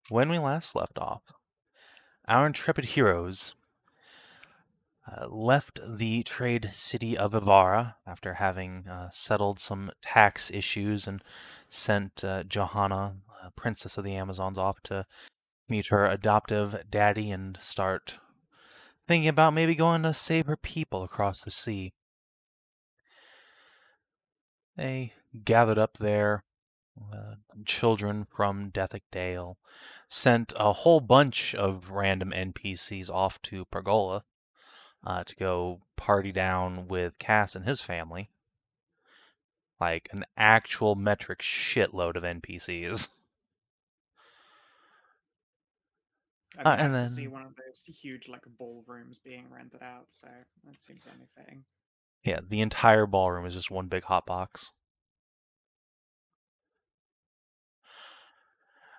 When we last left off, our intrepid heroes left the trade city of Ivara after having settled some tax issues and sent Johanna, Princess of the Amazons, off to meet her adoptive daddy and start thinking about maybe going to save her people across the sea. They gathered up their children from Dethick Dale, sent a whole bunch of random NPCs off to Pergola to go party down with Cass and his family. Like an actual metric shitload of NPCs. I mean, I And foresee then, one of those huge, like, ballrooms being rented out, so that seems only fitting. yeah, the entire ballroom is just one big hot box.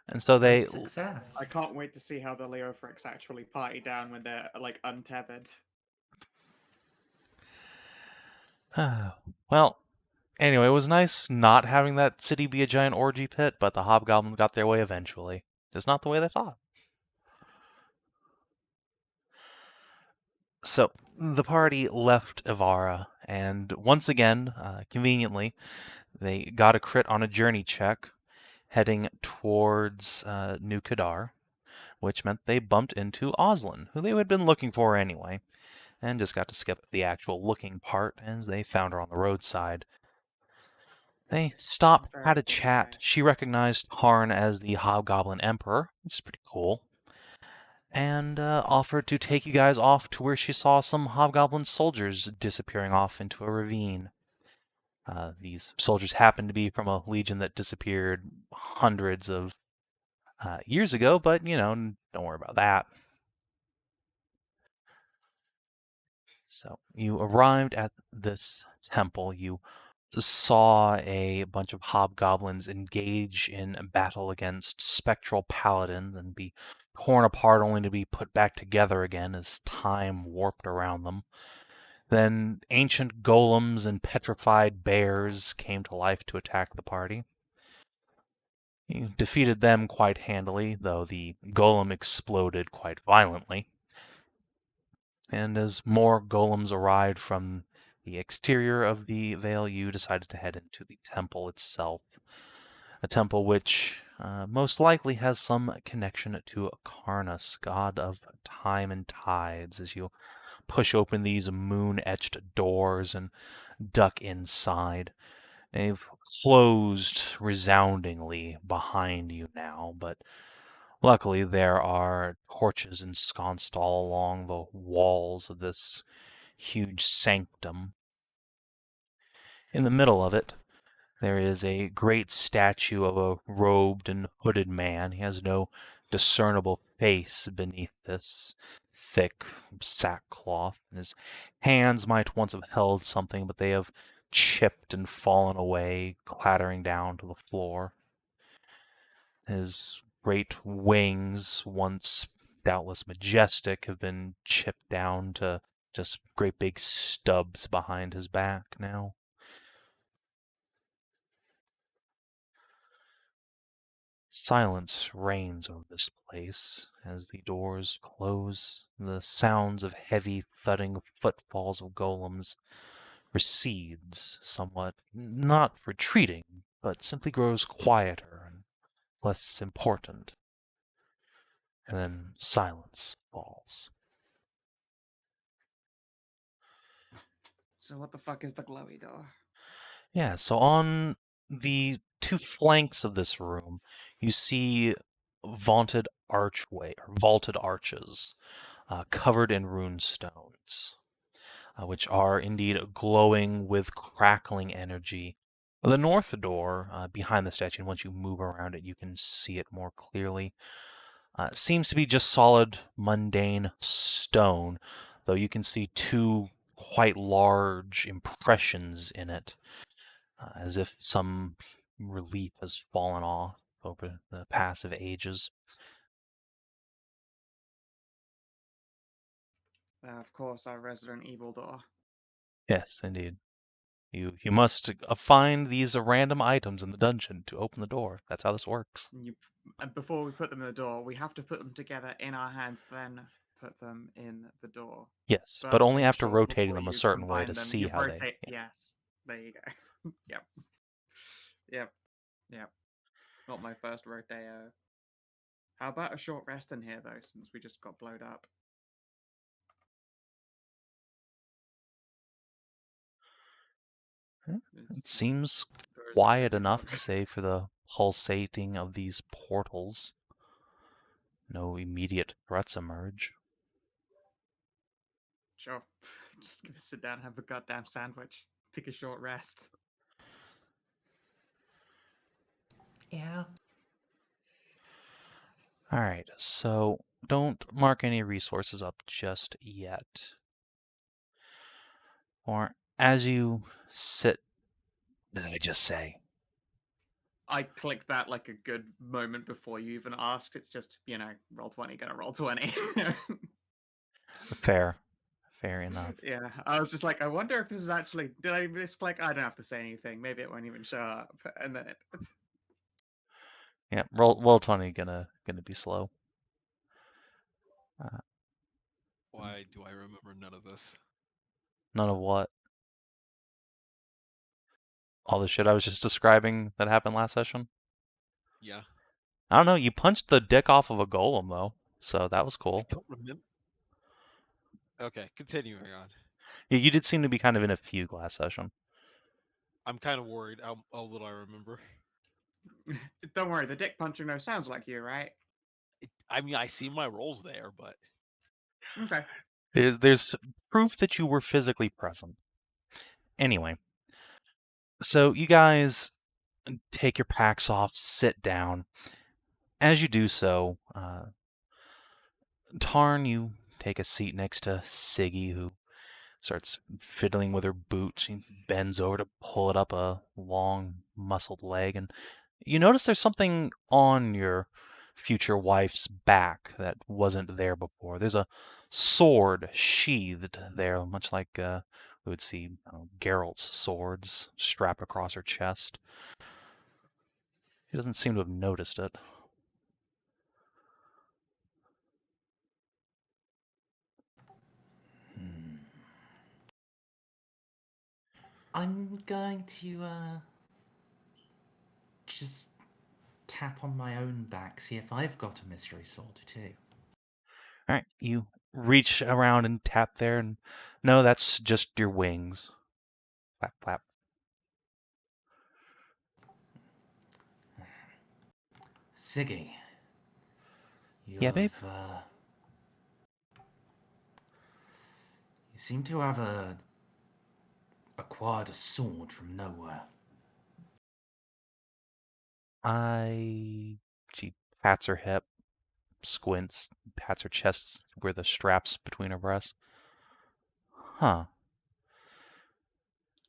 And so Great they, I success. can't wait to see how the Leofrix actually party down when they're, like, untethered. well, anyway, it was nice not having that city be a giant orgy pit, but the hobgoblins got their way eventually. Just not the way they thought. So the party left Ivara, and once again, conveniently, they got a crit on a journey check, heading towards New Kadar, which meant they bumped into Oslin, who they had been looking for anyway, and just got to skip the actual looking part as they found her on the roadside. They stopped, had Very a chat. polite. She recognized Tarn as the Hobgoblin Emperor, which is pretty cool, and offered to take you guys off to where she saw some Hobgoblin soldiers disappearing off into a ravine. These soldiers happened to be from a legion that disappeared hundreds of years ago, but, don't worry about that. So you arrived at this temple. You saw a bunch of hobgoblins engage in battle against spectral paladins and be torn apart only to be put back together again as time warped around them. Then ancient golems and petrified bears came to life to attack the party. You defeated them quite handily, though the golem exploded quite violently. And as more golems arrived from the exterior of the Vale, you decided to head into the temple itself. A temple which most likely has some connection to Karnas, god of time and tides, as you push open these moon-etched doors and duck inside. They've closed resoundingly behind you now, but luckily there are torches ensconced all along the walls of this huge sanctum. In the middle of it, there is a great statue of a robed and hooded man. He has no discernible face beneath this thick sackcloth. His hands might once have held something, but they have chipped and fallen away, clattering down to the floor. His great wings, once doubtless majestic, have been chipped down to just great big stubs behind his back now. Silence reigns over this place as the doors close. The sounds of heavy thudding footfalls of golems recedes somewhat, not retreating, but simply grows quieter and less important. And then silence falls. So what the fuck is the glowy door? Yeah, so on the two flanks of this room, you see vaulted archway or vaulted arches covered in rune stones, which are indeed glowing with crackling energy. The north door behind the statue, and once you move around it, you can see it more clearly. Seems to be just solid, mundane stone, though you can see two quite large impressions in it, as if some relief has fallen off over the passive ages. Of course, our Resident Evil door. Yes, indeed. You must find these random items in the dungeon to open the door. That's how this works. And before we put them in the door, we have to put them together in our hands, then put them in the door. Yes, but But only make after sure rotating before them a you certain way to combine them, see you how they. rotate. Yeah. Yes, there you go. Yep, yep, yep. Not my first rodeo. How about a short rest in here, though, since we just got blowed up? It seems Or is that quiet too enough, long? save for the pulsating of these portals. No immediate threats emerge. Sure. Just gonna sit down and have a goddamn sandwich. Take a short rest. Yeah. Alright, so don't mark any resources up just yet. Or as you sit. Did I just say? I clicked that like a good moment before you even asked. It's just, roll 20, gonna roll 20. Fair. Fair enough. Yeah, I was just like, I wonder if this is actually. Did I misclick? I don't have to say anything. Maybe it won't even show up. And then Yeah, roll 20 gonna be slow. Why do I remember none of this? None of what? All the shit I was just describing that happened last session? Yeah. I don't know, you punched the dick off of a golem, though, so that was cool. I don't remember. Okay, continuing on. Yeah, you did seem to be kind of in a fugue last session. I'm kind of worried how little I remember. don't worry, the dick punching though sounds like you, right? I mean, I see my rolls there, but Okay. There's proof that you were physically present. Anyway, so you guys take your packs off, sit down. As you do so, Tarn, you take a seat next to Siggy, who starts fiddling with her boot. She bends over to pull it up a long, muscled leg, and you notice there's something on your future wife's back that wasn't there before. There's a sword sheathed there, much like we would see Geralt's swords strapped across her chest. She doesn't seem to have noticed it. I'm going to just tap on my own back, see if I've got a mystery sword too. All right, you reach around and tap there, and no, that's just your wings. Flap, flap. Siggy, you Yeah, babe? You seem to have acquired a sword from nowhere. She pats her hip, squints, pats her chest where the straps between her breasts. Huh.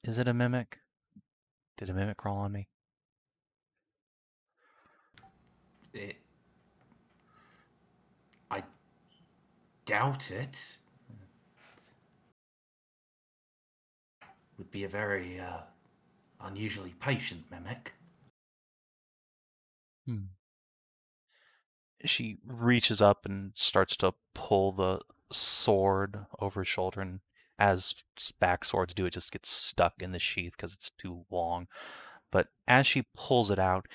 Is it a mimic? Did a mimic crawl on me? I doubt it. Would be a very unusually patient mimic. She reaches up and starts to pull the sword over her shoulder, and as back swords do, it just gets stuck in the sheath because it's too long. But as she pulls it out,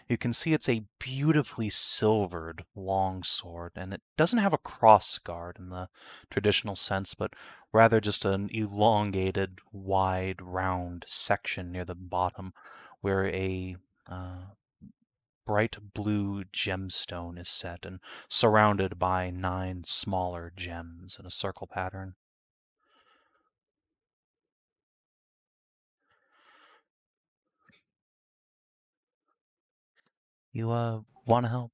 you can see it's a beautifully silvered long sword, and it doesn't have a cross guard in the traditional sense, but rather just an elongated, wide, round section near the bottom where a bright blue gemstone is set and surrounded by 9 smaller gems in a circle pattern. You, want to help?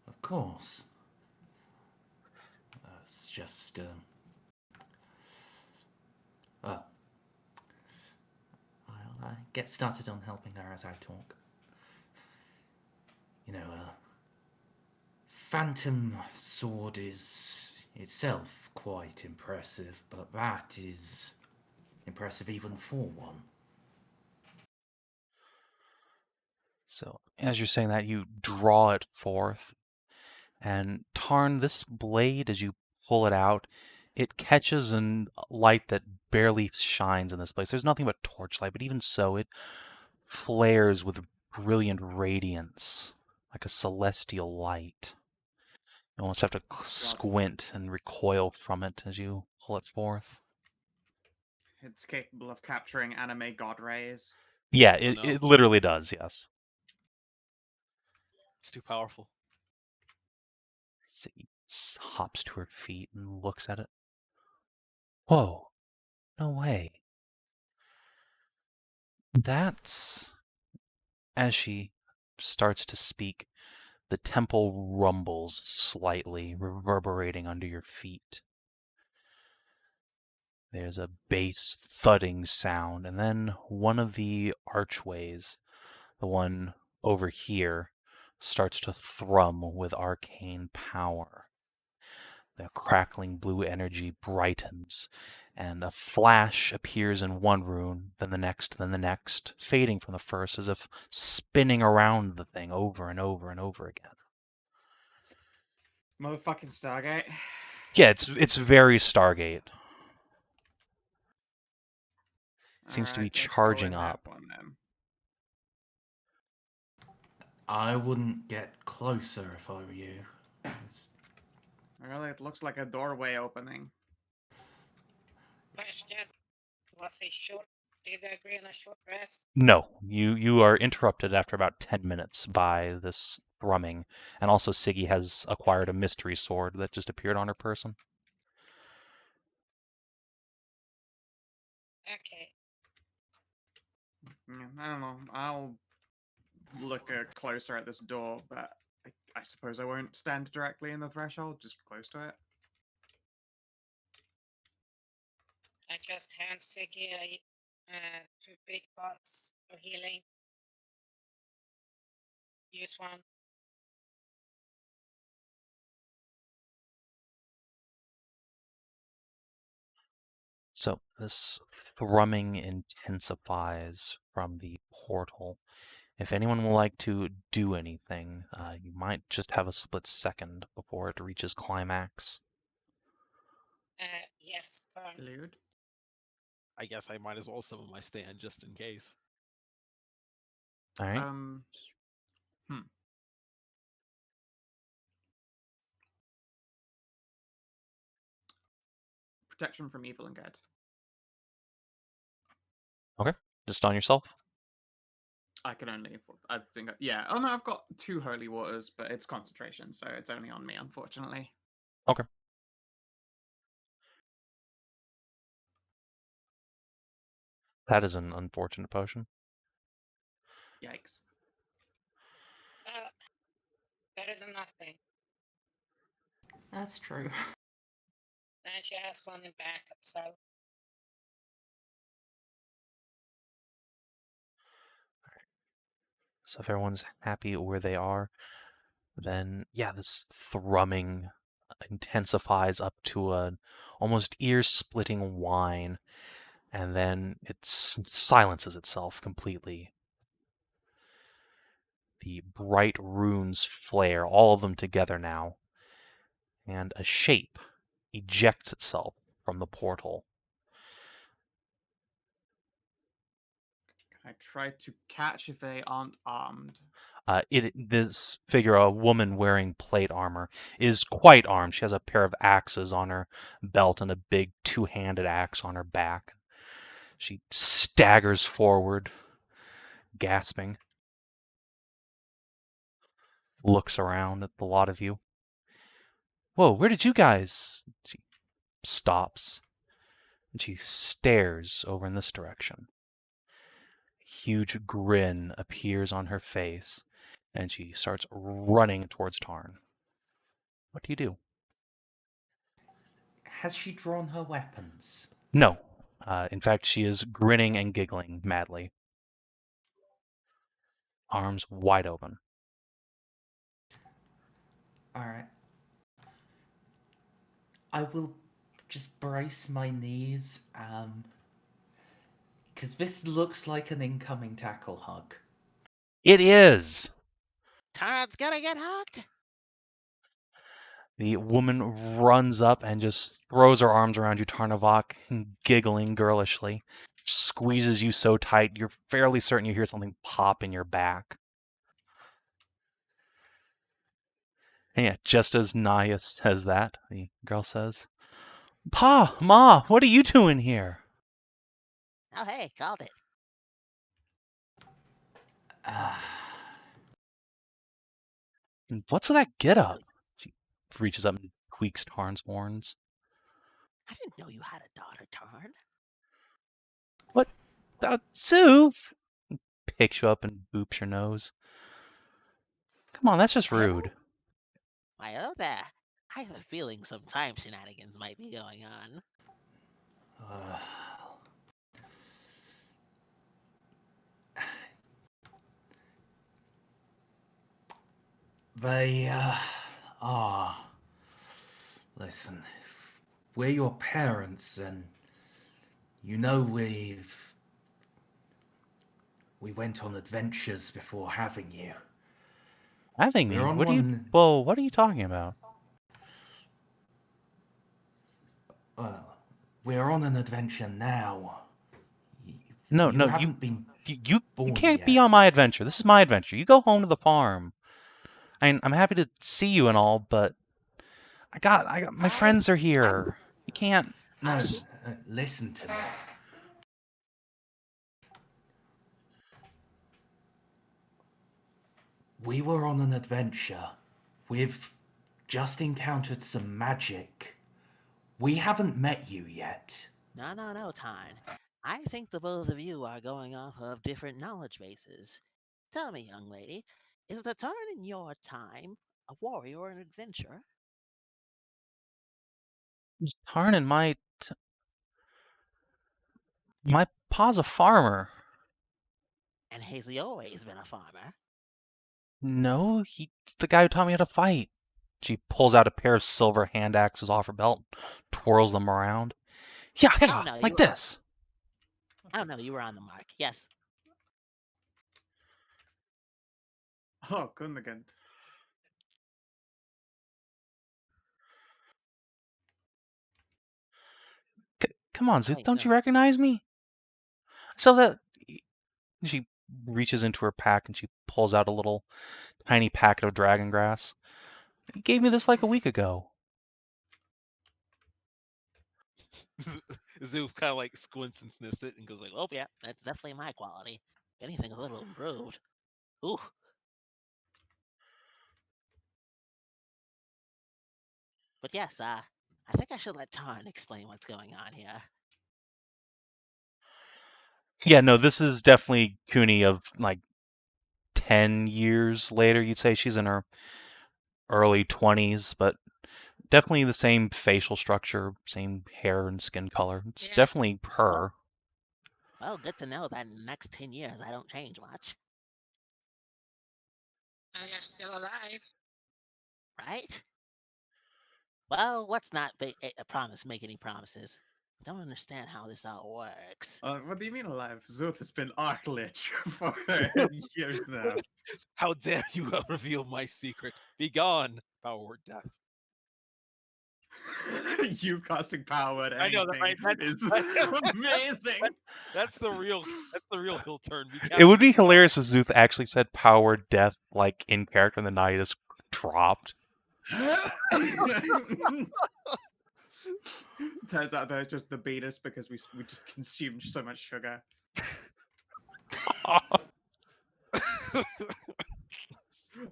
Of course. It's just, I'll get started on helping her as I talk. Phantom sword is itself quite impressive, but that is impressive even for one. So, as you're saying that, you draw it forth. And Tarn, this blade, as you pull it out, it catches in light that barely shines in this place. There's nothing but torchlight, but even so, it flares with brilliant radiance, like a celestial light. You almost have to squint and recoil from it as you pull it forth. It's capable of capturing anime god rays. Yeah, Oh, no. it literally does, yes. It's too powerful. Siggy hops to her feet and looks at it. Whoa, no way. That's... As she starts to speak, the temple rumbles slightly, reverberating under your feet. There's a bass thudding sound, and then one of the archways, the one over here, starts to thrum with arcane power. The crackling blue energy brightens, and a flash appears in one room, then the next, fading from the first, as if spinning around the thing over and over and over again. Motherfucking Stargate. Yeah, it's very Stargate. It seems to be Alright, let's go charging with that up. one then. I wouldn't get closer if I were you. Really, it looks like a doorway opening. Question: was he short? Did they agree on a short rest? No, you are interrupted after about 10 minutes by this thrumming, and also Siggy has acquired a mystery sword that just appeared on her person. Okay. Yeah, I don't know. I'll look closer at this door, but I suppose I won't stand directly in the threshold, just close to it. I just hand Siggy two big pots of healing. Use one. So this thrumming intensifies from the portal. If anyone would like to do anything, you might just have a split second before it reaches climax. Yes, Thorn. Elude. I guess I might as well summon my stand just in case. All right. Protection from evil and good. Just on yourself. I can only afford. I think. Yeah. Oh no, I've got 2 holy waters, but it's concentration, so it's only on me, unfortunately. Okay. That is an unfortunate potion. Yikes. Better than nothing. That's true. And she has one in backup, so. So if everyone's happy where they are, then yeah, this thrumming intensifies up to an almost ear-splitting whine, and then it silences itself completely. The bright runes flare, all of them together now, and a shape ejects itself from the portal. Can I try to catch if they aren't armed? This figure, a woman wearing plate armor, is quite armed. She has a pair of axes on her belt and a big 2-handed axe on her back. She staggers forward, gasping, looks around at the lot of you. Whoa, where did you guys? She stops, and she stares over in this direction. A huge grin appears on her face, and she starts running towards Tarn. What do you do? Has she drawn her weapons? No. In fact, she is grinning and giggling madly. Arms wide open. Alright. I will just brace my knees, because this looks like an incoming tackle hug. It is. Tarn's gonna get hugged. The woman runs up and just throws her arms around you, Tarnavak, giggling girlishly. Squeezes you so tight, you're fairly certain you hear something pop in your back. And yeah, just as Nahia says that, the girl says, "Pa, Ma, what are you doing here?" Oh, hey, called it. And what's with that get-up? She reaches up and tweaks Tarn's horns. I didn't know you had a daughter, Tarn. What? Szooth! Picks you up and boops your nose. Come on, that's just rude. Why, oh there. I have a feeling some time shenanigans might be going on. They are. Listen, we're your parents, and you know we went on adventures before having you. Having me? We're on What are you? one- Whoa! What are you talking about? Well, we're on an adventure now. No, you no, haven't been you born can't be yet. on my adventure. This is my adventure. You go home to the farm. I'm happy to see you and all, but I got my friends are here. You can't. No, listen to me. We were on an adventure. We've just encountered some magic. We haven't met you yet. No, Tarn. I think the both of you are going off of different knowledge bases. Tell me, young lady, is the Tarn in your time a warrior or an adventurer? Tarn and my pa's a farmer. And has he always been a farmer? No, he's the guy who taught me how to fight. She pulls out a pair of silver hand axes off her belt, twirls them around. Yeah, Oh, no, like this. Oh no, you were on the mark. Yes. Oh, Gunmagant. Come on, Szooth, Wait, don't you no. recognize me? So that she reaches into her pack and she pulls out a little tiny packet of dragon grass. You gave me this like a week ago. Szooth kind of like squints and sniffs it and goes like, Oh yeah, that's definitely my quality. If anything, a little improved. Ooh. But yes, I think I should let Tarn explain what's going on here. Yeah, no, this is definitely Cooney of like 10 years later. You'd say she's in her early 20s, but definitely the same facial structure, same hair and skin color. It's Yeah. definitely her. Well, good to know that in the next 10 years I don't change much. And you're still alive. Right? Well, let's not make any promises. I don't understand how this all works. What do you mean alive? Szooth has been Arc Lich for years now. "How dare you reveal my secret? Be gone, power word death." You casting power at I know that, anything right? is That's- amazing. That's the real hill turn. It would be hilarious if Szooth actually said power death like in character and the night just dropped. Turns out they're just the beaters because we just consumed so much sugar.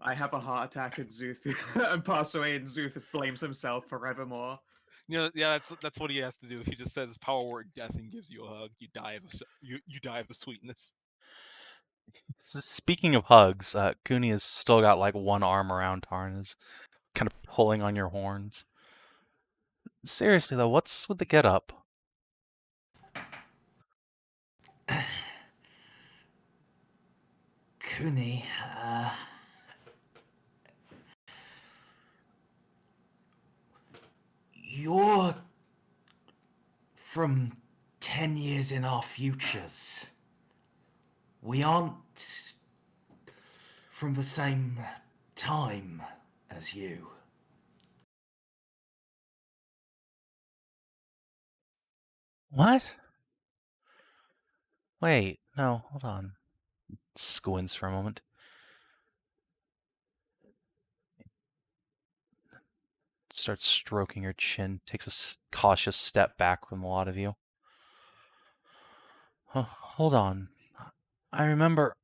I have a heart attack and Szooth and pass away, and Szooth blames himself forevermore. Yeah, that's what he has to do. He just says power word death and gives you a hug. You die of you die of the sweetness. Speaking of hugs, Cooney has still got like one arm around Tarn, is kind of pulling on your horns. Seriously though, what's with the get up? Cooney, you're from 10 years in our futures. We aren't from the same time as you. What? Wait, no, hold on. Squints for a moment. Starts stroking her chin, takes a cautious step back from a lot of you. Hold on. I remember.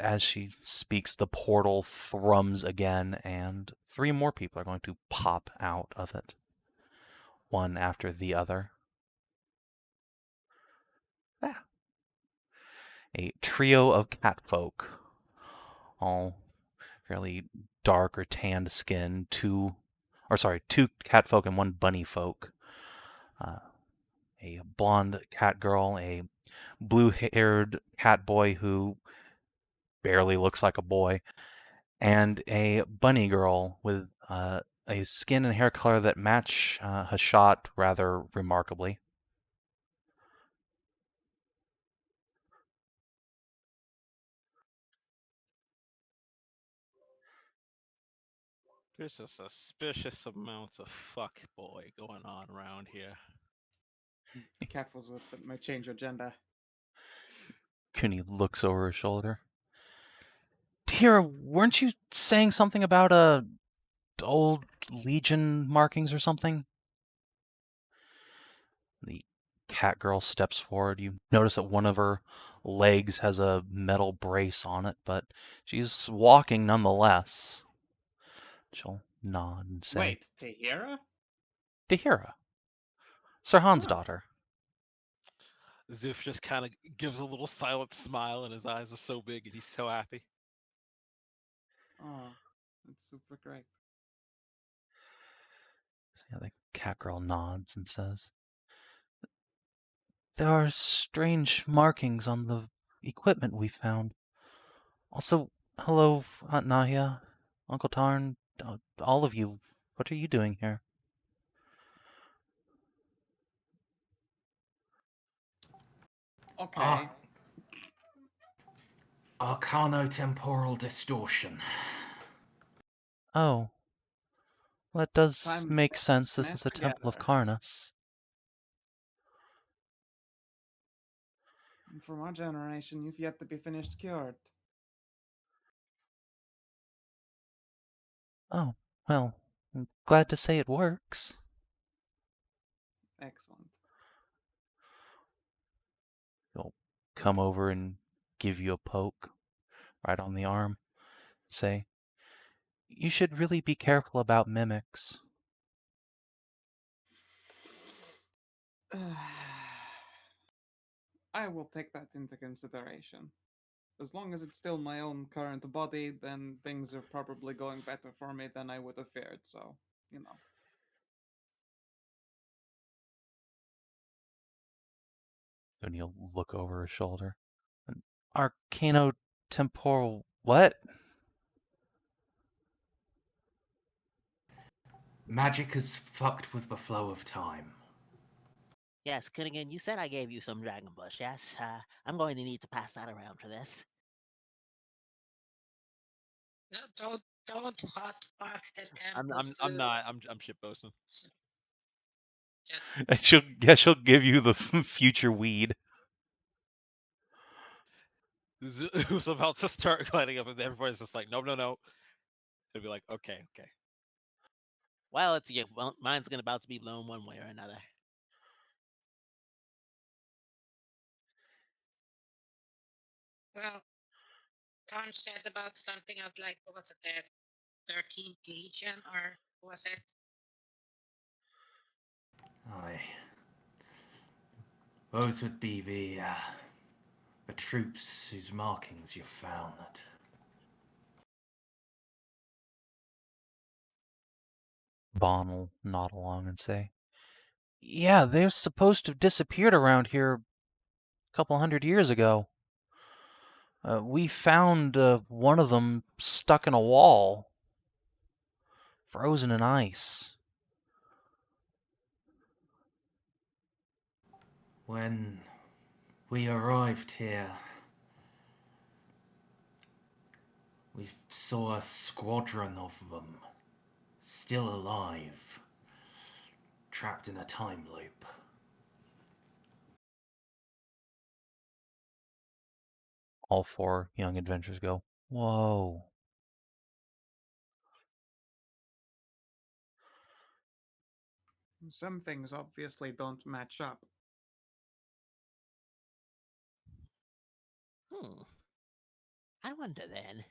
As she speaks, the portal thrums again, and 3 more people are going to pop out of it, one after the other. Ah. A trio of catfolk, all fairly dark or tanned skin, 2 catfolk and 1 bunny folk. A blonde cat girl, a blue-haired cat boy who barely looks like a boy, and a bunny girl with a skin and hair color that match Hashat rather remarkably. There's a suspicious amount of fuck boy going on around here. Be careful, Szooth, that might change your gender. Kuni looks over her shoulder. Tira, weren't you saying something about old Legion markings or something? The cat girl steps forward. You notice that one of her legs has a metal brace on it, but she's walking nonetheless. She'll nod and say, Wait, Tahira? Tahira, Sirhan's Huh. daughter. Szooth just kind of gives a little silent smile, and his eyes are so big, and he's so happy. Oh, that's super great. Yeah, the cat girl nods and says, there are strange markings on the equipment we found. Also, hello, Aunt Nahia, Uncle Tarn, all of you. What are you doing here? Okay. Arcano-temporal distortion. Oh, well, that does Time make sense. This snap is a temple of together. Karnas. From our generation, you've yet to be finished cured. Oh, well, I'm glad to say it works. Excellent. He'll come over and give you a poke right on the arm. Say, you should really be careful about mimics. I will take that into consideration. As long as it's still my own current body, then things are probably going better for me than I would have feared, so, you know. Then he'll look over his shoulder. Arcano-temporal what? Magic has fucked with the flow of time. Yes, Kunnigan, you said I gave you some dragon bush, yes? I'm going to need to pass that around for this. No, don't hotbox the I'm temple. I'm not. I'm shitposting. Just She'll give you the future weed. Who's about to start lighting up, and everybody's just like, no. He'll be like, okay. Well, mine's about to be blown one way or another. well, Tom said about something of like, what was it, the 13th Legion, or was it? Aye. Those would be the troops whose markings you found. Bon will nod along and say, yeah, they're supposed to have disappeared around here a couple 100 years ago. We found one of them stuck in a wall, frozen in ice. When we arrived here, we saw a squadron of them, still alive, trapped in a time loop. All four young adventurers go, whoa. Some things obviously don't match up. I wonder then.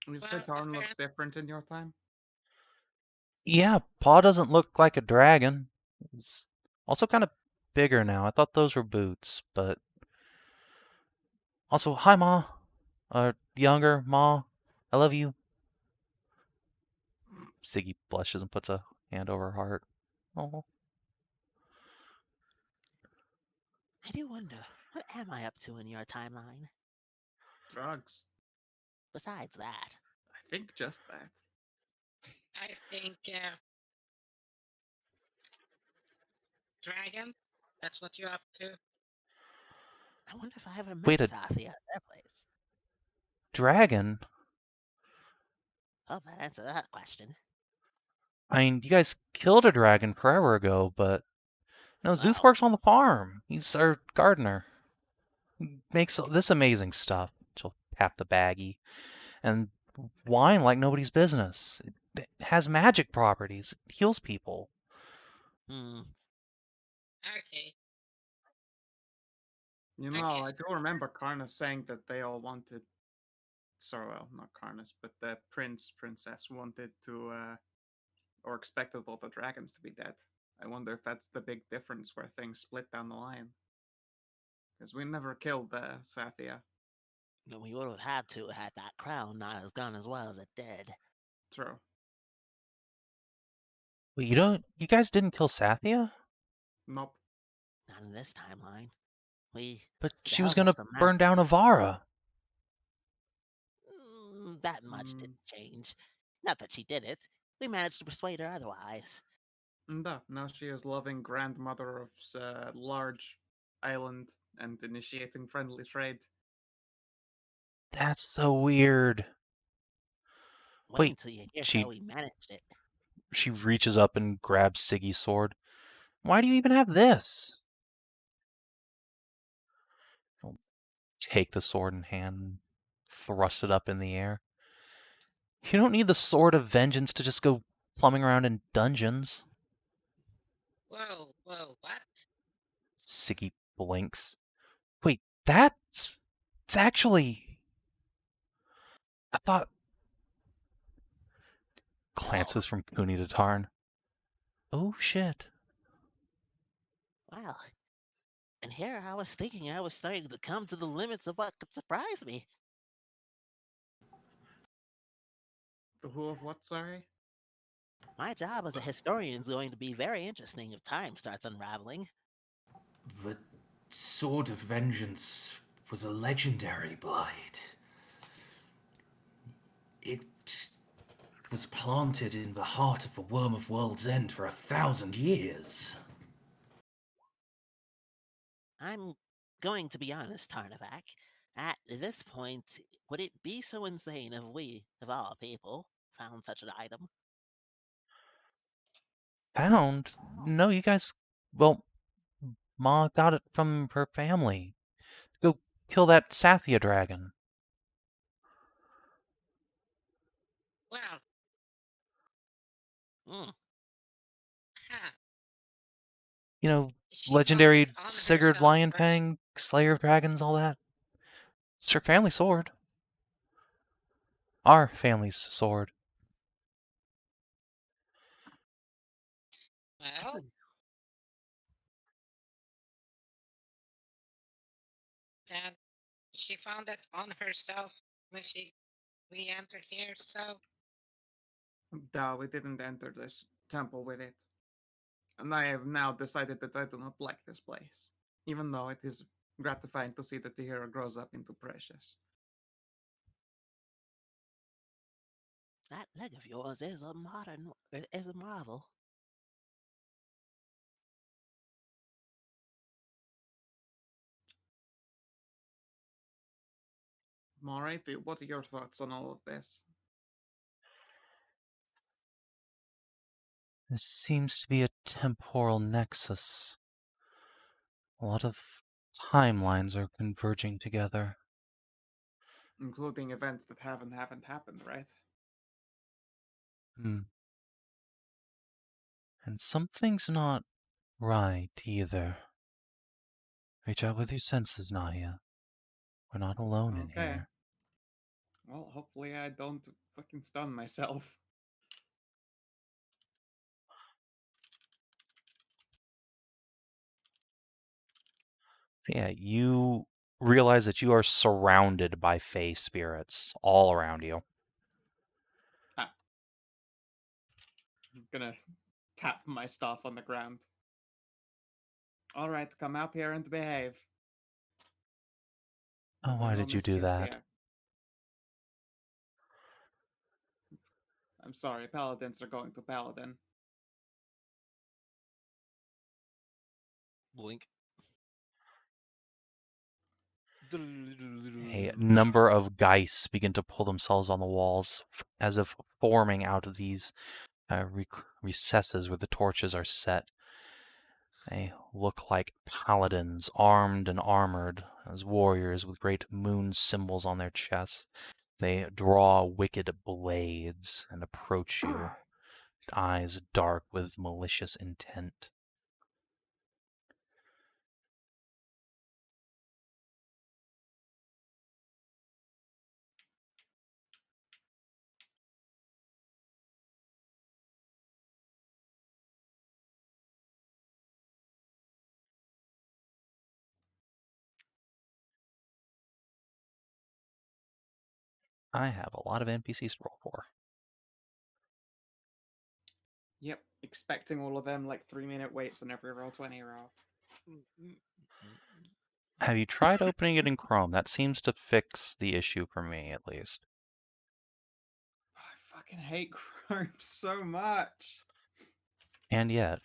You Well, said Tarn looks different in your time? Yeah, Paw doesn't look like a dragon. It's also kind of bigger now. I thought those were boots, but also, hi, Ma. Younger Ma. I love you. Siggy blushes and puts a hand over her heart. Oh, I do wonder, what am I up to in your timeline? Drugs. Besides that, I think just that. I think Dragon. That's what you're up to. I wonder if I ever met Wait, a Sathia at their place. dragon? Oh, that answered that question. I mean, you guys killed a dragon forever ago, but no, Szooth Well, works on the farm. He's our gardener. He makes this amazing stuff. She'll tap the baggie. And wine like nobody's business. It has magic properties. It heals people. Okay. You I know, I guess do remember Karnas saying that they all wanted. Sorry, well, not Karnas, but the princess wanted to, or expected all the dragons to be dead. I wonder if that's the big difference where things split down the line. Because we never killed Sathia. we would have had to had that crown not as gone as well as it did. True. Wait, you guys didn't kill Sathia? Nope. Not in this timeline. We But the she was hell gonna was the map. burn down Avara. That much didn't change. Not that she did it. We managed to persuade her otherwise. No, now she is loving grandmother of a large island and initiating friendly trade. That's so weird. Wait Wait, until you hear she how we managed it. she reaches up and grabs Siggy's sword. Why do you even have this? I'll take the sword in hand and thrust it up in the air. You don't need the sword of vengeance to just go plumbing around in dungeons. Whoa, what? Siggy blinks. Wait, it's actually. I thought. Glances from Cooney to Tarn. Oh shit. Wow. And here I was thinking I was starting to come to the limits of what could surprise me. The who of what, sorry? My job as a historian is going to be very interesting if time starts unraveling. The Sword of Vengeance was a legendary blade. It was planted in the heart of the Worm of World's End for 1,000 years. I'm going to be honest, Tarnavak. At this point, would it be so insane if we, of all people, found such an item? Found? No, you guys. Well, Ma got it from her family. Go kill that Sathia dragon. Well. Huh. You know, She found legendary it on Sigurd herself, right? Lionfang, Slayer of Dragons, all that. It's her family sword. Our family's sword. Well, and she found it on herself when she re-entered here, so No, we didn't enter this temple with it. And I have now decided that I do not like this place. Even though it is gratifying to see that the hero grows up into Precious. That leg of yours is a marvel. Alright, what are your thoughts on all of this? This seems to be a temporal nexus. A lot of timelines are converging together. Including events that haven't happened, right? Hmm. And something's not right either. Reach out with your senses, Nahia. We're not alone in Okay. here. Well, hopefully I don't fucking stun myself. Yeah, you realize that you are surrounded by Fey spirits all around you. I'm gonna tap my staff on the ground. Alright, come out here and behave. Oh, There why no did you do mischief that? here. I'm sorry, paladins are going to paladin. Blink. A number of geese begin to pull themselves on the walls, as if forming out of these recesses where the torches are set. They look like paladins, armed and armored, as warriors with great moon symbols on their chests. They draw wicked blades and approach you, eyes dark with malicious intent. I have a lot of NPCs to roll for. Yep, expecting all of them like 3-minute waits on every Roll20 roll. Have you tried opening it in Chrome? That seems to fix the issue for me, at least. I fucking hate Chrome so much. And yet...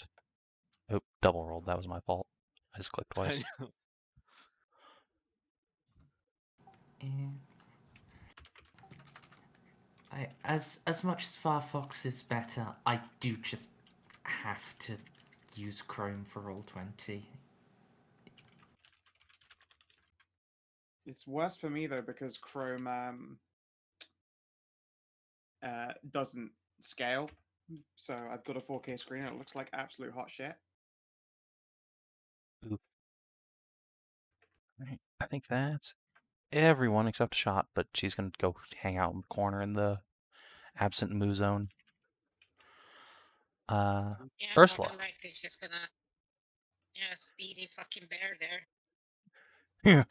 Oh, double rolled. That was my fault. I just clicked twice. As much as Firefox is better, I do just have to use Chrome for Roll20. It's worse for me though because Chrome doesn't scale. So I've got a 4K screen and it looks like absolute hot shit. Right. I think that's everyone except Shot, but she's going to go hang out in the corner in the absent Moo zone. Yeah, Ursula. more than likely she's gonna, speedy fucking bear there. Yeah.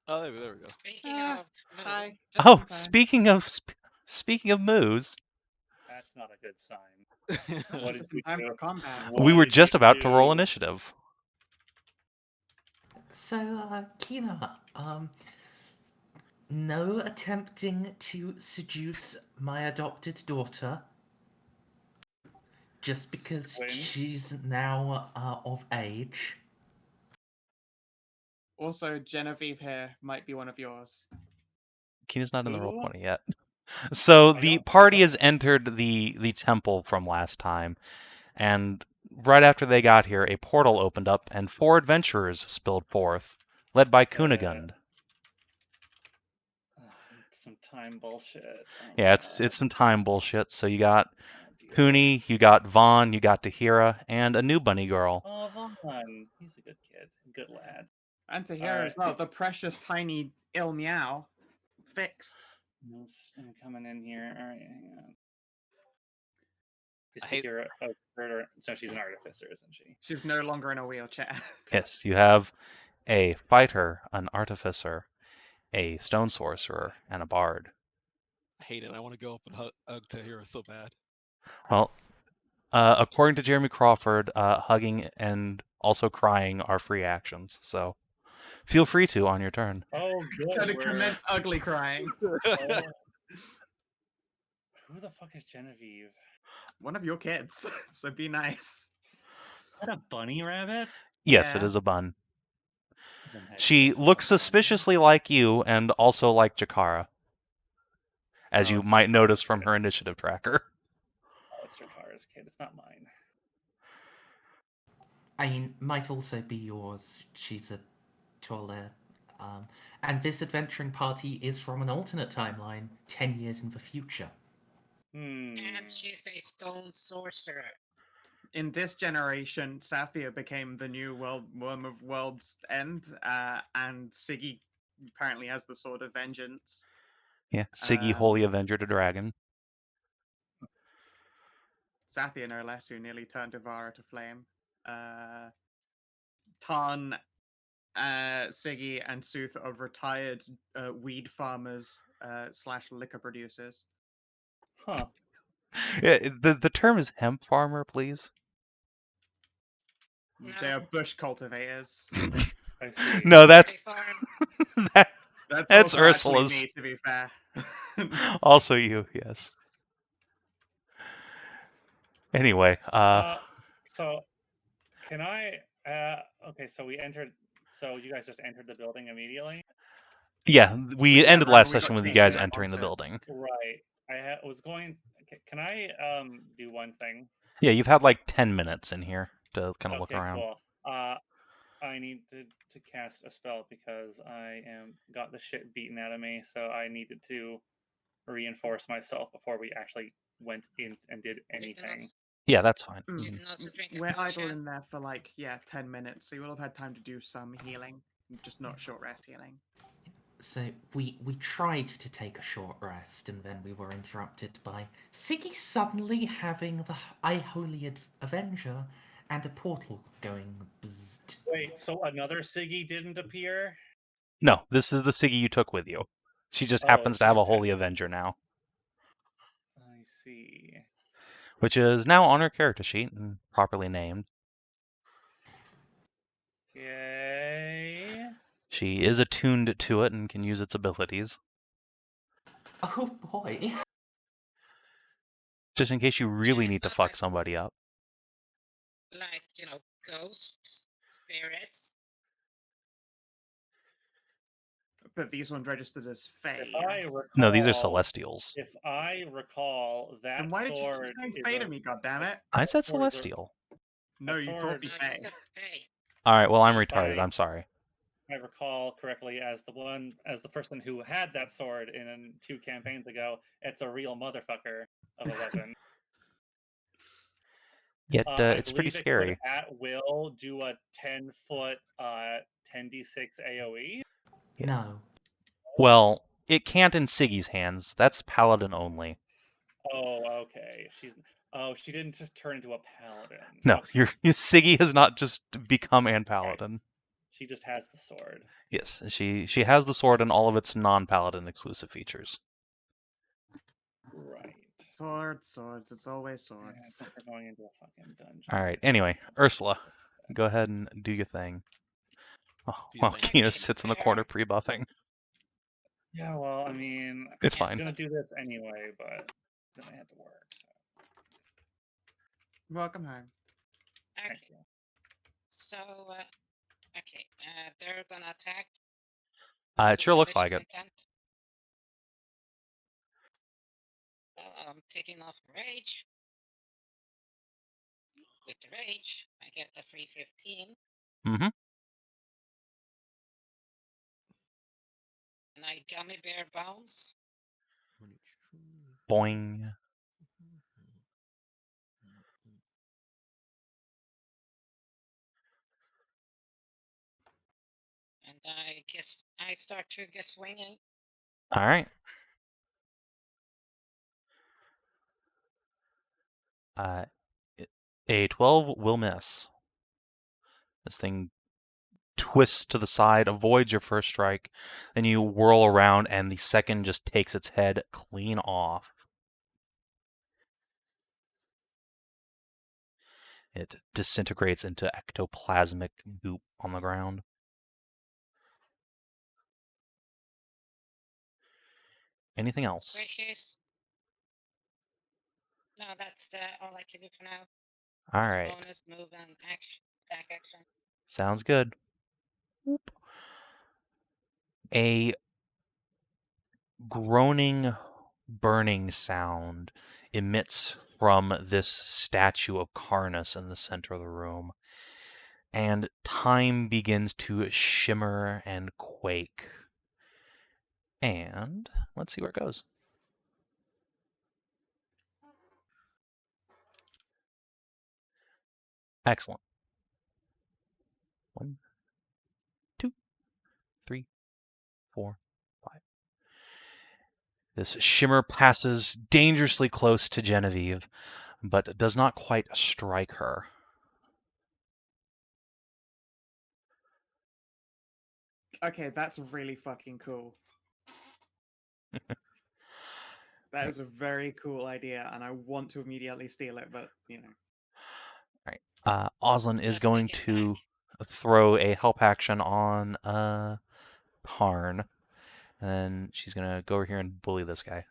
Oh, there we go. Speaking of Moo, Hi. Oh, speaking of Moos, That's not a good sign. What did just you in time do? for combat. we What were did just you about to roll do? initiative. So, Kina, no attempting to seduce my adopted daughter. Just because Swing. she's now of age. Also, Genevieve here might be one of yours. Kina's not in the Who? Roll20 yet. So I the don't- party has entered the temple from last time, and right after they got here, a portal opened up, and 4 adventurers spilled forth, led by Kunigund. Some time bullshit. Oh, Yeah, it's God. some time bullshit. So you got Oh, dear. Kuni, you got Vaughn, you got Tahira, and a new bunny girl. Oh, Vaughn. He's a good kid. Good lad. And to hear as well, the precious tiny Il Meow fixed. I'm coming in here. All right, hang on. Is I hate- Tahira so she's an artificer, isn't she? She's no longer in a wheelchair. Yes, you have a fighter, an artificer, a stone sorcerer, and a bard. I hate it. I want to go up and hug Tahira so bad. Well, according to Jeremy Crawford, hugging and also crying are free actions, so feel free to on your turn. Oh, good. So to commence ugly crying. Who the fuck is Genevieve? One of your kids, so be nice. Is that a bunny rabbit? Yes, it Yeah. is a bun. Then that She sounds looks awesome. suspiciously like you and also like Jakara, as Oh, you it's might Jakara's notice from kid. her initiative tracker. Oh, it's Jakara's kid. It's not mine. I mean, might also be yours. She's a taller. And this adventuring party is from an alternate timeline, 10 years in the future. Hmm. And she's a stone sorcerer. In this generation, Sathia became the new worm of World's End, and Siggy apparently has the Sword of Vengeance. Yeah, Siggy, Holy Avenger to Dragon. Sathia, no less, who nearly turned Ivara to flame. Tarn, Siggy, and Szooth are retired weed farmers / liquor producers. Huh. Yeah, the term is hemp farmer, please. They are No. bush cultivators. I see. No, Party that's farm. That's That's also actually Ursula's. me, to be fair. Also you, yes. Anyway, So, can I? Okay, so we entered. So you guys just entered the building immediately, yeah, we Yeah, ended remember last we got session with you chased by guys that entering the monster. building. right? Was going. Can I do one thing? Yeah, you've had like 10 minutes in here to kind of look Okay, around. cool. I need to cast a spell because I got the shit beaten out of me, so I needed to reinforce myself before we actually went in and did anything. Yeah, that's fine. You can also drink a We're idle potion. in there for like 10 minutes, so you will have had time to do some healing, just not short rest healing. So we tried to take a short rest, and then we were interrupted by Siggy suddenly having the Holy Avenger and a portal going bzzzt. Wait, so another Siggy didn't appear? No, this is the Siggy you took with you. She just happens to she have a just had- Holy Avenger now, I see. which is now on her character sheet and properly named. Yay. She is attuned to it and can use its abilities. Oh boy. Just in case you really it's need to not fuck like- somebody up. Like, ghosts, spirits. But these ones registered as Fae. If I recall, No, these are Celestials. If I recall, that Then why did you sword keep saying is Fae a- to me, goddammit? I said sword is a- Celestial. No, that you told sword- me No, Fae. you said Fae. Alright, well, I'm That's retarded. fine. I'm sorry. I recall correctly as the person who had that sword in 2 campaigns ago, it's a real motherfucker of a weapon. Yet, I it's pretty believe it scary. could at will do a 10-foot 10d6 AoE. Yeah. No. Well, it can't in Siggy's hands. That's Paladin only. Oh, okay. She didn't just turn into a paladin. No, Okay. Siggy has not just become an Paladin. She just has the sword. Yes, she has the sword and all of its non-Paladin exclusive features. Right. Swords. It's always Yeah, swords. it's like we're going into a fucking dungeon. Alright, anyway, Ursula, go ahead and do your thing. Oh, Do your while thing. Kina sits in the corner pre-buffing. Yeah, well, I mean, It's I was fine. gonna do this anyway, but then I had to work. So. Welcome home. Okay. Thank you. So, okay, they're gonna attack. It sure with looks like malicious it. intent. Well, I'm taking off rage. With the rage, I get the free 15. Mm-hmm. And I gummy bear bounce. Boing. And I start to get swinging. Alright. A 12 will miss. This thing twists to the side, avoids your first strike, then you whirl around and the second just takes its head clean off. It disintegrates into ectoplasmic goop on the ground. Anything else? Wishes. No, that's all I can do for now. All It's right. bonus move and attack action. Sounds good. Whoop. A groaning, burning sound emits from this statue of Karnas in the center of the room, and time begins to shimmer and quake. And let's see where it goes. Excellent. 1, 2, 3, 4, 5. This shimmer passes dangerously close to Genevieve, but does not quite strike her. Okay, that's really fucking cool. That is a very cool idea, and I want to immediately steal it, but, you know. Oslin is Let's going take it to back. throw a help action on Karn, and she's going to go over here and bully this guy.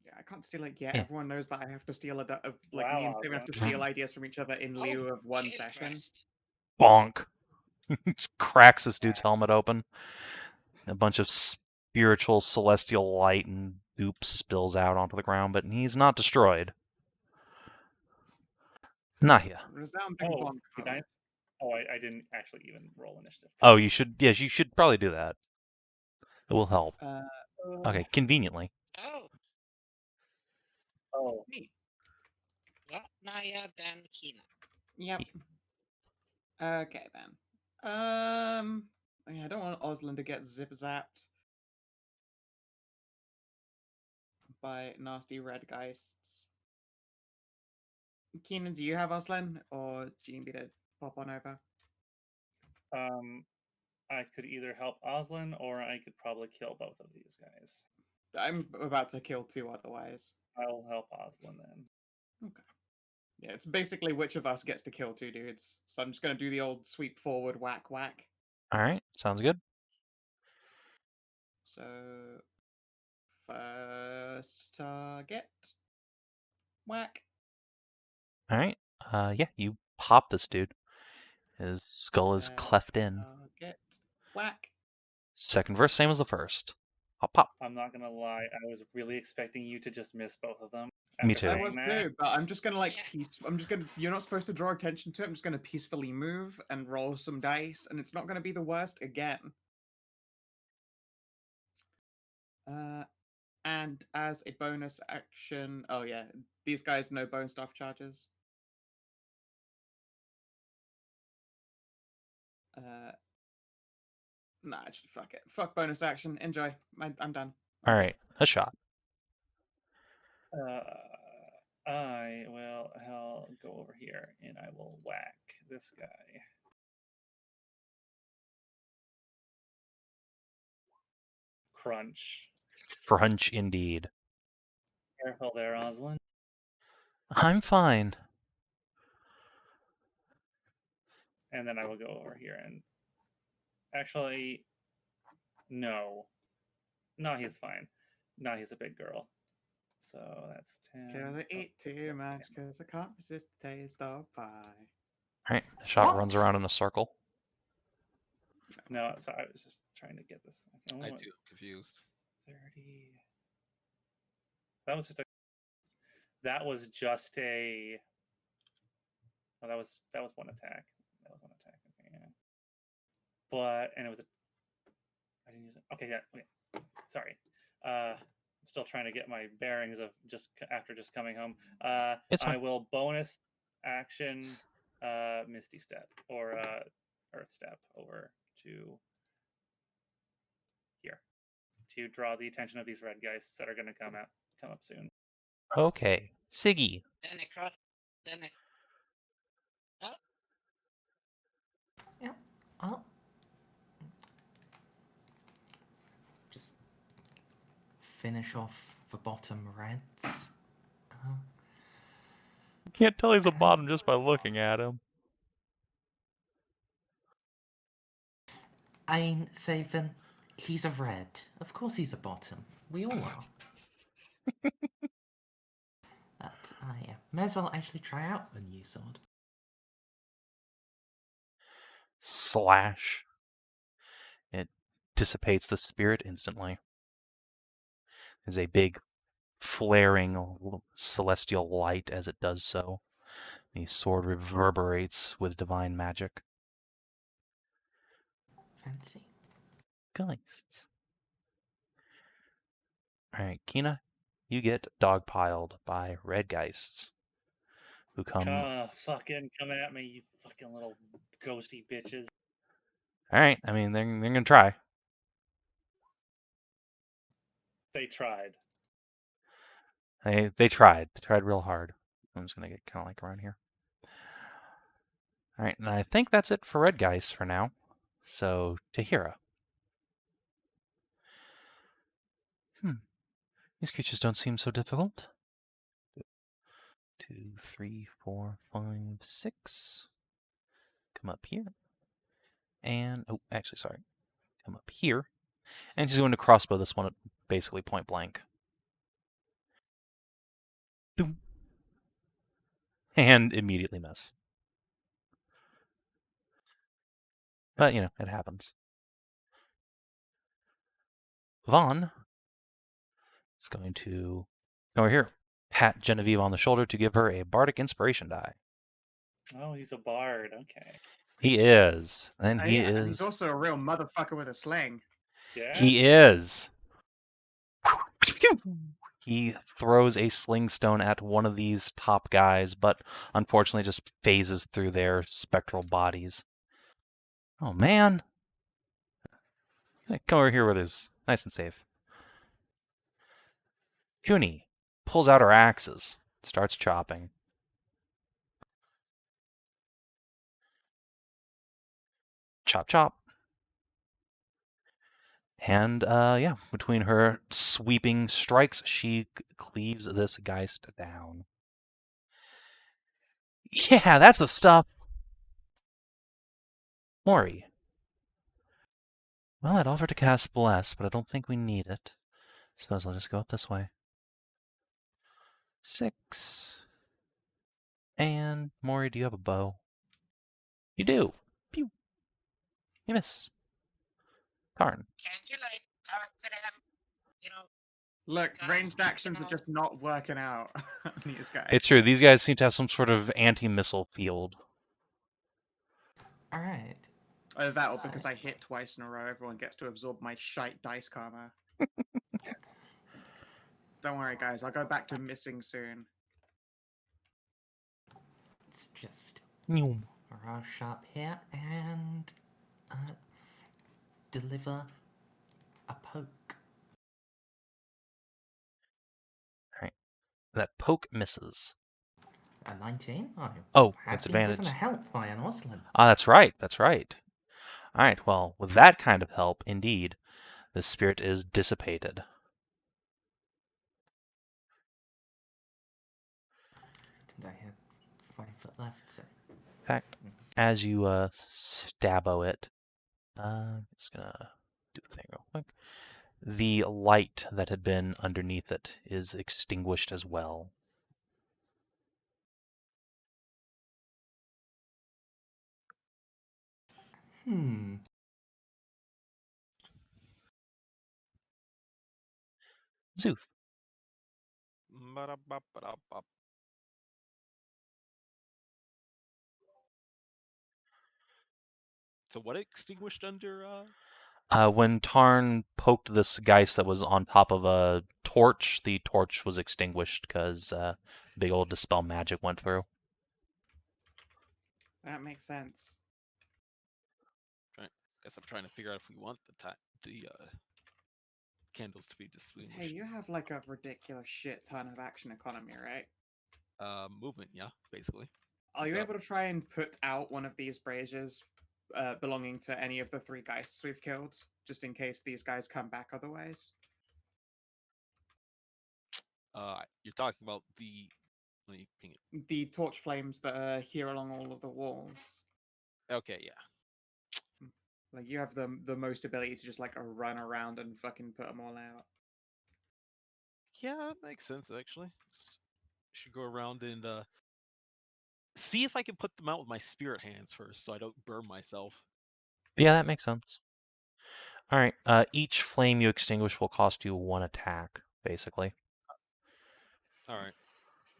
Yeah, I can't steal it yet. Yeah. Everyone knows that I have to steal like Wow, me and Savin have to Oswald. steal ideas from each other in lieu of one Shit session. breast. Bonk! Just cracks this dude's helmet open. A bunch of spiritual celestial light and goop spills out onto the ground, but he's not destroyed. Nahia. Resounding Oh, bonk. did I? Oh, I didn't actually even roll initiative. Oh, you should. Yes, you should probably do that. It will help. Okay, conveniently. Oh, Oh, Neat. yeah, Nahia, then Kina. Yep. Okay then. Yeah, I don't want Oslin to get zip-zapped by nasty red geists. Keenan, do you have Oslin, or do you need me to pop on over? I could either help Oslin or I could probably kill both of these guys. I'm about to kill two otherwise. I'll help Oslin then. Okay. Yeah, it's basically which of us gets to kill two dudes. So I'm just gonna do the old sweep forward, whack, whack. All right, sounds good. So first target, whack. All right. Yeah, you pop this dude. His skull is Second cleft in. Target, whack. Second verse, same as the first. Pop, pop. I'm not gonna lie, I was really expecting you to just miss both of them. Me after too. I saying was that. too, but I'm just gonna like Yeah. I'm just gonna. You're not supposed to draw attention to it. I'm just gonna peacefully move and roll some dice, and it's not gonna be the worst again. And as a bonus action, oh yeah, these guys no bone staff charges. Nah, actually, fuck it. Fuck bonus action. Enjoy. I'm done. All right, Hashat. I'll go over here and I will whack this guy. Crunch. Crunch indeed. Careful there, Oslin. I'm fine. And then I will go over here and actually, no, he's fine. No, he's a big girl. So that's 10. Cause I eat too okay, much, 10. cause I can't resist the taste of pie. All right, Hashat What? runs around in a circle. No, so I was just trying to get this. I too confused. 30. That was just a. That was just a. Oh, that was one attack. That was one attack. Okay, yeah. But and it was a. I didn't use it. Okay, yeah. Okay. Sorry. I'm still trying to get my bearings of just after just coming home. It's fine. I will bonus action Misty Step or Earth Step over to here to draw the attention of these red guys that are going to come up soon. Okay, Siggy. Then I cross. Then I. Oh, Yeah. Oh. Just finish off the bottom reds. Can't tell he's a bottom just by looking at him. I mean, Savin, He's a red. Of course he's a bottom. We all are. But I may as well actually try out the new sword. Slash. It dissipates the spirit instantly. There's a big flaring celestial light as it does so. The sword reverberates with divine magic. Fancy. Geists. Alright, Kina, you get dogpiled by red geists who come. Fucking come at me, you fucking little ghosty bitches. Alright, I mean, they're going to try. They tried. They tried. They tried real hard. I'm just going to get kind of like around here. Alright, and I think that's it for red geists for now. So, Tahira. These creatures don't seem so difficult. 2, 3, 4, 5, 6. Come up here. And, oh, actually, sorry. Come up here. And she's going to crossbow this one at basically point blank. Boom. And immediately miss. But, it happens. Vaughn is going to come over here, pat Genevieve on the shoulder to give her a bardic inspiration die. Oh, he's a bard. Okay. He is. And Oh, he yeah, is. and he's also a real motherfucker with a sling. Yeah. He is. He throws a sling stone at one of these top guys, but unfortunately just phases through their spectral bodies. Oh, man. Come over here with his nice and safe. Cooney pulls out her axes, starts chopping. Chop, chop. And, yeah, between her sweeping strikes, she cleaves this geist down. Yeah, that's the stuff. Maury. Well, I'd offer to cast Bless, but I don't think we need it. Suppose I'll just go up this way. 6. And, Maury, do you have a bow? You do. Pew. You miss. Tarn. Can't you like talk to them? You know, Look, Guys, ranged actions are know- just not working out on these guys. It's true. These guys seem to have some sort of anti-missile field. Alright. Either that or because I hit twice in a row, everyone gets to absorb my shite dice karma. Don't worry, guys. I'll go back to missing soon. Let's just Nyum. rush up here and deliver a poke. That poke misses. A 19? Oh, have it's been given advantage. a help by an Oslan. Ah, that's right. That's right. All right. Well, with that kind of help, indeed, the spirit is dissipated. And I have 5 foot left, so. In fact, as you stabbo it, just gonna do a thing real quick. The light that had been underneath it is extinguished as well. Szooth. Ba-da-ba-ba-da-ba. So what extinguished under? When Tarn poked this geist that was on top of a torch, the torch was extinguished because big old dispel magic went through. That makes sense. Guess I'm trying to figure out if we want the candles to be distinguished. Hey, you have like a ridiculous shit ton of action economy, right? Movement, yeah, basically. Are you What's up? able to try and put out one of these braziers belonging to any of the 3 geists we've killed, just in case these guys come back otherwise? You're talking about the. Let me ping it. The torch flames that are here along all of the walls. Okay, yeah. Like you have the most ability to just like run around and fucking put them all out. Yeah, that makes sense actually. Should go around and see if I can put them out with my spirit hands first, so I don't burn myself. Yeah, that makes sense. All right. Each flame you extinguish will cost you 1 attack, basically. All right.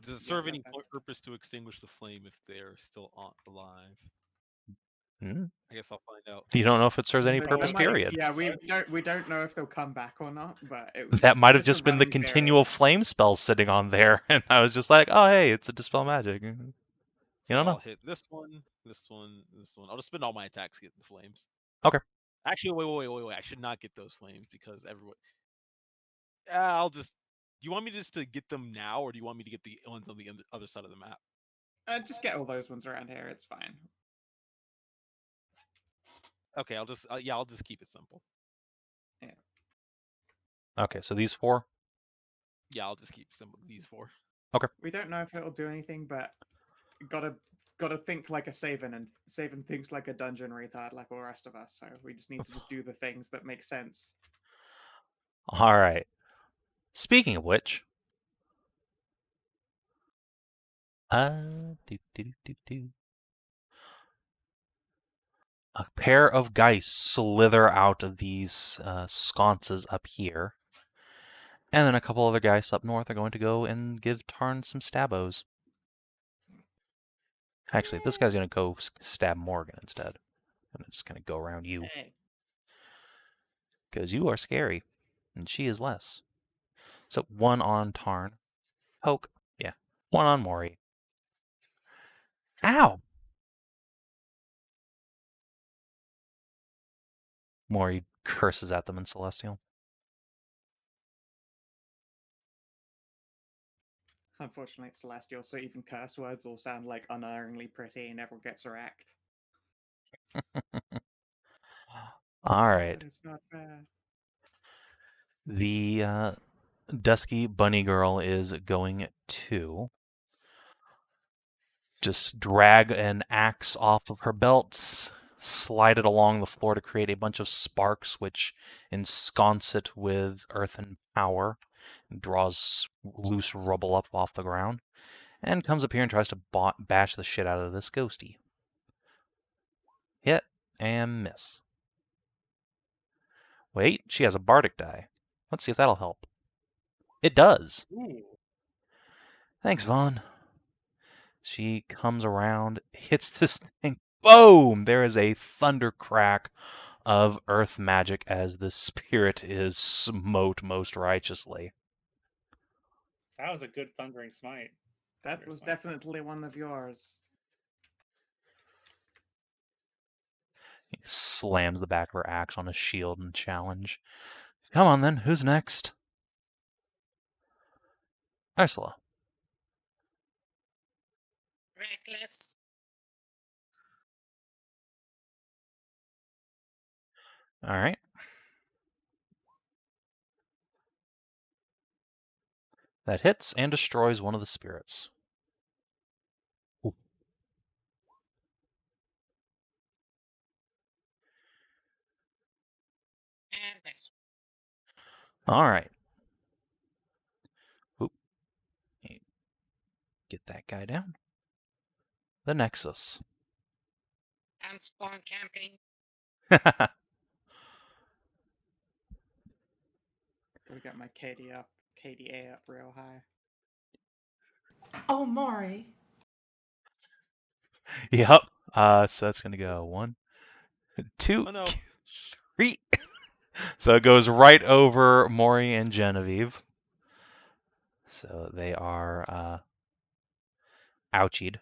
Does it Yeah, serve not any bad. purpose to extinguish the flame if they're still alive? Hmm. I guess I'll find out. You don't know if it serves any There purpose, might- period. Yeah, we don't know if they'll come back or not, but it was That might have a just been the running continual theory. flame spell sitting on there, and I was just like, oh, hey, it's a Dispel Magic. You So don't I'll know. hit this one, this one, this one. I'll just spend all my attacks getting the flames. Okay. Actually, wait. I should not get those flames because everyone. I'll just. Do you want me just to get them now, or do you want me to get the ones on the other side of the map? Just get all those ones around here. It's fine. Okay, I'll just. I'll just keep it simple. Okay, so these 4? Yeah, I'll just keep these 4. We don't know if it'll do anything, but gotta think like a Savin, and Savin thinks like a dungeon retard, like all the rest of us. So we just need to just do the things that make sense. All right. Speaking of which, a pair of geese slither out of these sconces up here. And then a couple other guys up north are going to go and give Tarn some stabos. Actually, this guy's going to go stab Morgan instead. I'm just going to go around you. Hey. Because you are scary, and she is less. So 1 on Tarn. Poke. Yeah. 1 on Mori. Ow! Mori curses at them in Celestial. Unfortunately, it's Celestial, so even curse words all sound like unerringly pretty and everyone gets wrecked. All right. It's not fair. The dusky bunny girl is going to just drag an axe off of her belt, slide it along the floor to create a bunch of sparks, which ensconce it with earth and power, and draws loose rubble up off the ground, and comes up here and tries to bash the shit out of this ghosty. Hit and miss. Wait, she has a bardic die. Let's see if that'll help. It does. Ooh. Thanks, Vaughn. She comes around, hits this thing. Boom! There is a thunder crack of earth magic as the spirit is smote most righteously. That was a good thundering smite. That Thunder was smite. definitely one of yours. He slams the back of her axe on his shield and challenge. Come on then, who's next? Ursula. Reckless. All right. That hits and destroys one of the spirits. Ooh. And this. All right. Oop. Get that guy down. The Nexus. I'm spawn camping. Gotta get my KDA up real high. Oh, Maury. Yep. So that's gonna go 1, 2, Oh no. 3. So it goes right over Maury and Genevieve. So they are ouchied.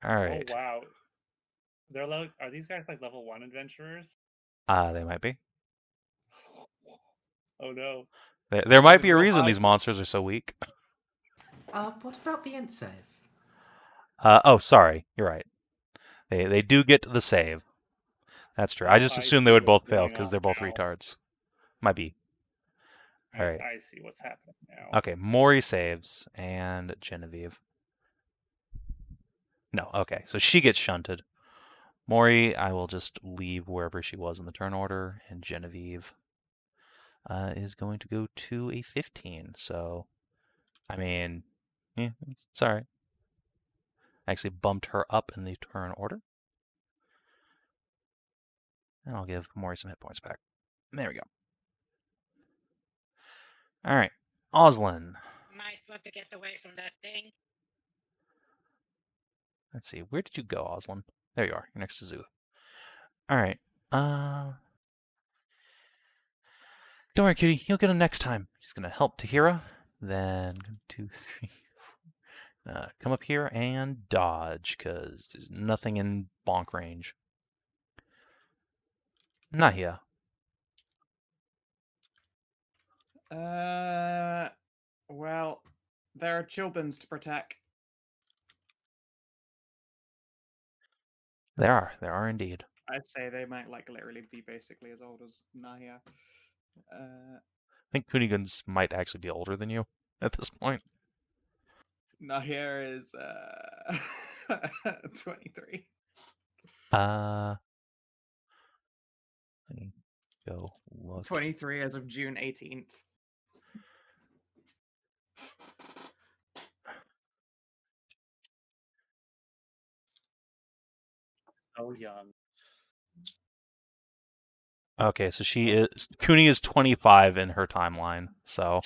All right. Oh wow. They're like, are these guys like level 1 adventurers? They might be. Oh no. There might be a Real reason high. these monsters are so weak. What about the int save? Oh, sorry. You're right. They do get the save. That's true. I Oh, just I assumed they see would what's both fail going because on they're both now. retards. Might be. All right. I see what's happening now. Okay. Maury saves and Genevieve. No. Okay. So she gets shunted. Mori, I will just leave wherever she was in the turn order, and Genevieve is going to go to a 15. So, I mean, yeah, it's all right. I actually bumped her up in the turn order. And I'll give Mori some hit points back. There we go. All right. Oslin. Might want to get away from that thing. Let's see. Where did you go, Oslin? There you are. You're next to Szooth. All right. Don't worry, cutie. You'll get him next time. She's going to help Tahira. Then 1, 2, 3, 4. Come up here and dodge, because there's nothing in bonk range. Nahia. Well, there are children's to protect. There are indeed. I'd say they might like literally be basically as old as Nahia. I think Kunigans might actually be older than you at this point. Nahia is 23. Let me go look. 23 as of June 18th. So young. Okay, so Kuni is 25 in her timeline, so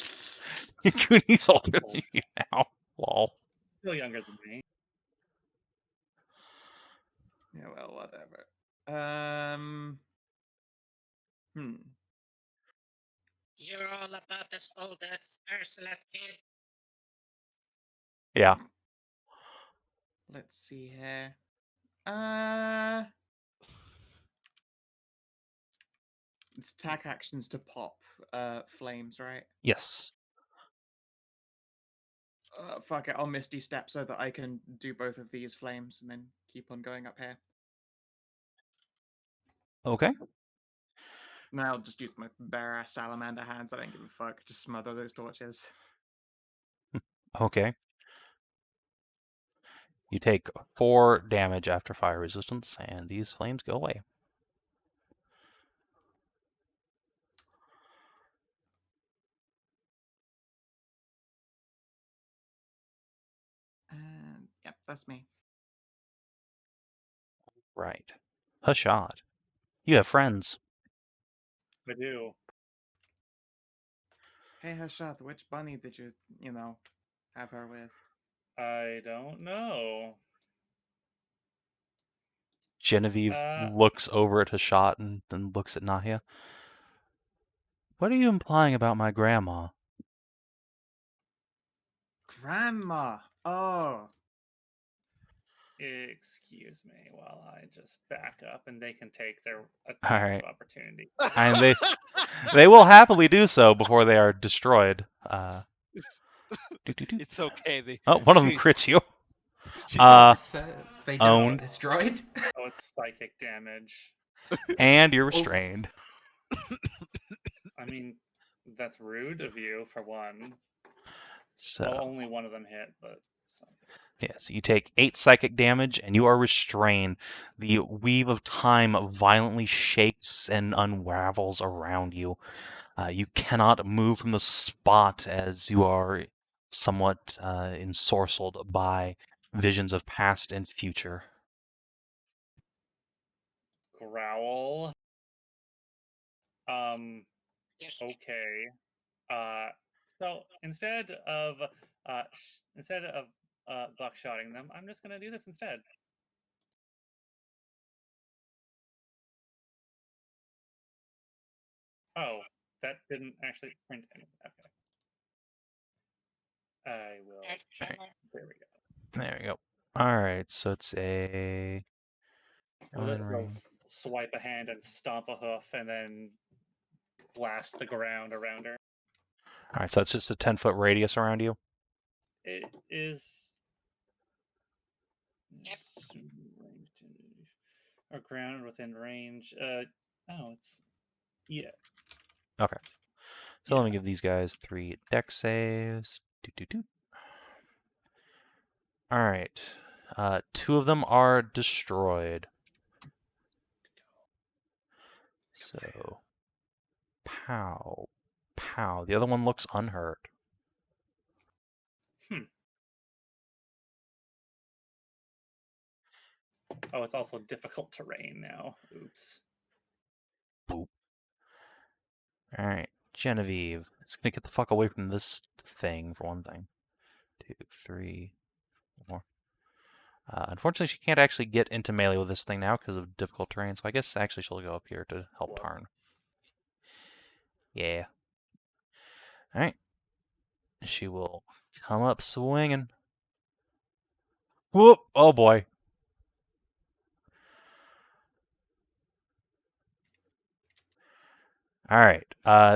Kuni's older than you now. Lol. Still younger than me. Yeah, well, whatever. You're all about as old as Ursula's kid. Yeah. Let's see here. It's attack actions to pop flames, right? Yes. Fuck it, I'll Misty Step so that I can do both of these flames and then keep on going up here. Okay. Now I'll just use my bare ass salamander hands. I don't give a fuck. Just smother those torches. Okay. You take 4 damage after fire resistance, and these flames go away. And yep, that's me. Right. Hashat. You have friends. I do. Hey Hashat, which bunny did you have her with? I don't know. Genevieve looks over at Hashat and then looks at Nahia. What are you implying about my grandma? Grandma! Oh! Excuse me while I just back up and they can take their attacks Alright. of opportunity. And they will happily do so before they are destroyed. It's okay. Oh, one of them crits you. So they don't owned. get destroyed. Oh, it's psychic damage. And you're restrained. I mean, that's rude of you, for one. So, Well, only one of them hit, but... yes, you take 8 psychic damage, and you are restrained. The weave of time violently shakes and unravels around you. You cannot move from the spot as you are somewhat ensorcelled by visions of past and future. Growl. Yes. Okay. So instead of buckshotting them, I'm just gonna do this instead. Oh, that didn't actually print anything. Okay. I will. Right. There we go. There we go. Alright, so it's a... We'll swipe a hand and stomp a hoof and then blast the ground around her. Alright, so that's just a 10-foot radius around you? It is... Yep. Or ground within range. It's... Yeah. Okay. So let me give these guys 3 dex saves. Alright. 2 of them are destroyed. So, pow, pow. The other one looks unhurt. Oh, it's also difficult terrain now. Oops. Boop. All right, Genevieve. It's gonna get the fuck away from this thing for one thing. 2, 3, 4. Unfortunately, she can't actually get into melee with this thing now because of difficult terrain. So I guess actually she'll go up here to help Whoa. Tarn. Yeah. All right. She will come up swinging. Whoop! Oh boy. All right.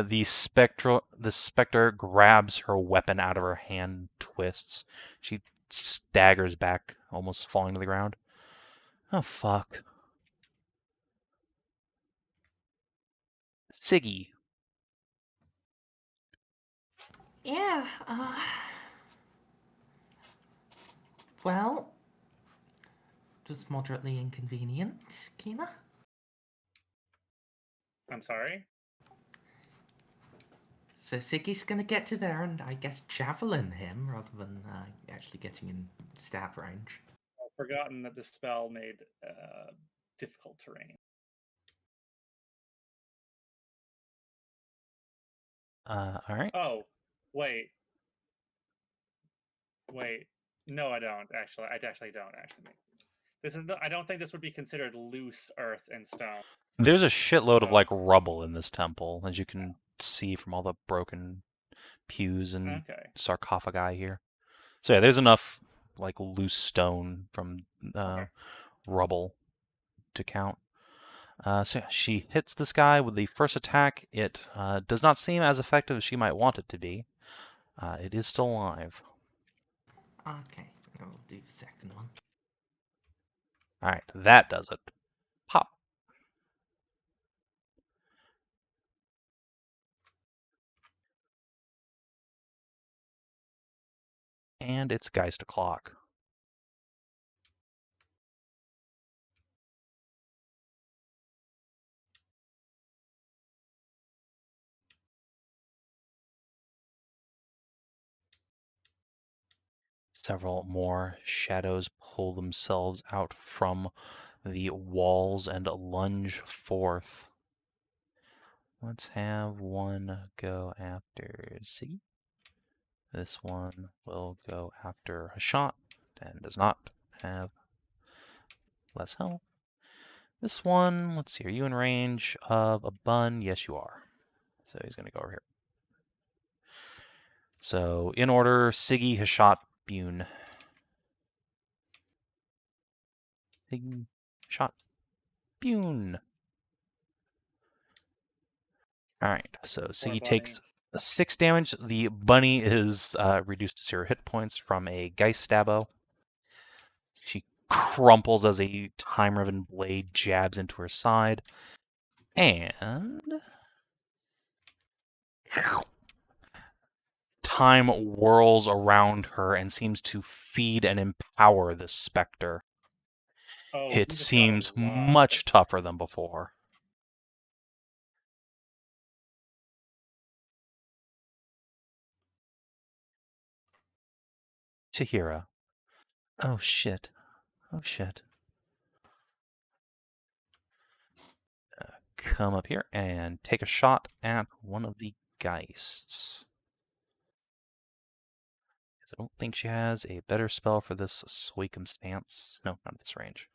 The specter grabs her weapon out of her hand, twists. She staggers back, almost falling to the ground. Oh fuck. Siggy. Yeah, well, it was moderately inconvenient, Kina. I'm sorry? So Siggy's gonna get to there and I guess javelin him rather than actually getting in stab range. I've forgotten that the spell made difficult terrain. All right. Oh, wait. No, I don't actually. I actually don't actually. This is. I don't think this would be considered loose earth and stone. There's a shitload of So- like rubble in this temple, as you can see from all the broken pews and Okay. sarcophagi here. So yeah, there's enough like loose stone from Okay. rubble to count. So yeah, she hits this guy with the first attack. It does not seem as effective as she might want it to be. It is still alive. Okay, I'll do the second one. All right, that does it. Pop. And it's Geist o'clock. Several more shadows pull themselves out from the walls and lunge forth. Let's have one go after Z. This one will go after Hashat and does not have less health. This one, let's see, are you in range of a bun? Yes, you are. So he's going to go over here. So in order, Siggy, Hashat, Bune. Siggy, Hashat, Bune. All right, so Siggy takes 6 damage. The bunny is reduced to 0 hit points from a Geist Stabbo. She crumples as a Timeriven blade jabs into her side. And time whirls around her and seems to feed and empower this specter. Oh, It he just got a seems lot. much tougher than before. Tahira. Oh shit. Oh shit. Come up here and take a shot at one of the Geists. I don't think she has a better spell for this circumstance. No, not at this range.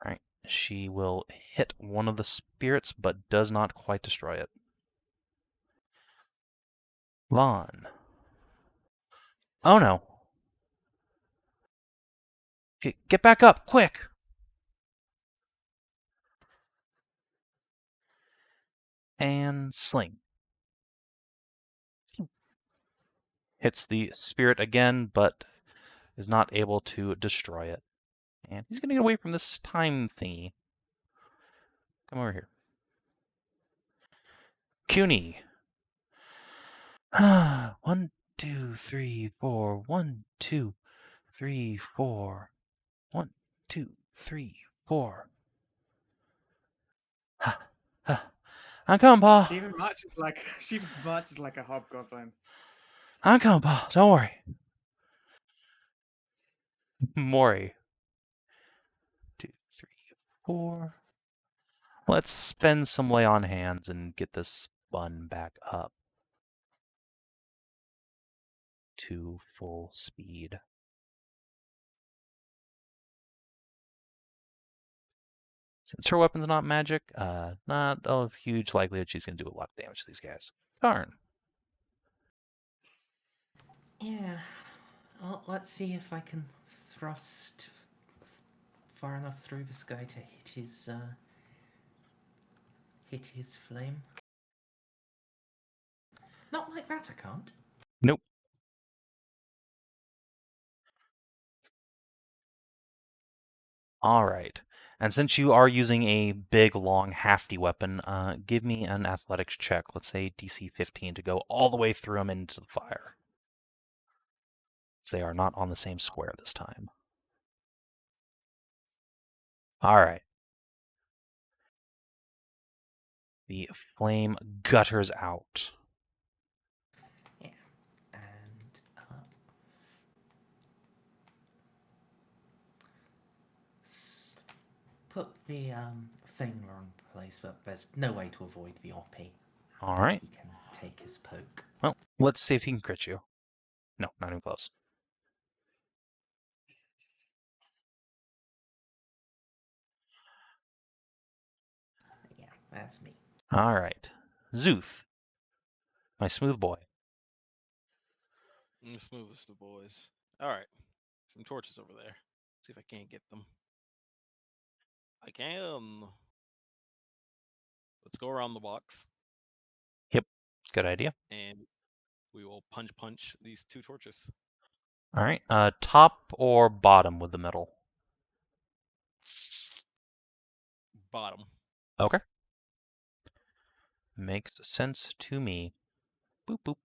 Alright, she will hit one of the spirits, but does not quite destroy it. Vaughn. Oh no. Get back up, quick! And sling. Hits the spirit again, but is not able to destroy it. And he's going to get away from this time thingy. Come over here. CUNY. 1, 2, 3, 4. 1, 2, 3, 4. 1, 2, 3, 4. I'm coming, Pa. She even marches like a hobgoblin. I'm coming, Pa. Don't worry. Mori. 2, 3, 4. Let's spend some lay on hands and get this bun back up to full speed. Since her weapon's not magic, not a huge likelihood she's going to do a lot of damage to these guys. Darn. Yeah. Well, let's see if I can thrust far enough through this guy to hit his flame. Not like that, I can't. Nope. All right. And since you are using a big, long, hafty weapon, give me an athletics check. Let's say DC 15 to go all the way through them into the fire. They are not on the same square this time. All right. The flame gutters out. Yeah. And put the thing in the wrong place, but there's no way to avoid the OP. All right. He can take his poke. Well, let's see if he can crit you. No, not even close. Yeah, that's me. All right. Szooth, my smooth boy. The smoothest of boys. All right. Some torches over there. See if I can't get them. I can. Let's go around the box. Yep, good idea. And we will punch these 2 torches. All right. Top or bottom with the middle? Bottom. Okay. Makes sense to me. Boop, boop.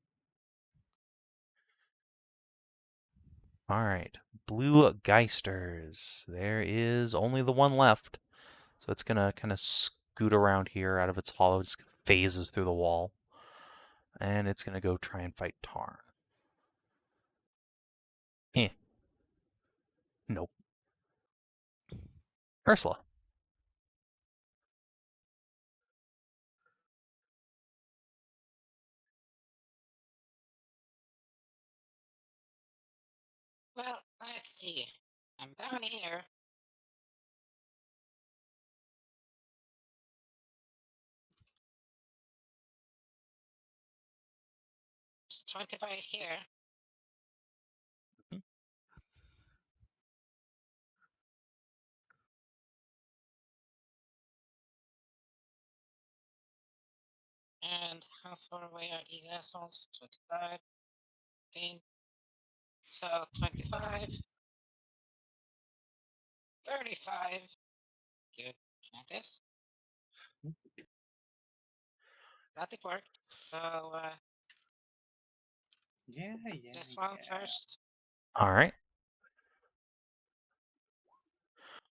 All right. Blue Geisters. There is only the one left. So it's going to kind of scoot around here out of its hollow. Just phases through the wall. And it's going to go try and fight Tarn. Nope. Ursula. Well, let's see. I'm down here. It's 25 here. Mhm. And how far away are these assholes? 25, 15. So 25, 35. Good. Kinathis. That it worked. So Yeah. this one first. All right.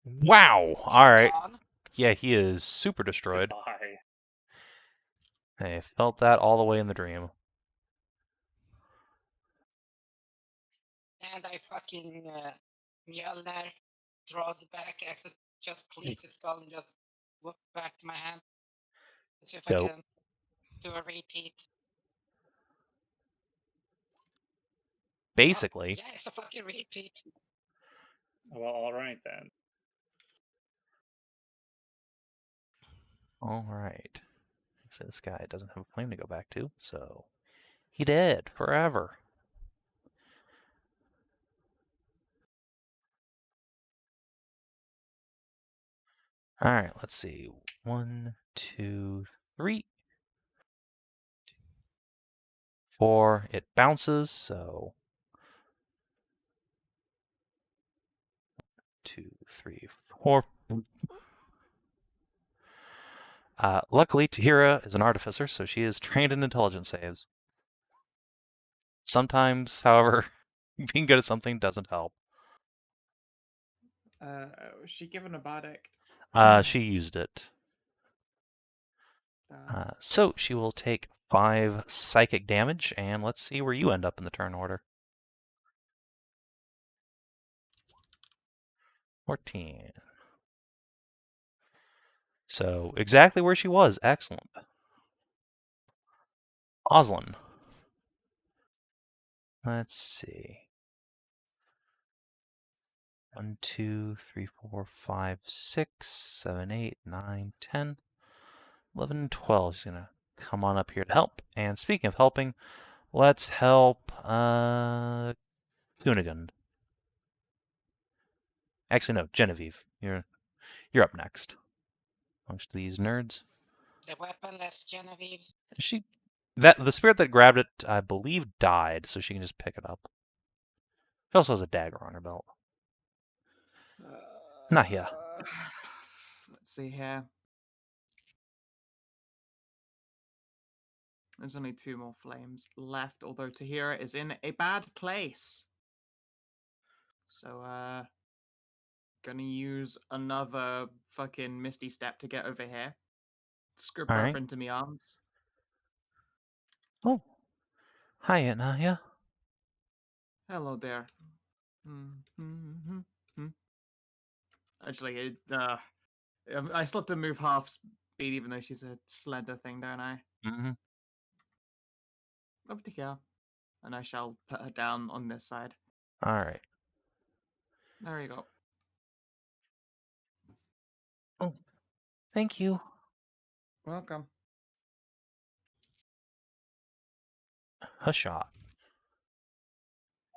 Wow. All right. Gone. Yeah, he is super destroyed. Goodbye. I felt that all the way in the dream. And I fucking yell there, draw the back axis, just cleaves its skull and just whoop back to my hand. Let's see if I Dope. can do a repeat. Basically. Yeah, it's a fucking repeat. Well, all right then. All right. So this guy doesn't have a flame to go back to, so he dead forever. All right, let's see. 1, 2, 3, 4. It bounces, so 2, 3, 4. Luckily, Tahira is an artificer, so she is trained in intelligence saves. Sometimes, however, being good at something doesn't help. Was she given a bardic? She used it. Darn. So she will take 5 psychic damage, and let's see where you end up in the turn order. 14. So exactly where she was. Excellent. Oslin. Let's see. 1, 2, 3, 4, 5, 6, 7, 8, 9, 10, 11, 12. She's gonna come on up here to help. And speaking of helping, let's help Kunigund. Actually, no, Genevieve. You're up next. Amongst these nerds. The weaponless Genevieve. The spirit that grabbed it, I believe, died, so she can just pick it up. She also has a dagger on her belt. Nahia. Let's see here. There's only 2 more flames left, although Tahira is in a bad place. So, gonna use another fucking Misty Step to get over here. Script her Alright. up into me arms. Oh. Hiya, Nahia. Hello there. Actually, I still have to move half speed, even though she's a slender thing, don't I? Mm-hmm. Over to here. And I shall put her down on this side. Alright. There you go. Oh, thank you. Welcome. Hashat.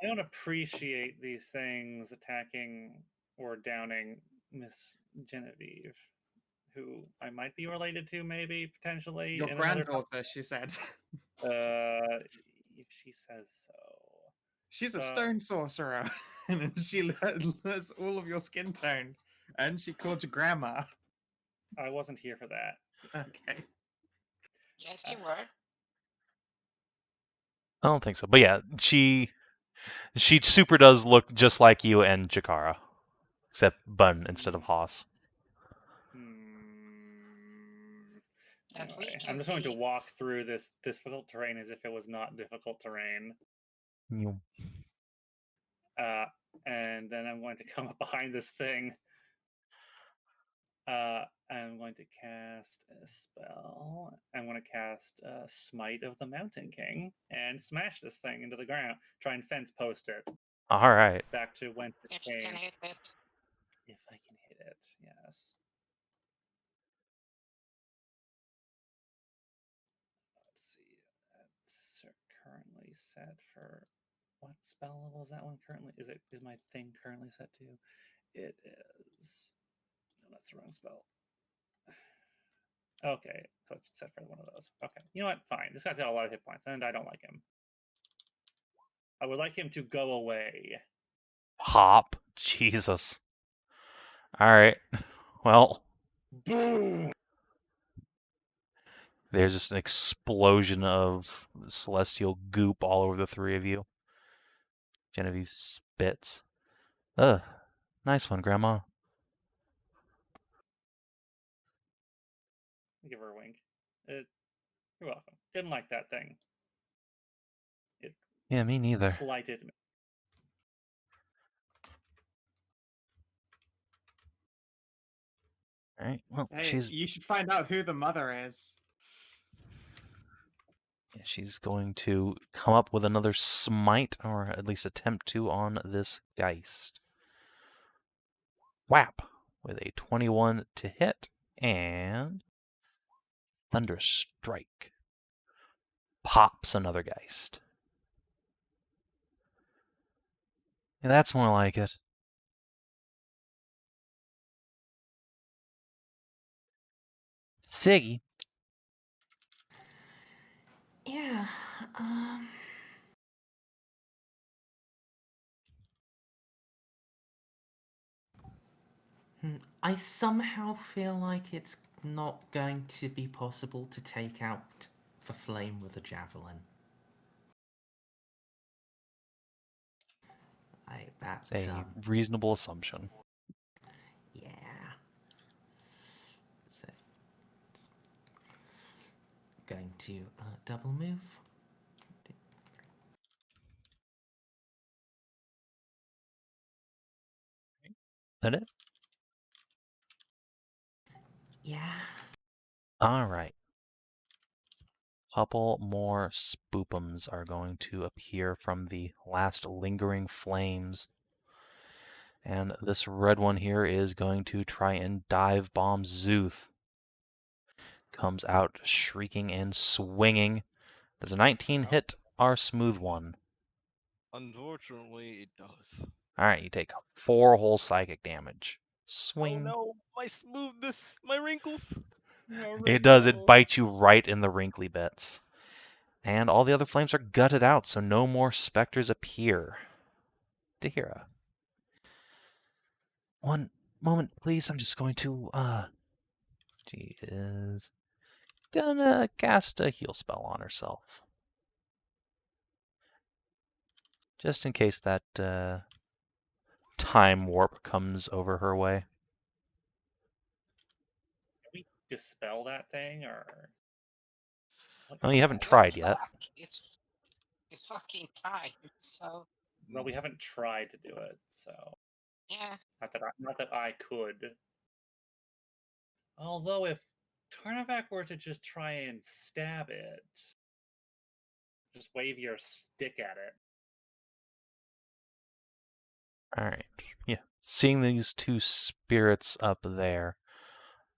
I don't appreciate these things attacking or downing Miss Genevieve, who I might be related to, maybe potentially. Your in another granddaughter, she said. if she says so. She's a stone sorcerer, and she learns all of your skin tone, and she called you grandma. I wasn't here for that. Okay. Yes, you were. I don't think so. But yeah, she super does look just like you and Jakara. Except Bun instead of Haas. Anyway, I'm just going to walk through this difficult terrain as if it was not difficult terrain. You. And then I'm going to come up behind this thing. I'm going to cast a spell. I'm going to cast Smite of the Mountain King and smash this thing into the ground. Try and fence post it. Alright. Back to whence it If you came. can hit it. If I can hit it, yes. Let's see. That's currently set for what spell level is that one currently? Is my thing currently set to? It is. No, that's the wrong spell. Okay, so it's set for one of those. Okay, you know what? Fine. This guy's got a lot of hit points, and I don't like him. I would like him to go away. Hop. Jesus. Alright. Well. Boom! There's just an explosion of celestial goop all over the 3 of you. Genevieve spits. Ugh. Nice one, Grandma. Give her a wink. You're welcome. Didn't like that thing. Yeah, me neither. Slighted me. Alright, well, Hey, you should find out who the mother is. she's going to come up with another smite, or at least attempt to, on this Geist. Whap! With a 21 to hit, and Thunder Strike. Pops another Geist. Yeah, that's more like it. Siggy. Yeah, I somehow feel like it's not going to be possible to take out the flame with a javelin. It's a reasonable assumption. going to double move. That it? Yeah. All right. Couple more spoopums are going to appear from the last lingering flames. And this red one here is going to try and dive bomb Szooth. Comes out shrieking and swinging. Does a 19 hit our smooth one? Unfortunately, it does. Alright, you take 4 whole psychic damage. Oh Swing. no, my smoothness, my wrinkles. It does, it bites you right in the wrinkly bits. And all the other flames are gutted out, so no more specters appear. Dahira. One moment, please. I'm just going to, she is gonna cast a heal spell on herself. Just in case that, time warp comes over her way. Can we dispel that thing, or? Well, you haven't Good tried yet. luck. It's fucking time. So Well, we haven't tried to do it, so yeah. not that I could. Although, if Tarnavak were to just try and stab it, just wave your stick at it. Alright, yeah. Seeing these two spirits up there,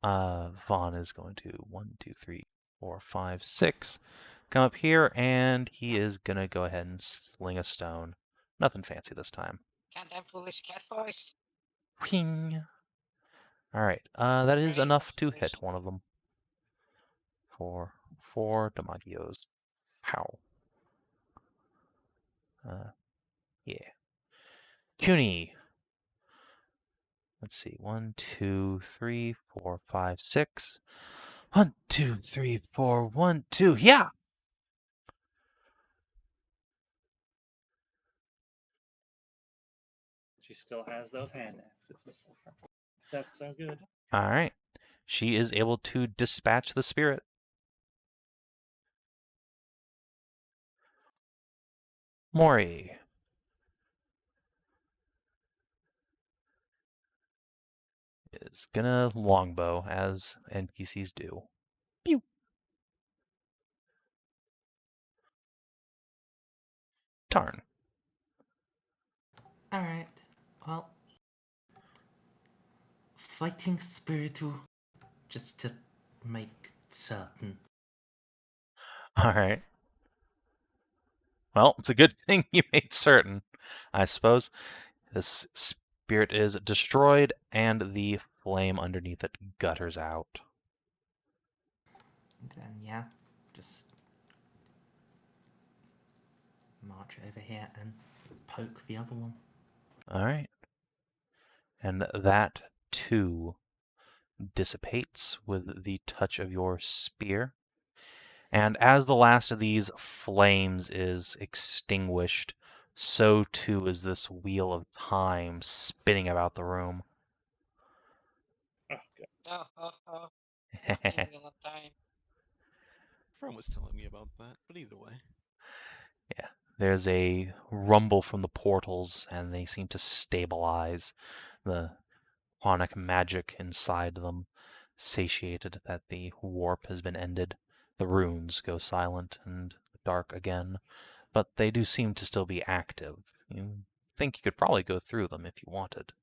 Vaughn is going to 1, 2, 3, 4, 5, 6 come up here, and he is gonna go ahead and sling a stone. Nothing fancy this time. Can't have foolish cat boys. Wing. Alright, that is Very enough to foolish. hit one of them. For 4 Damagios. Pow. Yeah. CUNY. Let's see. 1, 2, 3, 4, 5, 6. 1, 2, 3, 4, 1, 2. Yeah! She still has those hand axes. That's so good. Alright. She is able to dispatch the spirit. Mori. Is gonna longbow, as NPCs do. Pew! Tarn. Alright. Well. Fighting spiritu. Just to make certain. Alright. Well, it's a good thing you made certain, I suppose. This spirit is destroyed, and the flame underneath it gutters out. Then yeah, just march over here and poke the other one. Alright. And that, too, dissipates with the touch of your spear. And as the last of these flames is extinguished, so too is this wheel of time spinning about the room. Oh, God. Oh. Fucking wheel of time. Friend was telling me about that, but either way. Yeah, there's a rumble from the portals, and they seem to stabilize. The chronic magic inside them, satiated that the warp has been ended. The runes go silent and dark again, but they do seem to still be active. You think you could probably go through them if you wanted.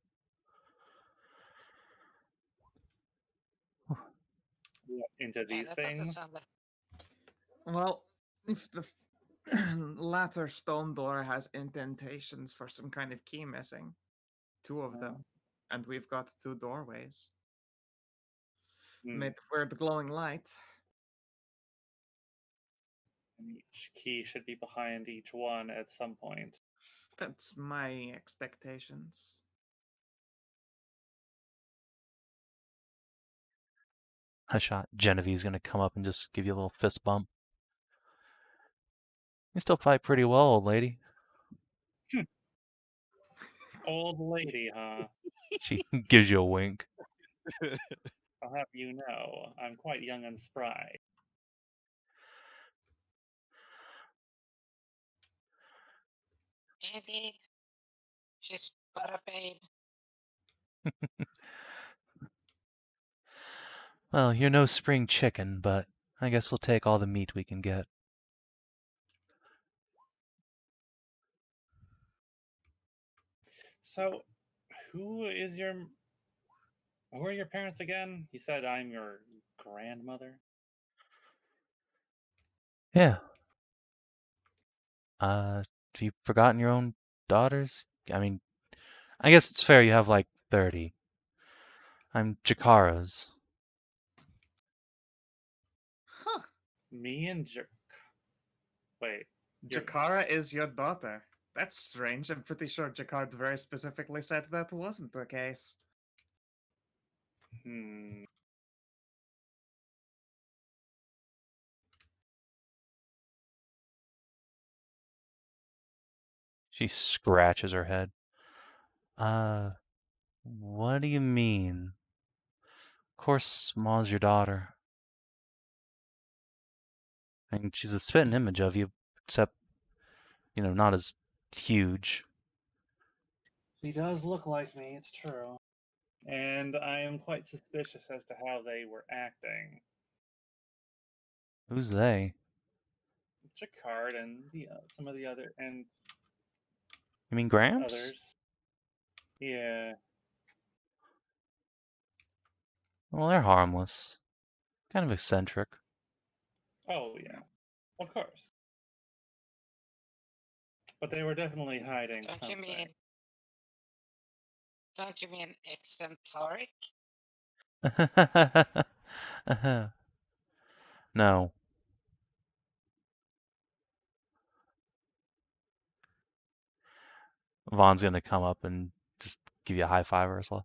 Into Yeah, these that doesn't things. sound like. Well, if the latter stone door has indentations for some kind of key missing, 2 of them, and we've got 2 doorways made of weird glowing light. And each key should be behind each one at some point. That's my expectations. Hashat, Genevieve's gonna come up and just give you a little fist bump. You still fight pretty well, old lady. Old lady, huh? She gives you a wink. I'll have you know, I'm quite young and spry. Indeed. She's but a babe. Well, you're no spring chicken, but I guess we'll take all the meat we can get. So, who are your parents again? You said I'm your grandmother. Yeah. Have you forgotten your own daughters? I mean, I guess it's fair you have like 30. I'm Jakara's. Huh. Me and Wait. You're- Jakara is your daughter. That's strange. I'm pretty sure Jakar very specifically said that wasn't the case. Hmm. She scratches her head. What do you mean? Of course, Ma's your daughter. I mean, she's a spitting image of you, except, not as huge. She does look like me, it's true. And I am quite suspicious as to how they were acting. Who's they? Jacquard and some of the other and You mean Gramps? others. Yeah. Well, they're harmless. Kind of eccentric. Oh yeah. Of course. But they were definitely hiding Don't something. you mean eccentric? No. Vaughn's gonna come up and just give you a high five, Ursula.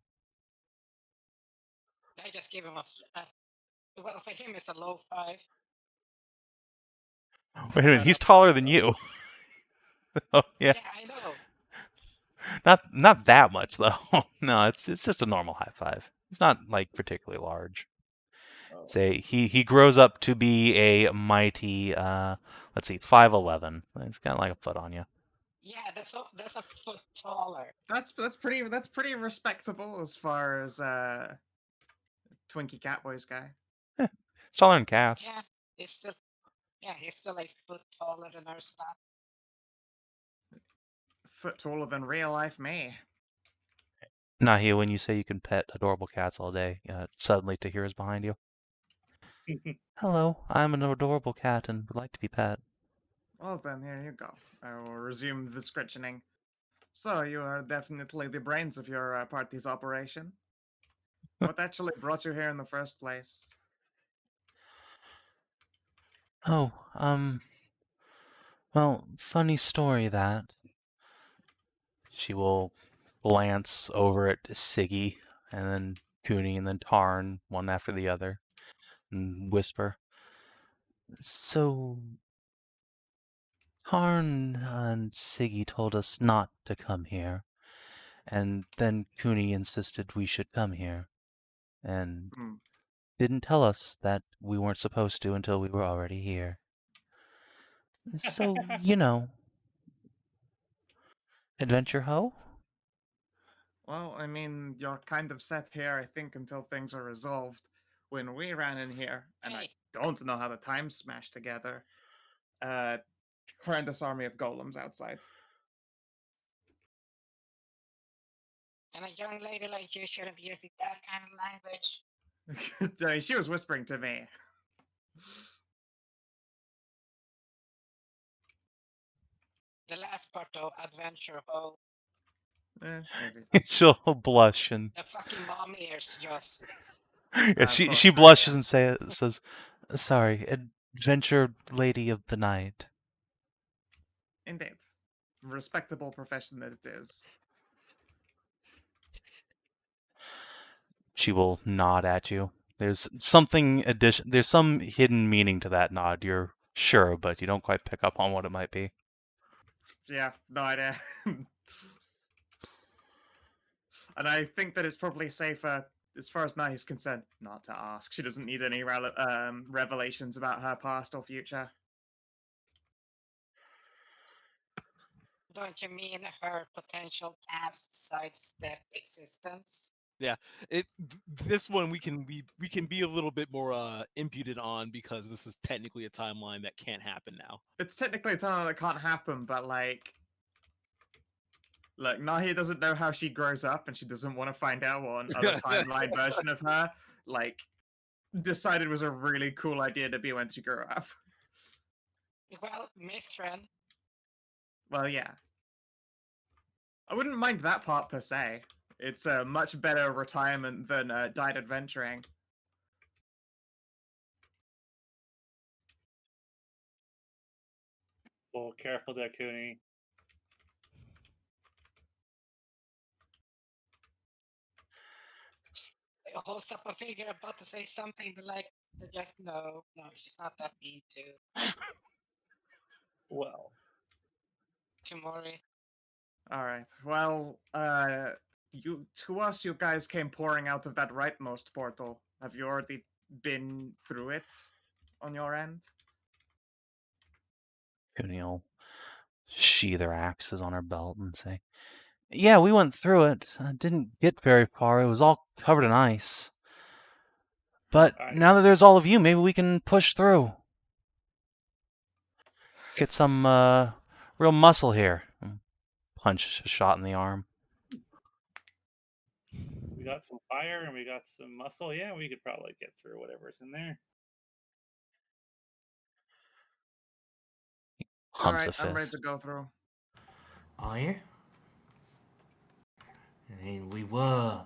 I just give him well, for him it's a low 5. Wait a minute, he's taller than you. Oh yeah. Yeah, I know. Not that much though. No, it's just a normal high five. He's not like particularly large. Oh. Say he grows up to be a mighty 5'11". He's got like a foot on you. Yeah, that's a foot taller. That's pretty respectable as far as Twinkie Catboys guy. He's taller than Cass. Yeah, he's still a foot taller than Ursula. Foot taller than real life me. Nahia, when you say you can pet adorable cats all day, suddenly Tahir is behind you. Hello, I'm an adorable cat and would like to be pet. Well then, here you go. I will resume the scritchening. So, you are definitely the brains of your party's operation. What actually brought you here in the first place? Oh, well, funny story that. She will glance over at Siggy, and then Cooney, and then Tarn, one after the other, and whisper. So, Tarn and Siggy told us not to come here, and then Cooney insisted we should come here, and didn't tell us that we weren't supposed to until we were already here. So, adventure ho? Well, I mean, you're kind of set here, I think, until things are resolved. When we ran in here, and I don't know how the time smashed together, horrendous army of golems outside. And a young lady like you shouldn't be using that kind of language. She was whispering to me. The last part of adventure ho. Maybe. She'll blush and The fucking mom ears just. yeah, she blushes and says, "Sorry, adventure lady of the night." Indeed. Respectable profession that it is. She will nod at you. There's something There's some hidden meaning to that nod. You're sure, but you don't quite pick up on what it might be. Yeah, no idea. And I think that it's probably safer, as far as Nahia's concerned, not to ask. She doesn't need any revelations about her past or future. don't you mean her potential past sidestep existence? This one we can be a little bit more imputed on because this is technically a timeline that can't happen now. It's technically a timeline that can't happen, but like, look, Nahia doesn't know how she grows up, and she doesn't want to find out what another timeline version of her like decided was a really cool idea to be when she grew up. Well, Mithrin. Well, yeah. I wouldn't mind that part per se. It's a much better retirement than died adventuring. Well, careful there, Cooney. Holds up a finger, about to say something like, just no, she's not that mean to Well, Mori. All right. Well, you guys came pouring out of that rightmost portal. Have you already been through it on your end? Cooney will sheathe her axes on her belt and say, "Yeah, we went through it. Didn't get very far. It was all covered in ice. But now that there's all of you, maybe we can push through. Get some real muscle here." Punch a shot in the arm. We got some fire and we got some muscle. Yeah, we could probably get through whatever's in there. All right, I'm ready to go through. Are you? I mean, we were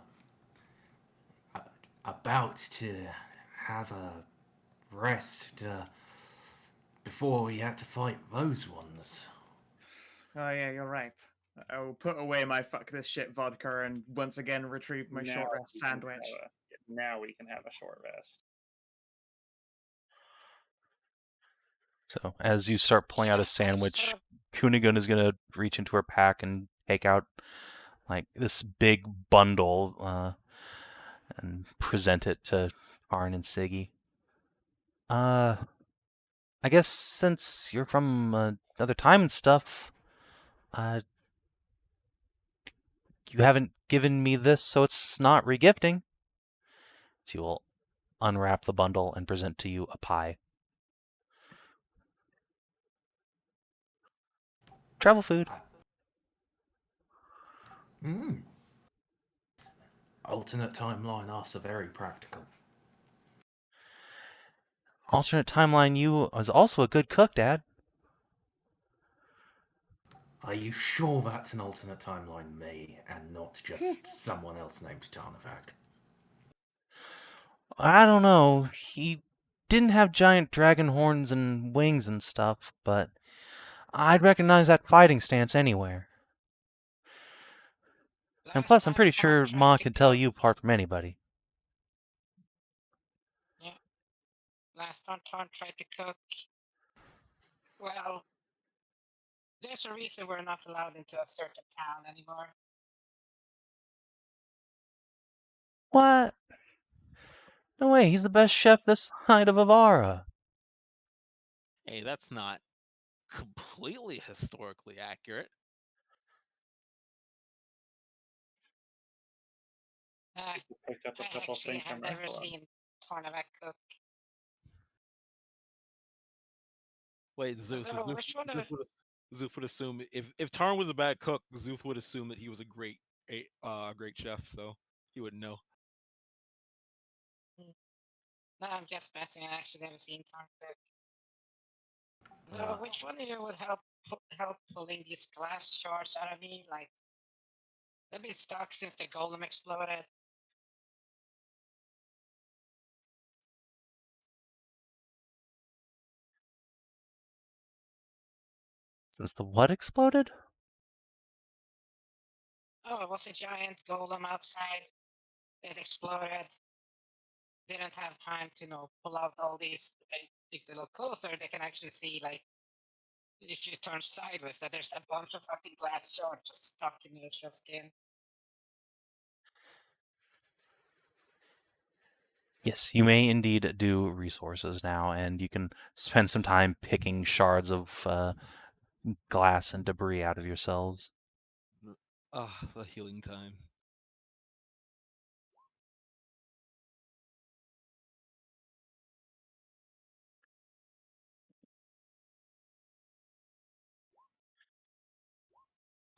about to have a rest before we had to fight those ones. Oh yeah, you're right. I will put away my fuck this shit vodka and once again retrieve my short rest sandwich. Now we can have a short rest. So as you start pulling out a sandwich, Kunigun is going to reach into her pack and take out like this big bundle and present it to Arn and Siggy. I guess since you're from another time and stuff, you haven't given me this, so it's not regifting. She will unwrap the bundle and present to you a pie. Travel food. Alternate timeline us are very practical. Alternate timeline you was also a good cook, Dad. Are you sure that's an alternate timeline me and not just someone else named Tarnavak? I don't know. He didn't have giant dragon horns and wings and stuff, but I'd recognize that fighting stance anywhere. And plus, I'm pretty sure Ma could tell you apart from anybody. Yeah. Last time Tarn tried to cook. Well, there's a reason we're not allowed into a certain town anymore. What? No way, he's the best chef this side of Avara. Hey, that's not completely historically accurate. Picked up a couple things from I've never seen Tarnavak cook. Wait, Szooth. No, which one of Szooth would assume if Tarn was a bad cook, Szooth would assume that he was a great chef, so he wouldn't know. No, I'm just messing. I actually never seen Tarn cook. So, which one of you would help pulling these glass shards out of me? Like, they've been stuck since the golem exploded. Since the what exploded? Oh, it was a giant golem outside. It exploded. Didn't have time to, pull out all these. If they look closer, they can actually see, like, if you turn sideways, that there's a bunch of fucking glass shards just stuck in your skin. Yes, you may indeed do resources now, and you can spend some time picking shards of glass and debris out of yourselves. Ah, the healing time.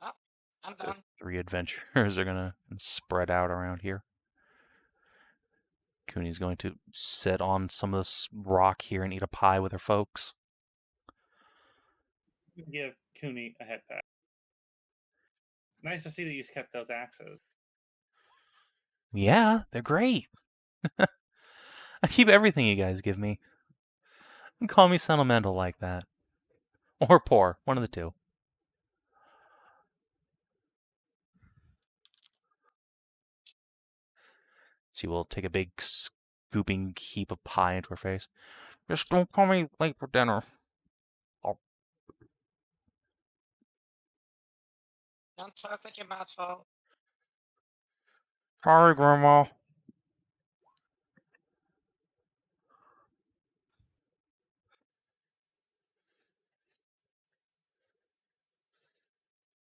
Oh, I'm The done. 3 adventurers are gonna spread out around here. Cooney's going to sit on some of this rock here and eat a pie with her folks. Give Cooney a head pat. Nice to see that you kept those axes. Yeah, they're great. I keep everything you guys give me. You can call me sentimental like that. Or poor, one of the two. She will take a big scooping heap of pie into her face. Just don't call me late for dinner. Don't talk with your mouth full. Sorry, Grandma.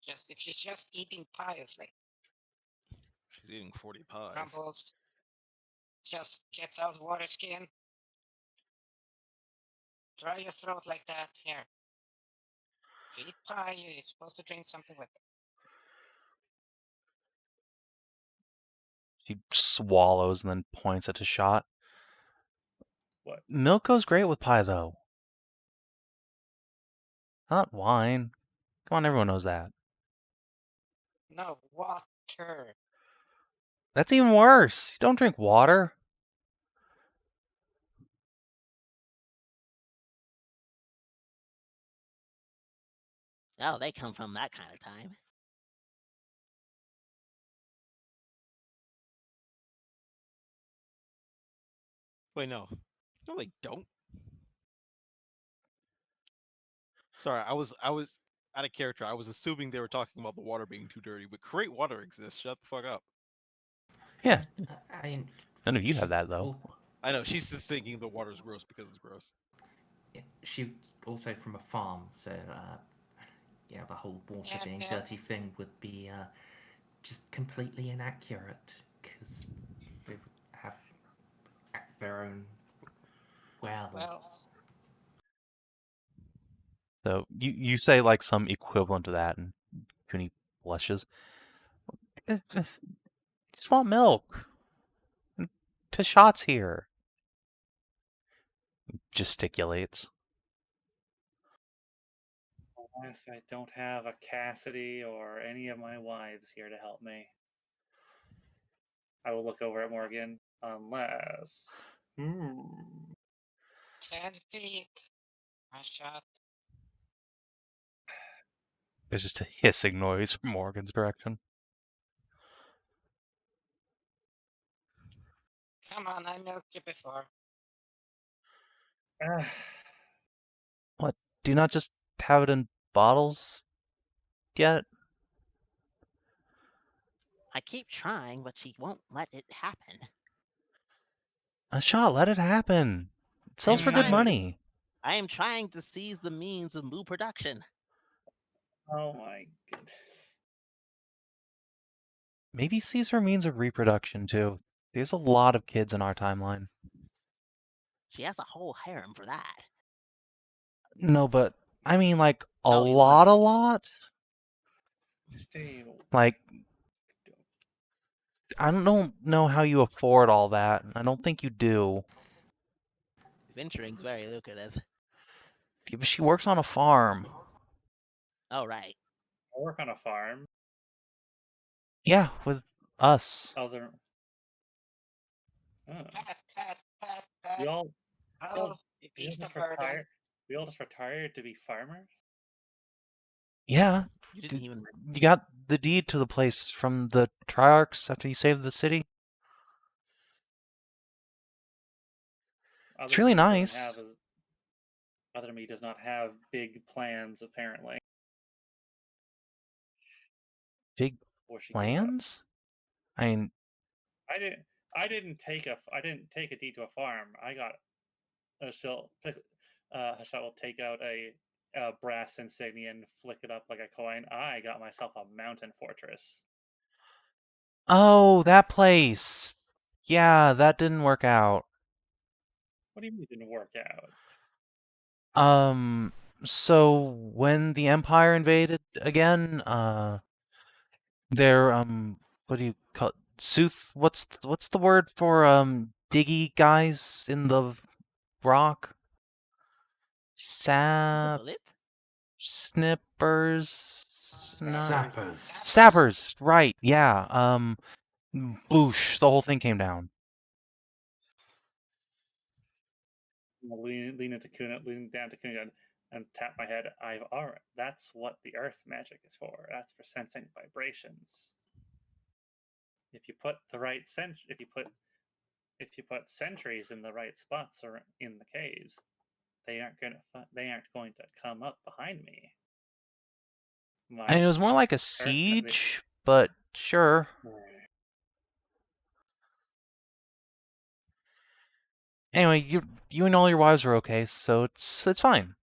Just if she's just eating piously, She's eating 40 pies. grumbles, just gets out water skin. Dry your throat like that. Here. If you eat pie, you're supposed to drink something with it. She swallows and then points at Hashat. What? Milk goes great with pie, though. Not wine. Come on, everyone knows that. No, water. That's even worse. You don't drink water. Oh, they come from that kind of time. Wait, no. No, they don't. Sorry, I was out of character. I was assuming they were talking about the water being too dirty, but great water exists. Shut the fuck up. Yeah. I, None of you have she's that, though. al- I know, she's just thinking the water's gross because it's gross. She's also from a farm, so yeah, the whole water Yeah, being yeah. dirty thing would be just completely inaccurate because they would have their own well. Wells. So you say like some equivalent to that, and Cooney blushes. Just want milk. Tashat's here. Gesticulates. Unless I don't have a Cassidy or any of my wives here to help me. I will look over at Morgan. Unless. 10 feet. Hashat. There's just a hissing noise from Morgan's direction. Come on, I milked you before. What? Do you not just have it in bottles yet? I keep trying, but she won't let it happen. Hashat, let it happen. It sells for good trying- money. I am trying to seize the means of moo production. Oh my goodness. Maybe Caesar means of reproduction, too. There's a lot of kids in our timeline. She has a whole harem for that. No, but I mean like a Oh, you lot. Stay. Like, I don't know how you afford all that. I don't think you do. Venturing's very lucrative. Yeah, but she works on a farm. Oh, right. I work on a farm. Yeah, with us. Other. Oh. Pat. We all. Oh, you We all beast of just burden. retired. We all just retired to be farmers. Yeah, You didn't even. you got the deed to the place from the Triarchs after you saved the city. Other really me doesn't nice. have as- Other me does not have big plans, apparently. Big Before she gave up. plans? I mean, I didn't take a deed to a farm. I got Hashat will take out a brass insignia and flick it up like a coin. I got myself a mountain fortress. Oh, that place. Yeah, that didn't work out. What do you mean it didn't work out? So when the Empire invaded again, their what do you call it? Szooth? What's the word for diggy guys in the rock? The Sap bullet? snippers? No. Sappers. Sappers, right, yeah. Boosh, the whole thing came down. Lean into Kuna, lean down to Kuna and tap my head. Alright, that's what the earth magic is for. That's for sensing vibrations. If you put the right if you put sentries in the right spots or in the caves, they aren't going to come up behind me. I mean, it was more like a siege, but sure. Anyway, you and all your wives are okay, so it's fine.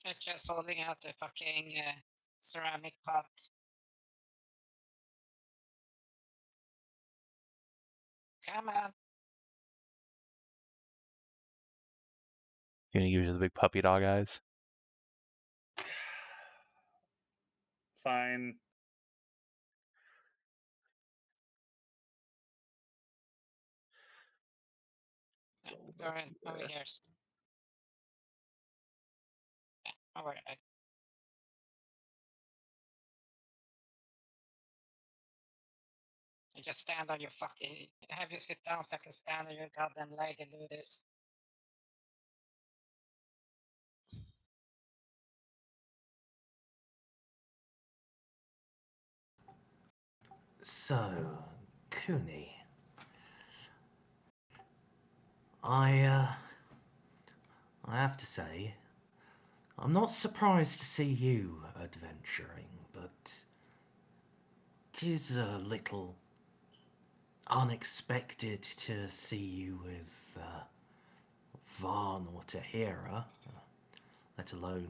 It's just holding out the fucking ceramic pot. Come on. Gonna use the big puppy dog eyes. Fine. Go ahead, over here. Yeah, over there. You just stand on your fucking. Have you sit down so I can stand on your goddamn leg and do this. So, Cooney. I have to say, I'm not surprised to see you adventuring, but it is a little unexpected to see you with Varn or Tahira, let alone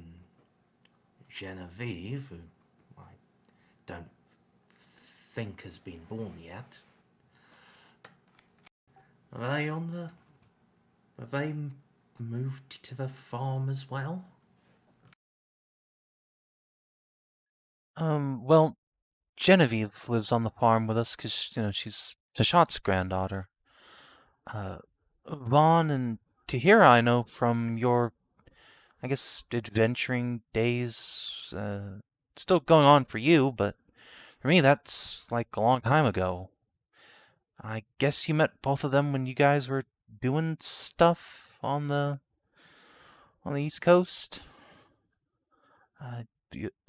Genevieve, who I don't think has been born yet. Are they on the... Have they moved to the farm as well? Well, Genevieve lives on the farm with us because, she's Hashat's granddaughter. Vaughn and Tahira I know from your, I guess, adventuring days. Still going on for you, but for me, that's like a long time ago. I guess you met both of them when you guys were doing stuff on the East Coast.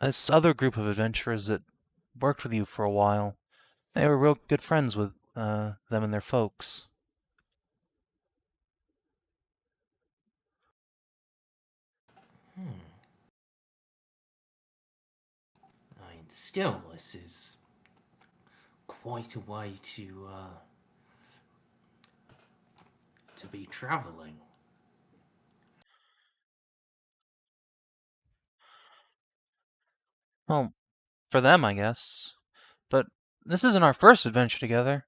This other group of adventurers that worked with you for a while, they were real good friends with them and their folks. I mean, still, this is quite a way to be travelling. Well, for them, I guess. But this isn't our first adventure together.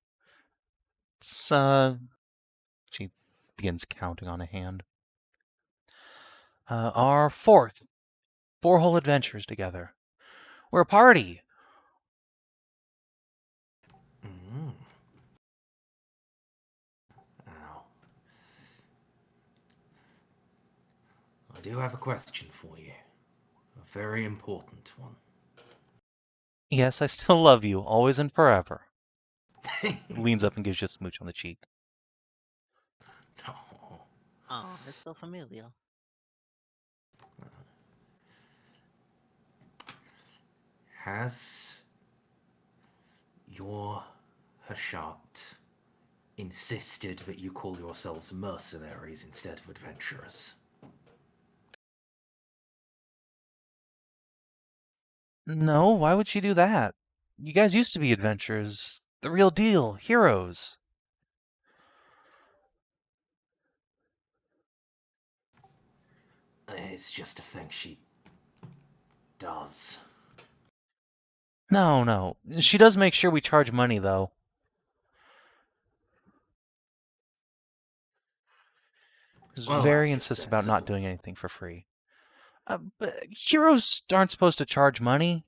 It's, she begins counting on a hand. Our fourth. 4 whole adventures together. We're a party. Now, I do have a question for you. A very important one. Yes, I still love you, always and forever. Leans up and gives you a smooch on the cheek. Oh, it's so familial. Has your Hashat insisted that you call yourselves mercenaries instead of adventurers? No, why would she do that? You guys used to be adventurers. The real deal. Heroes. It's just a thing she does. No. She does make sure we charge money, though. She's Well, very that's just insistent about not sensible. doing anything for free. But heroes aren't supposed to charge money.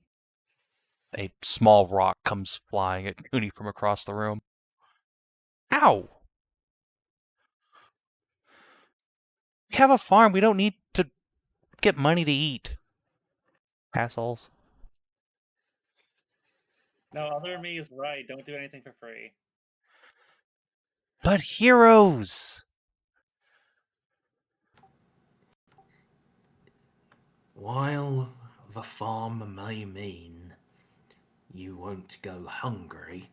A small rock comes flying at Cooney from across the room. Ow! We have a farm. We don't need to get money to eat. Assholes. No, other me is right. Don't do anything for free. But heroes! While the farm may mean you won't go hungry,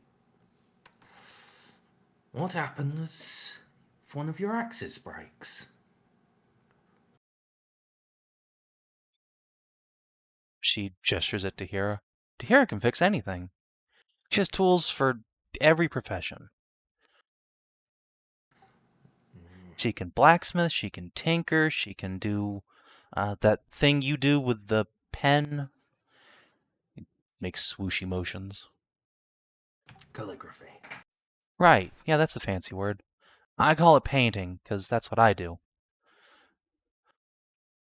what happens if one of your axes breaks? She gestures at Tahira. Tahira can fix anything. She has tools for every profession. She can blacksmith, she can tinker, she can do that thing you do with the pen. It makes swooshy motions. Calligraphy. Right, yeah, that's the fancy word. I call it painting, because that's what I do.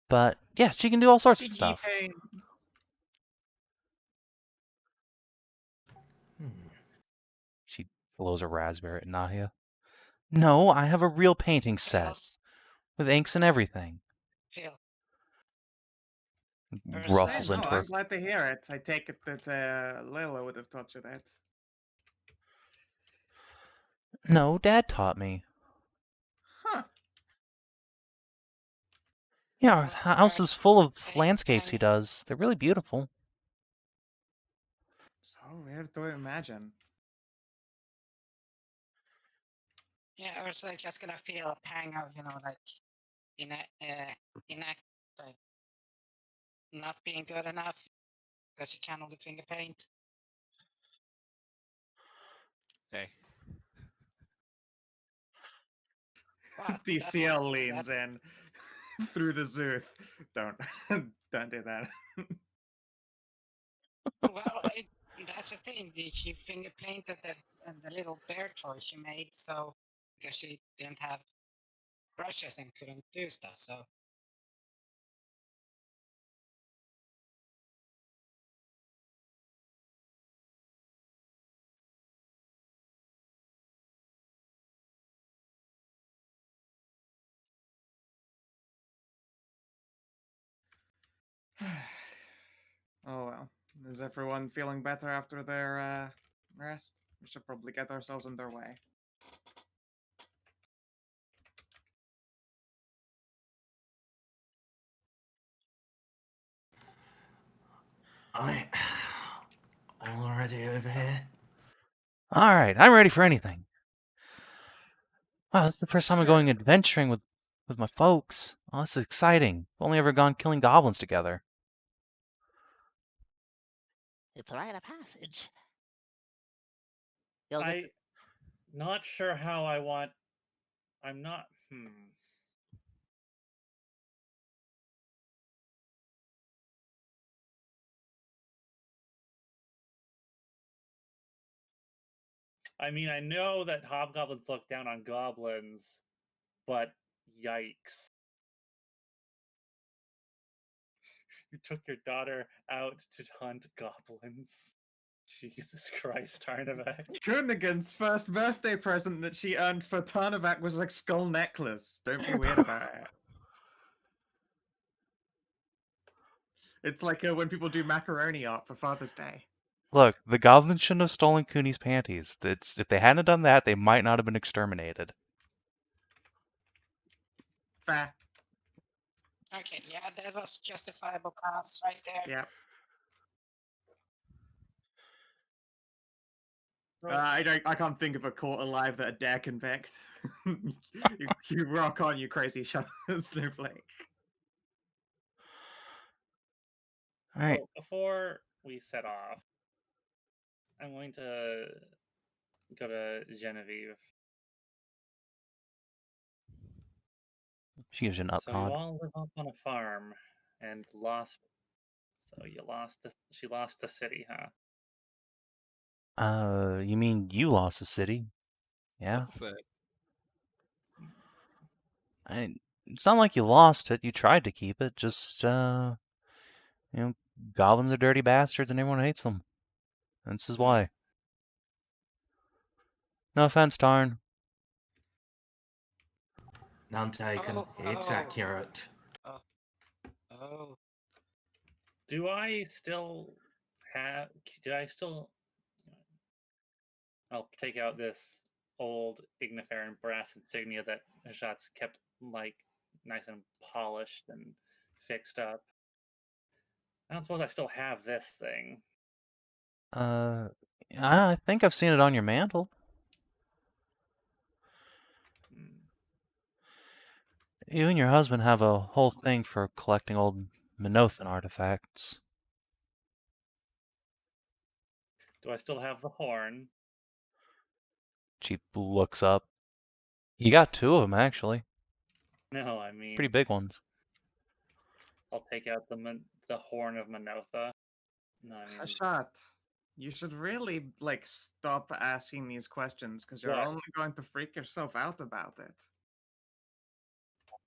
But, yeah, she can do all sorts of stuff. She blows a raspberry at Nahia. No, I have a real painting set, Feels, with inks and everything. feel. Ruffles No, into I'm her. glad to hear it. I take it that Lila would have taught you that. No, Dad taught me. Huh. Yeah, our That's house right. is full of Hey, landscapes he hey. does. They're really beautiful. So weird to imagine. Yeah, I was like just gonna feel a pang of, like like not being good enough because you can only finger paint. Hey, But DCL leans in through the Szooth. Don't do that. Well, that's the thing. She finger painted the little bear toy she made, so because she didn't have brushes and couldn't do stuff, so. Oh well. Is everyone feeling better after their rest? We should probably get ourselves underway. I already over here. All right, I'm ready for anything. Wow, this is the first time I'm Sure. going adventuring with my folks. Oh, this is exciting. We've only ever gone killing goblins together. It's a rite of passage. You'll get I not sure how I want. I'm not. I mean, I know that hobgoblins look down on goblins, but yikes. You took your daughter out to hunt goblins. Jesus Christ, Tarnavak. Kunigund's first birthday present that she earned for Tarnavak was a skull necklace. Don't be weird about it. It's like when people do macaroni art for Father's Day. Look, the goblins shouldn't have stolen Cooney's panties. If they hadn't done that, they might not have been exterminated. Fair. Okay, yeah, that was justifiable cost right there. Yeah. Bro, I can't think of a court alive that a dare convict. you rock on, you crazy snowflake. All right. so before we set off, I'm going to go to Genevieve. She gives you an up So you nod. all live up on a farm and lost. So you lost. She lost the city, huh? You mean you lost the city? Yeah. What to say? It's not like you lost it. You tried to keep it. Just, goblins are dirty bastards and everyone hates them. And this is why. No offense, Tarn. None taken. Oh, It's oh. accurate. Oh. Do I still have? Did I still? I'll take out this old Igniferan brass insignia that Hashat's kept like nice and polished and fixed up. I don't suppose I still have this thing. I think I've seen it on your mantle. Hmm. You and your husband have a whole thing for collecting old Minothan artifacts. Do I still have the horn? She looks up. You got two of them, actually. No, I mean, Pretty big ones. I'll take out the horn of Minotha. No, I mean, Hashat, you should really stop asking these questions because you're What? only going to freak yourself out about it.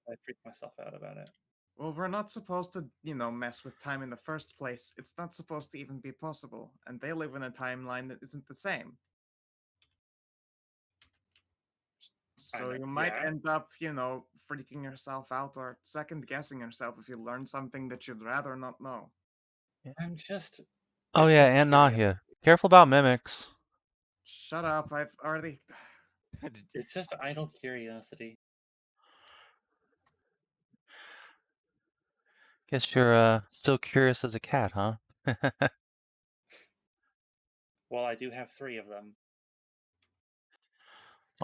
I freaked myself out about it. Well, we're not supposed to, mess with time in the first place. It's not supposed to even be possible, and they live in a timeline that isn't the same. So you might yeah. end up, freaking yourself out or second guessing yourself if you learn something that you'd rather not know. I'm just. Oh it's yeah, just and curious. Nahia. Careful about mimics. Shut up! I've already. It's just idle curiosity. Guess you're still curious as a cat, huh? Well, I do have 3 of them.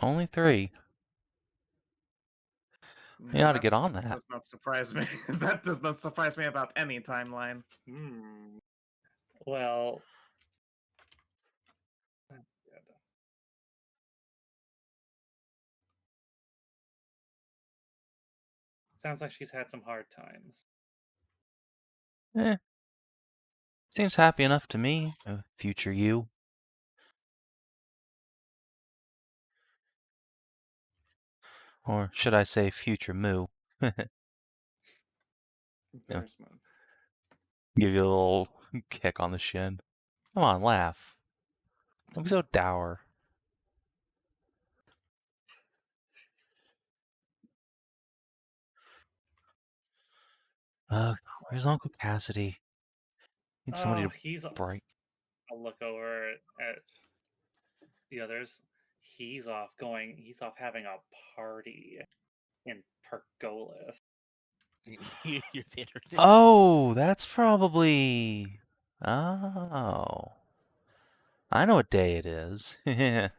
Only 3. You ought to get on that. Does not surprise me. That does not surprise me about any timeline. Well, that's good. Sounds like she's had some hard times. Seems happy enough to me, future you. Or should I say future Moo? Very smooth. Give you a little kick on the shin. Come on, laugh. Don't be so dour. Where's Uncle Cassidy? Need somebody to he's. bright. I'll look over at the others. He's off having a party in Pergolith. You're the internet. Oh, that's probably. Oh. I know what day it is. Could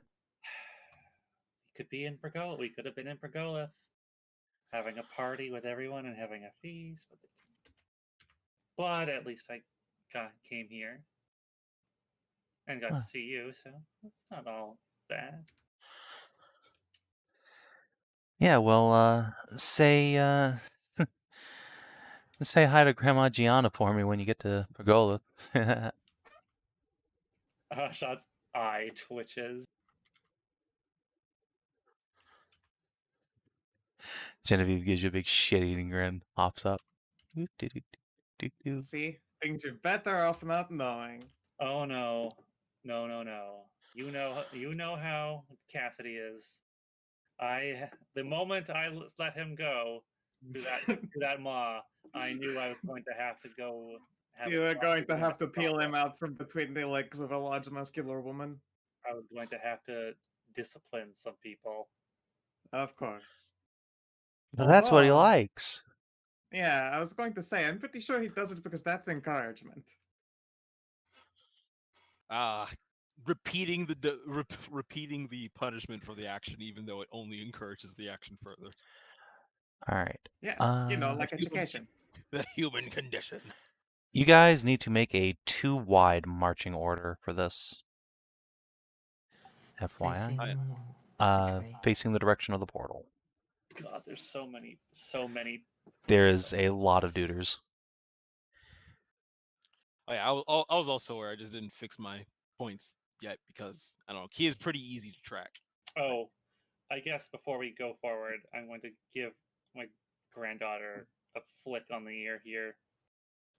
be in Pergolith. We could have been in Pergolith, having a party with everyone and having a feast. But at least I came here and got to see you, so it's not all bad. Yeah, well, say say hi to Grandma Gianna for me when you get to Pergola. Shot's eye twitches. Genevieve gives you a big shit-eating grin, hops up. See, things you're better off not knowing. Oh no. No. You know how Cassidy is. The moment I let him go to that maw, I knew I was going to have to go. You were going to have to peel him out from between the legs of a large muscular woman. I was going to have to discipline some people. Of course. But that's what he Although- likes. Yeah, I was going to say, I'm pretty sure he does it because that's encouragement. Repeating repeating the punishment for the action, even though it only encourages the action further. All right. Yeah, like education. The human condition. You guys need to make a 2 wide marching order for this. FYI. Okay. Facing the direction of the portal. God, there's so many. There is a lot of duders. Oh, yeah, I was also aware. I just didn't fix my points yet because I don't know. Key is pretty easy to track. Oh, I guess before we go forward, I'm going to give my granddaughter a flick on the ear here,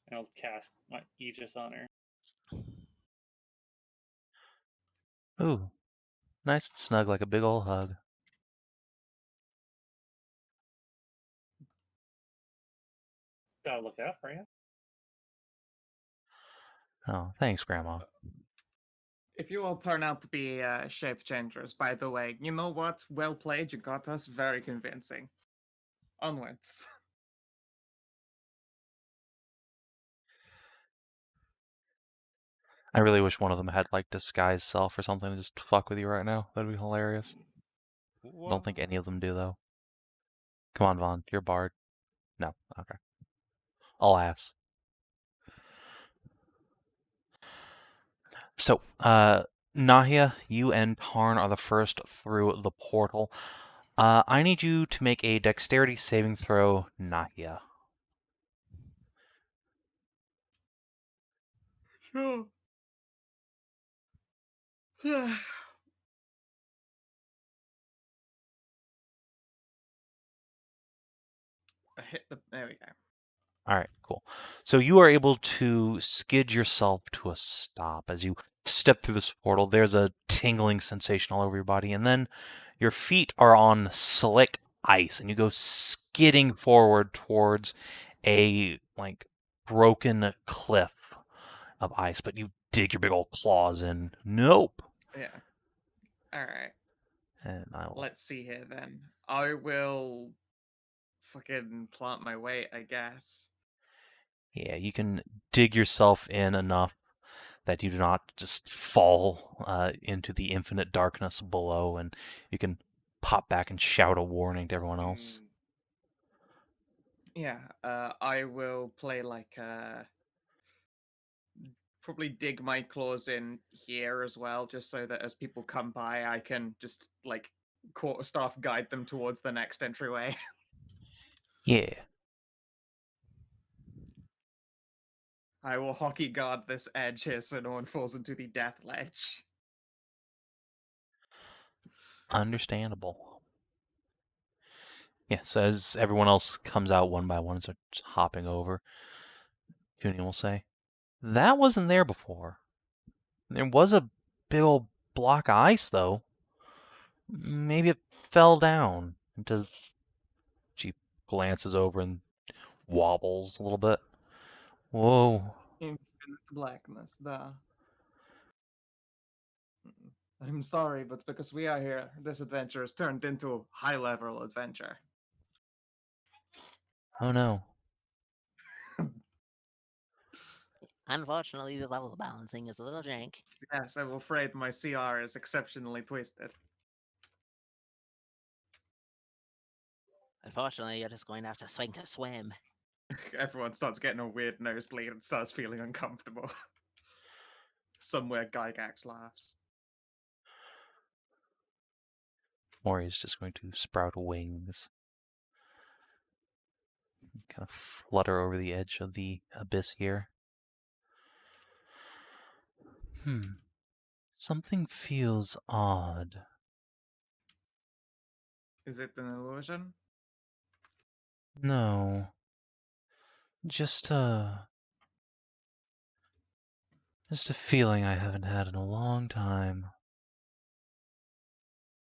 and I'll cast my Aegis on her. Ooh, nice and snug, like a big ol' hug. Gotta look out for you. Oh, thanks, Grandma. If you all turn out to be shape changers, by the way, you know what? Well played, you got us. Very convincing. Onwards. I really wish one of them had, like, disguise self or something to just fuck with you right now. That'd be hilarious. I don't think any of them do, though. Come on, Vaughn. You're a bard. No. Okay. I'll ask. So, Nahia, you and Tarn are the first through the portal. I need you to make a dexterity saving throw, Nahia. Sure. I hit the. There we go. All right, cool. So you are able to skid yourself to a stop as you step through this portal. There's a tingling sensation all over your body, and then your feet are on slick ice, and you go skidding forward towards a like broken cliff of ice. But you dig your big old claws in. Nope. Yeah. All right. And I'll. Let's see here then. I will fucking plant my weight, I guess. Yeah, you can dig yourself in enough that you do not just fall into the infinite darkness below, and you can pop back and shout a warning to everyone else. Yeah, I will play like probably dig my claws in here as well, just so that as people come by, I can just like quarterstaff guide them towards the next entryway. Yeah. I will hockey guard this edge here so no one falls into the death ledge. Understandable. Yeah, so as everyone else comes out one by one and starts hopping over, Cooney will say, "That wasn't there before. There was a big old block of ice, though. Maybe it fell down into..." She glances over and wobbles a little bit. Whoa. Infinite blackness, duh. I'm sorry, but because we are here, this adventure has turned into a high-level adventure. Oh no. Unfortunately, the level balancing is a little jank. Yes, I'm afraid my CR is exceptionally twisted. Unfortunately, you're just going to have to swing to swim. Everyone starts getting a weird nosebleed and starts feeling uncomfortable. Somewhere Gygax laughs. Mori's just going to sprout wings. Kind of flutter over the edge of the abyss here. Something feels odd. Is it an illusion? No. Just a feeling I haven't had in a long time.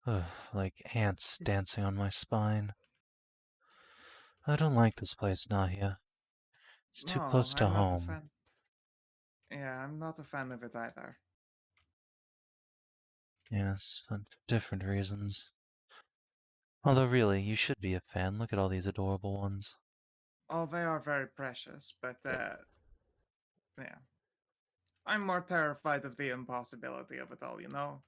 Ugh, like ants dancing on my spine. I don't like this place, Nahia. It's too No, close to I'm not a home. fan. Yeah, I'm not a fan of it either. Yes, but for different reasons. Although really, you should be a fan. Look at all these adorable ones. Oh, they are very precious, but yeah. I'm more terrified of the impossibility of it all, you know?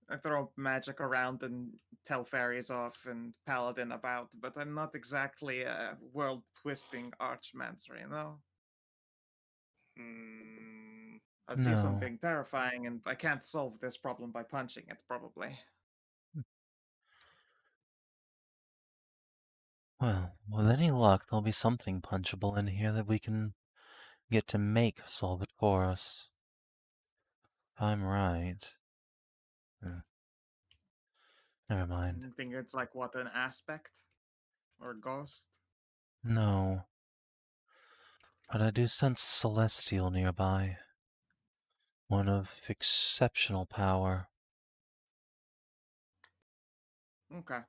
I throw magic around and tell fairies off and Paladin about, but I'm not exactly a world-twisting archmancer, you know? I see No. something terrifying, and I can't solve this problem by punching it, probably. Well, with any luck, there'll be something punchable in here that we can get to make solve it for us. If I'm right. Never mind. You think it's like, what, an aspect? Or ghost? No. But I do sense Celestial nearby. One of exceptional power. Okay.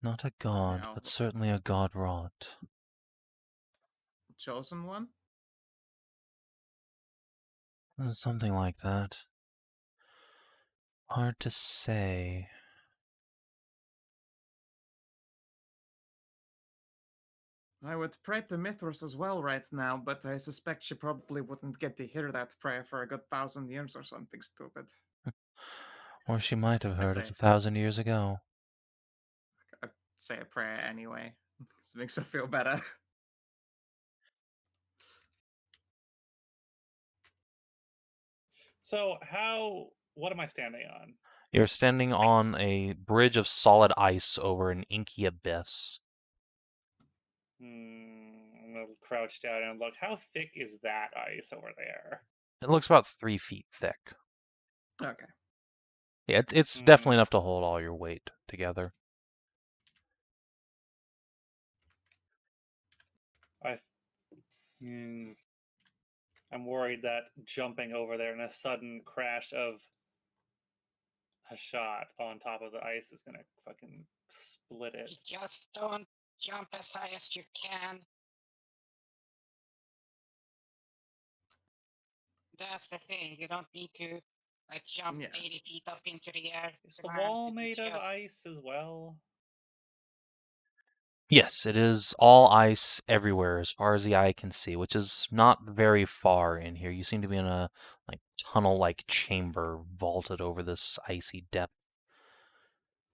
Not a god, Yeah, but certainly a god wrought. chosen one? Something like that. Hard to say. I would pray to Mithras as well right now, but I suspect she probably wouldn't get to hear that prayer for a good 1,000 years or something stupid. Or she might have I heard it 1,000 years ago. I say a prayer anyway. This makes her feel better. So what am I standing on? You're standing on Ice. a bridge of solid ice over an inky abyss. I'm gonna crouch down and look. How thick is that ice over there? It looks about 3 feet thick. Okay. Yeah, it's definitely enough to hold all your weight together. I'm worried that jumping over there in a sudden crash of Hashat on top of the ice is gonna fucking split it. Just don't jump as high as you can. That's the thing. You don't need to jump 80 feet up into the air. Is the wall made of ice as well? Yes, it is all ice everywhere as far as the eye can see, which is not very far in here. You seem to be in a tunnel-like chamber vaulted over this icy depth.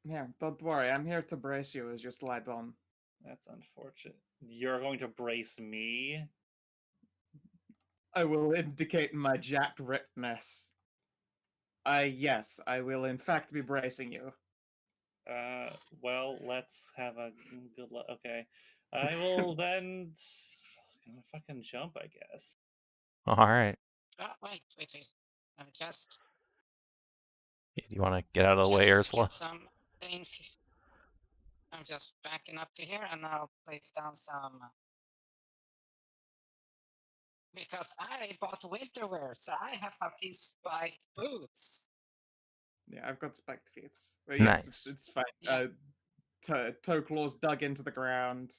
Yeah, don't worry. I'm here to brace you as you slide on. That's unfortunate. You're going to brace me? I will indicate my jacked rippedness. Yes, I will in fact be bracing you. Well, let's have a good luck. Okay. I will then gonna fucking jump, I guess. All right. Oh, wait. I'm just... Do you want to get out of the way, Ursula? Get some things. I'm just backing up to here, and I'll place down some... Because I bought winter wear, so I have fucking spiked boots. Yeah, I've got spiked feet. But Nice. Yes, it's fine. Yeah. Toe claws dug into the ground.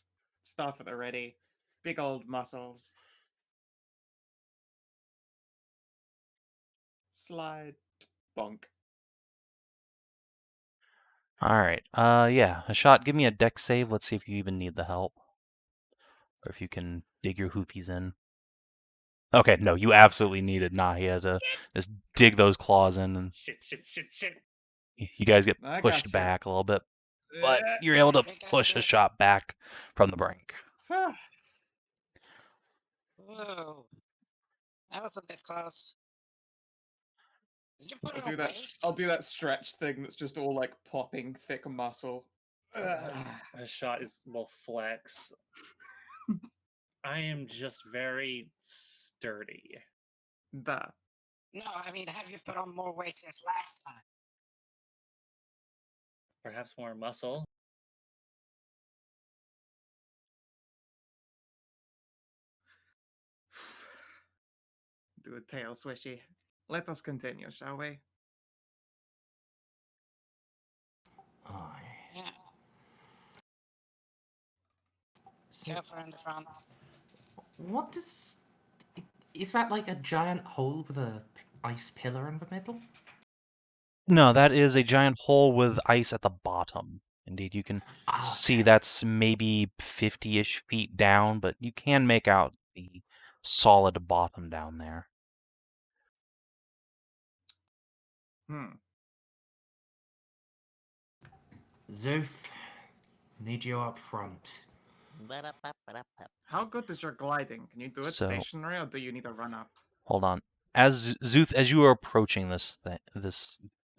Stuff at the ready. Big old muscles. Slide. Bonk. All right. Yeah. Hashat, give me a dex save. Let's see if you even need the help. Or if you can dig your hoofies in. Okay, no, you absolutely needed Nahia to just dig those claws in. And Shit. you guys get I pushed gotcha. back a little bit. But you're able to push a shot back from the brink. Whoa. That was a bit close. Did you put I'll do that stretch thing that's just all like popping thick muscle. A shot will flex. I am just very sturdy. That. No, I mean, have you put on more weight since last time? Perhaps more muscle. Do a tail swishy. Let us continue, shall we? Yeah. So, Careful in the front. what is that like a giant hole with a ice pillar in the middle? No, that is a giant hole with ice at the bottom. Indeed, you can see that's maybe 50-ish feet down, but you can make out the solid bottom down there. Szooth, need you up front. Ba-da-ba-ba-da-ba. How good is your gliding? Can you do it So- stationary, or do you need to run up? Hold on. As Szooth, as you are approaching this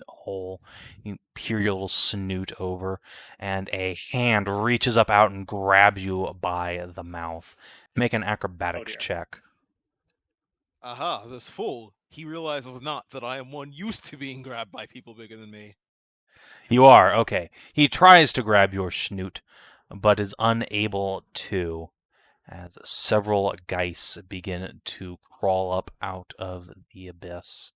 hole, you peer your little snoot over, and a hand reaches up out and grabs you by the mouth. Make an acrobatics dear. check. Aha, this fool. He realizes not that I am one used to being grabbed by people bigger than me. You are, okay. He tries to grab your snoot, but is unable to, as several geese begin to crawl up out of the abyss.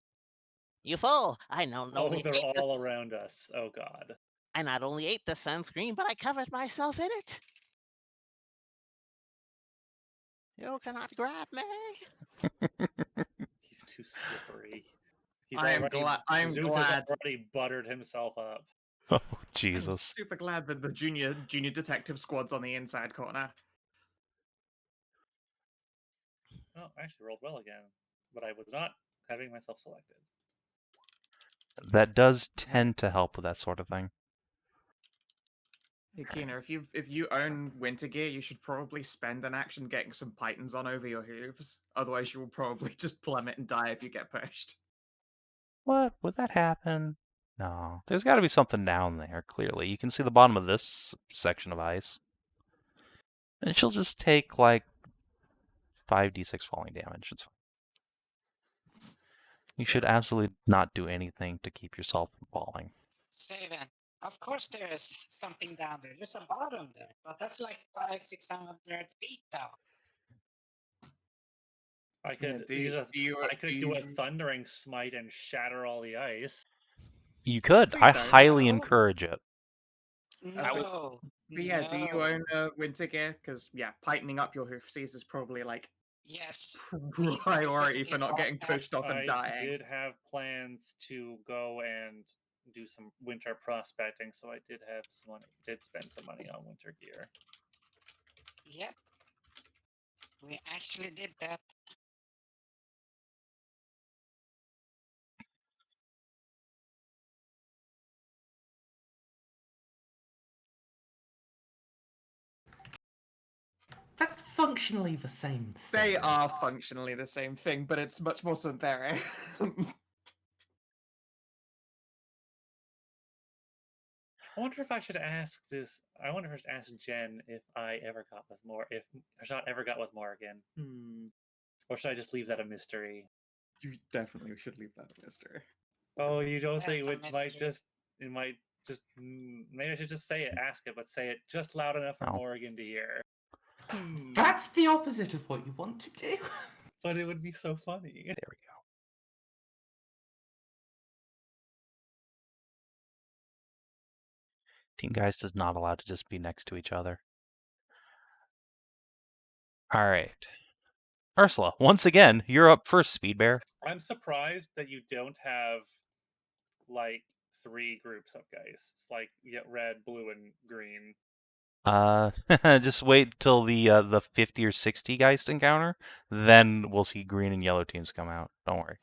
You fool! I not Oh, only they're ate the, all around us. Oh god. I not only ate the sunscreen, but I covered myself in it. You cannot grab me. He's too slippery. He's I am already glad. I am Szooth glad. has already buttered himself up. Oh, I'm Jesus. super glad that the junior detective squad's on the inside corner. Oh, I actually rolled well again, but I was not having myself selected. That does tend to help with that sort of thing. Hey Keener, if you own winter gear, you should probably spend an action getting some pythons on over your hooves. Otherwise, you will probably just plummet and die if you get pushed. What? Would that happen? No. There's got to be something down there, clearly. You can see the bottom of this section of ice. And she'll just take, like, 5d6 falling damage. It's fine. You should absolutely not do anything to keep yourself from falling. Savin, of course there is something down there. There's a bottom there, but that's like 500-600 feet down. I could do use you- I could do a thundering smite and shatter all the ice. You could. We I don't highly know. encourage it. No. But yeah, do you no. own winter gear? Because yeah, tightening up your hoofsies is probably like Yes. priority for not bought getting that. pushed off and I dying. did have plans to go and do some winter prospecting, so I did have some money. Did spend some money on winter gear. Yep. We actually did that. That's functionally the same thing. They are functionally the same thing, but it's much more synthetic. I wonder if I should ask this. I wonder if I should ask Jen if I ever got with if Hashat ever got with Morgan. Or should I just leave that a mystery? You definitely should leave that a mystery. Oh, you don't That's think a it might mystery. just maybe I should just say it, ask it, but say it just loud enough for No. Morgan to hear. That's the opposite of what you want to do. But it would be so funny. There we go. Team Geist is not allowed to just be next to each other. All right. Ursula, once again, you're up first, Speed Bear. I'm surprised that you don't have like 3 groups of geists, like red, blue, and green. Just wait till the 50 or 60 Geist encounter, then we'll see green and yellow teams come out. Don't worry.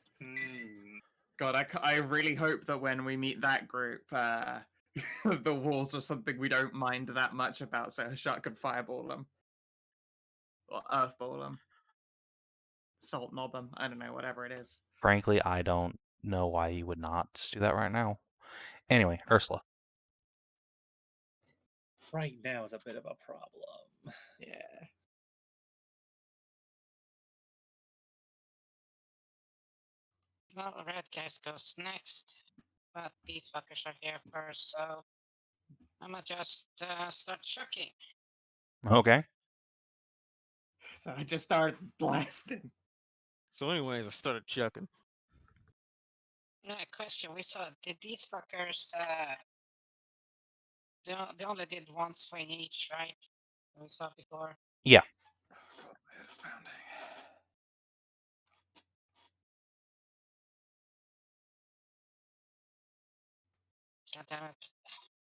God, I really hope that when we meet that group, the walls are something we don't mind that much about, so Hashat could fireball them. Or earthball them. Salt knob them. I don't know, whatever it is. Frankly, I don't know why you would not just do that right now. Anyway, Ursula. Right now is a bit of a problem. Yeah. Well, red guys goes next, but these fuckers are here first, so I'ma just start chucking. Okay. So I just started blasting. So anyways, I started chucking. Now, question: did these fuckers? They only did one swing each, right? We saw before. Yeah. Oh, God, my head is pounding. God damn it!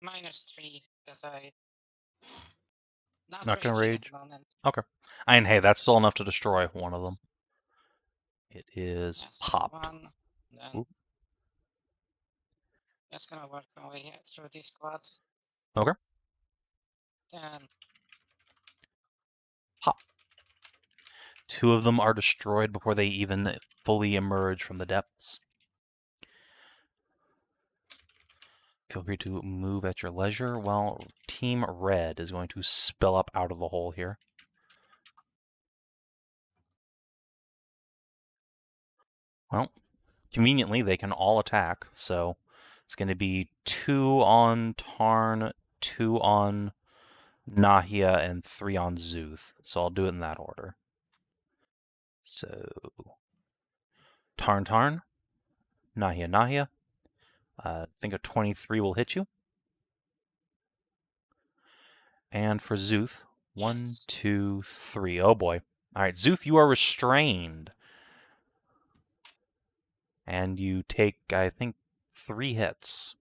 -3 because I Not gonna raging rage? at the moment. Okay. And hey, that's still enough to destroy one of them. It is Yes, popped. one. Then Oop. just gonna work my way through these squads. Okay. Then Pop. 2 of them are destroyed before they even fully emerge from the depths. Feel free to move at your leisure while Team Red is going to spill up out of the hole here. Well, conveniently, they can all attack, so it's going to be 2 on Tarn, 2 on Nahia, and 3 on Szooth. So I'll do it in that order. So, Tarn, Nahia. I think a 23 will hit you. And for Szooth, 1, Yes. 2, 3. Oh boy. All right, Szooth, you are restrained. And you take, I think, 3 hits.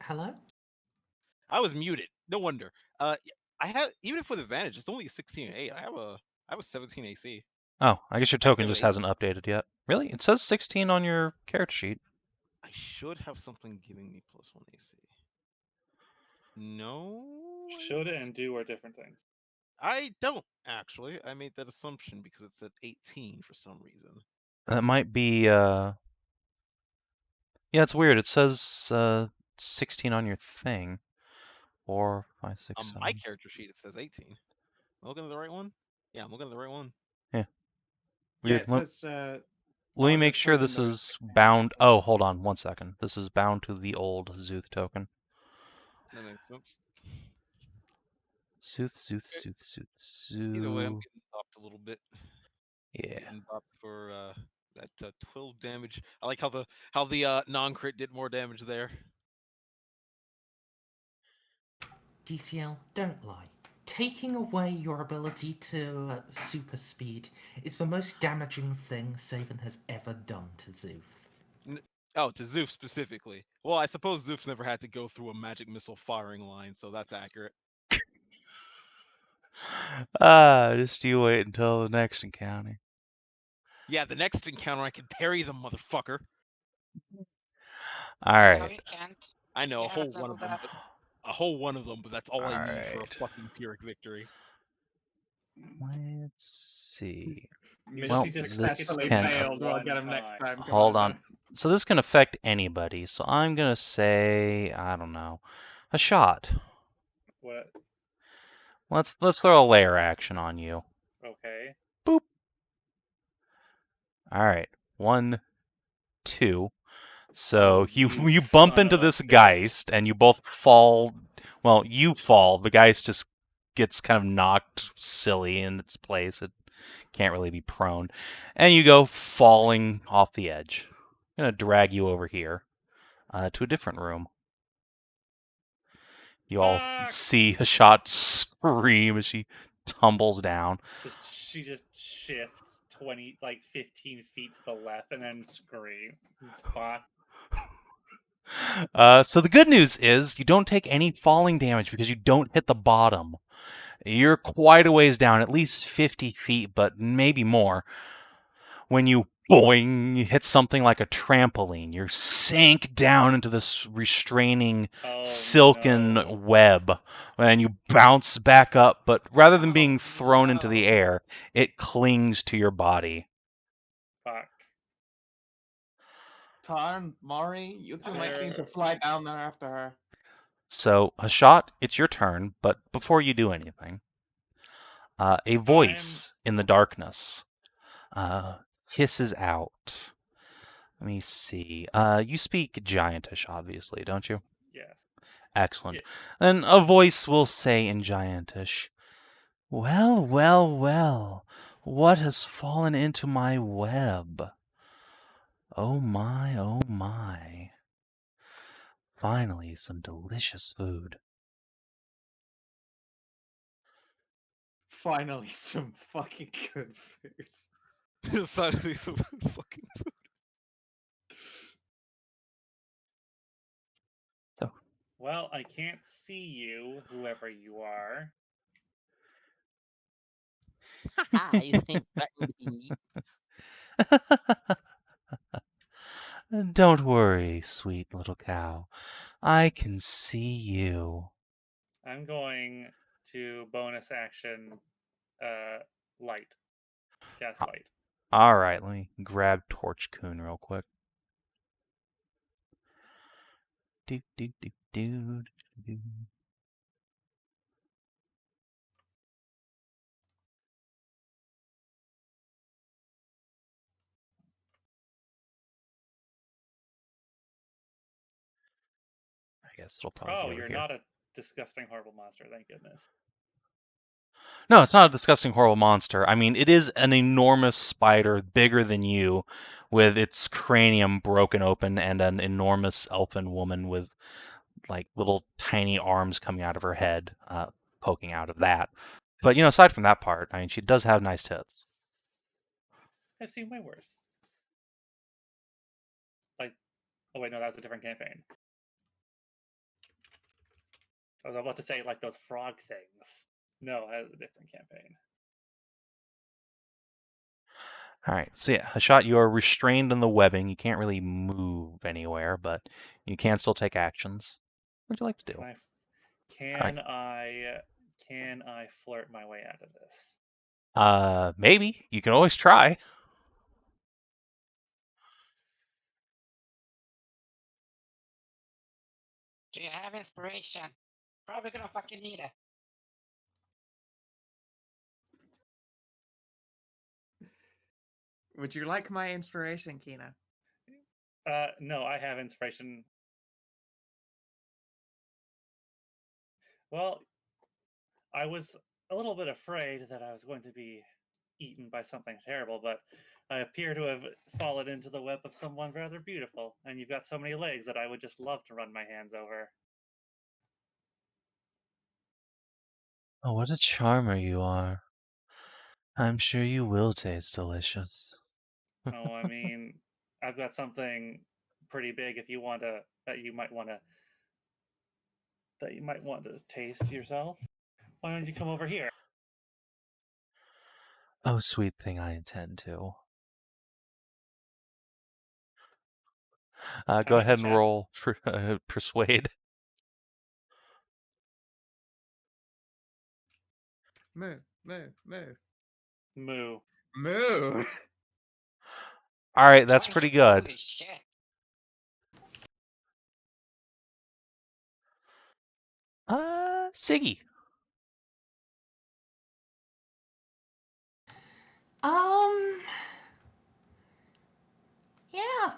Hello? I was muted. No wonder. I have, even if with advantage, it's only 16 and 8. I have a 17 AC. Oh, I guess your token have just 8. hasn't updated yet. Really? It says 16 on your character sheet. I should have something giving me +1 AC. No. Should and do are different things. I don't actually. I made that assumption because it's at 18 for some reason. That might be, yeah, it's weird. It says 16 on your thing. 4, 5, 6, On 7. my character sheet, it says 18. Am I looking at the right one? Yeah, I'm looking at the right one. Yeah, Weird. it says. Let me on the make sure this token, is bound. Oh, hold on 1 second. This is bound to the old Szooth token. That makes sense. Szooth. Either way, I'm getting bopped a little bit. Yeah. Getting bopped for that 12 damage. I like how the non-crit did more damage there. DCL, don't lie. Taking away your ability to super speed is the most damaging thing Savin has ever done to Szooth. Oh, to Szooth specifically. Well, I suppose Szooth's never had to go through a magic missile firing line, so that's accurate. Just you wait until the next encounter. Yeah, the next encounter I can parry them, motherfucker. All No, right. you can't. I know, You a whole haven't one of leveled them, up. a whole one of them, but that's all I need for a Alright. fucking Pyrrhic victory. Let's see. Mission Well, successfully can- failed. We'll one get him next time. time. Come Hold on. on. So this can affect anybody. So I'm gonna say, I don't know, Hashat. What? Let's throw a layer action on you. Okay. Boop. All right. 1, 2. So you bump son into of a this bitch. Geist and you both fall. Well, you fall. The Geist just gets kind of knocked silly in its place. It can't really be prone. And you go falling off the edge. I'm going to drag you over here to a different room. You all Fuck! see Hashat scream as she tumbles down. She just shifts 15 feet to the left and then screams. Fuck. So the good news is you don't take any falling damage because you don't hit the bottom. You're quite a ways down, at least 50 feet, but maybe more. When you boing, hit something like a trampoline, you sink down into this restraining silken no. web, and you bounce back up, but rather than being thrown into the no. air, it clings to your body. Fuck. Tarn, Mari, you two might need to There- fly down there after her. So, Hashat, it's your turn, but before you do anything, a voice in the darkness hisses out. Let me see. You speak Giantish, obviously, don't you? Yes. Excellent. Yeah. Then a voice will say in Giantish, well, what has fallen into my web? Oh my. Finally, some delicious food. Finally, some fucking good food. Suddenly, some fucking. Well, I can't see you, whoever you are. Haha, you think threatened to be me? Don't worry, sweet little cow. I can see you. I'm going to bonus action light. Cast light. All right, let me grab Torch Coon real quick. Do, do, do, do, do. I guess it'll probably be Oh, over you're here. not a disgusting, horrible monster. Thank goodness. No, it's not a disgusting, horrible monster. I mean, it is an enormous spider, bigger than you, with its cranium broken open, and an enormous elfin woman with, like, little tiny arms coming out of her head, poking out of that. But, aside from that part, I mean, she does have nice tits. I've seen way worse. Like, oh wait, no, that was a different campaign. I was about to say, like, those frog things. No, that was a different campaign. All right, so yeah, Hashat, you are restrained in the webbing. You can't really move anywhere, but you can still take actions. What would you like to do? Can I flirt my way out of this? Maybe. You can always try. Do you have inspiration? Probably gonna fucking need it. Would you like my inspiration, Kina? No, I have inspiration. Well, I was a little bit afraid that I was going to be eaten by something terrible, but I appear to have fallen into the web of someone rather beautiful, and you've got so many legs that I would just love to run my hands over. Oh, what a charmer you are. I'm sure you will taste delicious. Oh, I mean, I've got something pretty big if you want to that you might want to taste yourself. Why don't you come over here? Oh, sweet thing, I intend to. Go ahead and Hashat? roll persuade. Moo, moo, moo. Moo. Moo! All right, that's pretty good. Holy shit. Siggy. Yeah.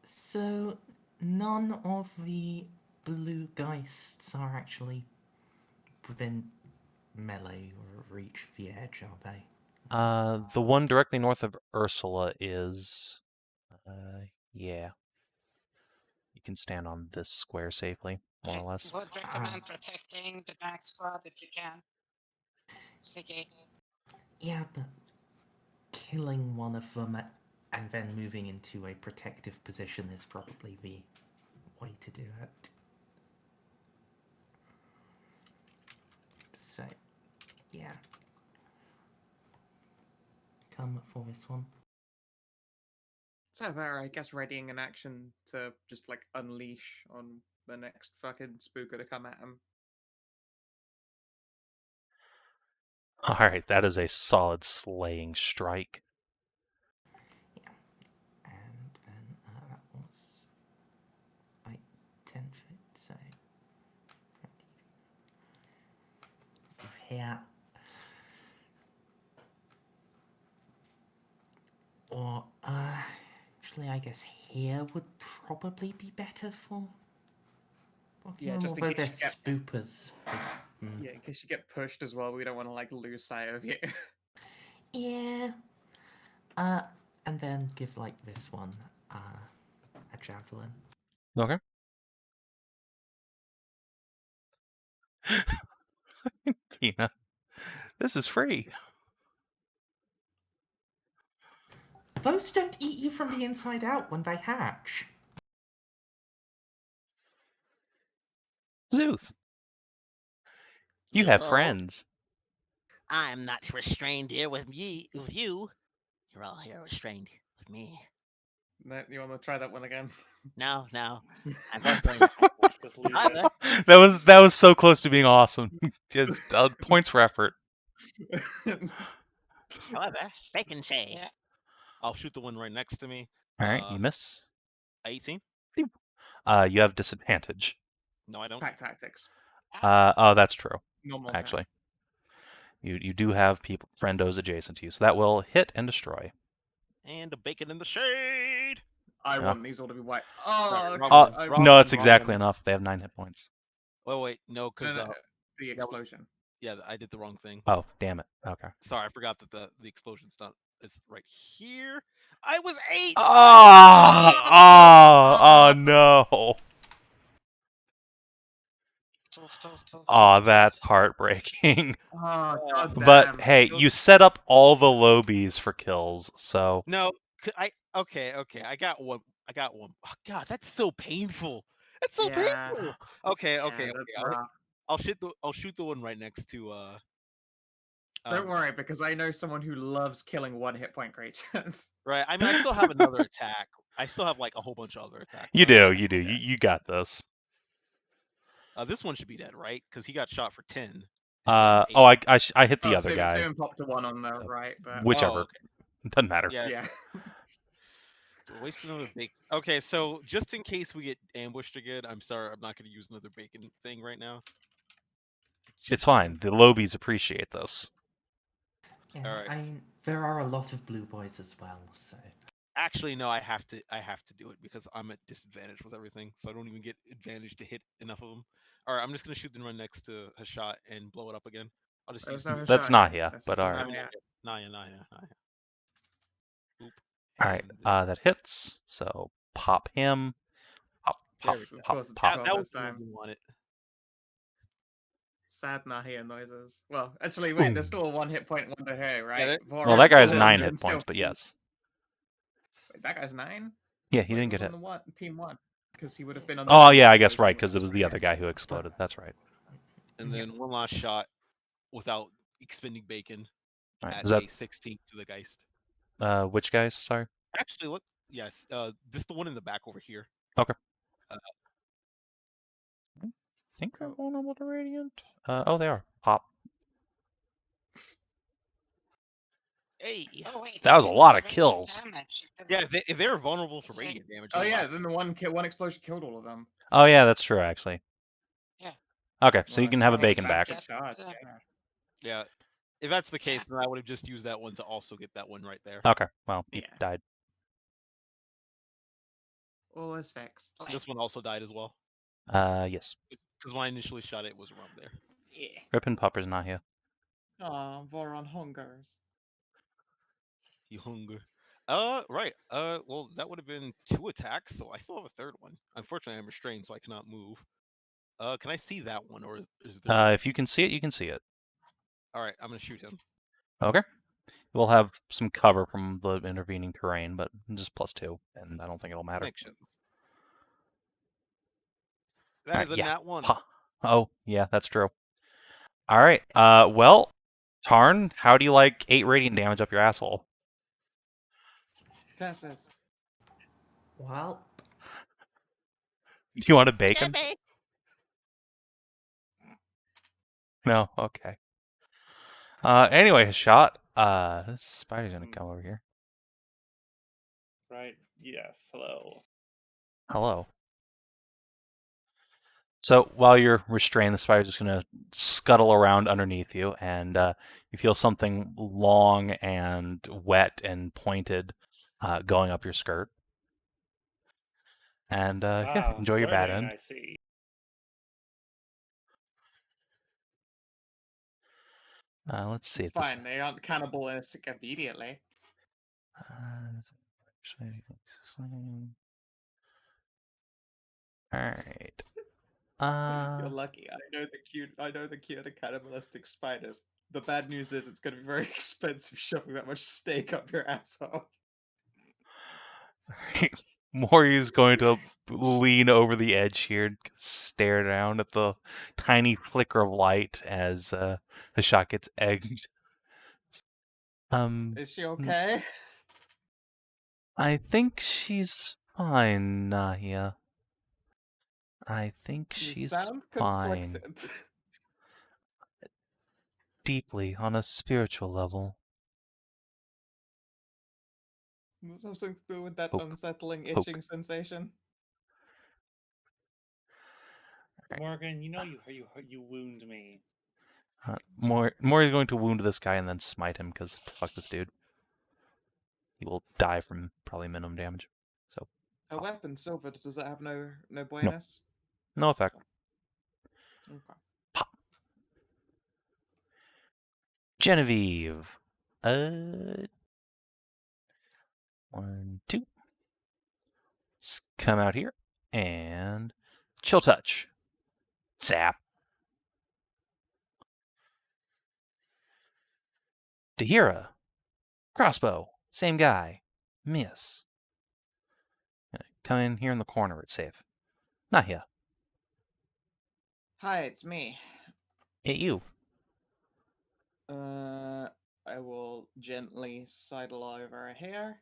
So none of the blue geists are actually within melee or reach of the edge, are they? The one directly north of Ursula is. Yeah. You can stand on this square safely, more or less. Would recommend protecting the back squad if you can. Siggy. Yeah, but killing one of them and then moving into a protective position is probably the way to do it. So, yeah. Come for this one. So there, I guess readying an action to just like unleash on the next fucking spooker to come at him. All right, that is a solid slaying strike. Yeah. And then that was like 10 feet, so 20 here. Or, actually, I guess here would probably be better for. Yeah, just in although case they're you get spoopers. yeah, in case you get pushed as well. We don't want to like lose sight of you. Yeah. And then give like this one a javelin. Okay. Kina, this is free. Those don't eat you from the inside out when they hatch. Szooth. You have Behold, friends. I'm not restrained here with you. You're all here restrained with me. You want to try that one again? No, I'm both going to Just leave However, it. that was so close to being awesome. Just points for effort. however, bacon shade. Yeah. I'll shoot the one right next to me. All right, you miss. 18. You have disadvantage. No, I don't. Pack tactics. Oh, that's true. Normal attack. Actually, you do have friendos adjacent to you, so that will hit and destroy. And a bacon in the shade. I Yeah. want these all to be white. Oh, Wrong I- one. No, it's Wrong exactly one. enough. They have 9 hit points. Oh wait, no, no, because no, the explosion. yeah, I did the wrong thing. Oh, damn it. Okay. Sorry, I forgot that the explosion's not. It's right here. I was 8. Oh no. Oh, that's heartbreaking. Oh, god But damn. hey, you set up all the lobies for kills, so No, okay. I got one. Oh, God, that's so painful. That's so Yeah. painful. Okay. Yeah, that's rough. I'll shoot the one right next to Don't worry, because I know someone who loves killing 1 hit point creatures. Right. I mean, I still have another attack. I still have like a whole bunch of other attacks. you so do. You got this. This one should be dead, right? Because he got shot for 10. I hit the other guy. Savin popped to 1 on the So, right, but Whichever. Oh, okay. Doesn't matter. Yeah. yeah. Waste another bacon. Okay, so just in case we get ambushed again, I'm sorry, I'm not going to use another bacon thing right now. It's fine. The lobies appreciate this. Yeah, Alright. there are a lot of blue boys as well, so. Actually, no, I have to do it because I'm at disadvantage with everything, so I don't even get advantage to hit enough of them. All right, I'm just gonna shoot the one next to Hashat and blow it up again. I'll just use two. That's Nahia, but all right. Nahia. Oop. All right, And, that hits. So pop him. Pop, there pop, we go. pop, Of course, pop. That was this the one time. we wanted. Sad Nahia noises. Well, actually, wait, Boom. there's still a 1 hit point one to her, right? that- Well, that guy has Voron 9 and hit still- points, but yes. Wait, that guy's 9? Yeah, he Wait, didn't was get hit. on the team 1 because he would have been on. Oh this yeah, I guess explosion, right, which because it was the right other here. guy who exploded. That's right. And then one last shot without expending bacon All right. at Was that a 16 to the Geist. which guys? Sorry. Actually, look. Yes, this is the one in the back over here. Okay. I think they're vulnerable to radiant. Oh, they are. Pop. Hey. Oh, wait, That was a it lot of radiant kills. damage. Yeah, if they're vulnerable to Same. radiant damage. Oh then yeah, why- then the one explosion killed all of them. Oh yeah, that's true actually. Yeah. Okay, so Well, you can have a so bacon back. good charge, Yeah. yeah. Yeah. If that's the case, then I would have just used that one to also get that one right there. Okay, well, you Yeah. died. All is fixed. This one also died as well. Yes. Because when I initially shot it, it was around there. Yeah. Ripin Pupper's not here. Oh, Voron hungers. He hunger. Right. Well, that would have been 2 attacks, so I still have a third one. Unfortunately, I'm restrained, so I cannot move. Can I see that one, or is there? If you can see it, you can see it. All right, I'm gonna shoot him. Okay. We'll have some cover from the intervening terrain, but just +2, and I don't think it'll matter. Connections. That Alright, is a yeah. nat 1. Oh, yeah, that's true. All right. Well, Tarn, how do you like 8 radiant damage up your asshole? Curses. Well, Do you want a bacon? Yippee! No. Okay. Anyway, Hashat. This spider's gonna come over here. Right. Yes. Hello. Hello. So while you're restrained, the spider's just gonna scuttle around underneath you, and you feel something long and wet and pointed going up your skirt. And yeah, enjoy your bad flirting, end. I see. Let's see. It's fine. They aren't cannibalistic immediately. All right. You're lucky. I know the cure to cannibalistic spiders. The bad news is it's going to be very expensive shoving that much steak up your asshole. Mori's going to lean over the edge here and stare down at the tiny flicker of light as the shot gets egged. Is she okay? I think she's fine, Nahia. I think You she's sound fine. conflicted. Deeply, on a spiritual level. Something to do with that Poke. unsettling Poke. itching sensation. Morgan, you know you wound me. Mori's going to wound this guy and then smite him, because fuck this dude. He will die from probably minimum damage. So, A weapon silvered, does that have no bueness? no effect. Okay. Pop. Genevieve. 1, 2. Let's come out here and chill touch. Zap. Dahira. Crossbow. Same guy. Miss. Come in here in the corner. It's safe. Nahia. Hi, it's me. Hit you. I will gently sidle over here.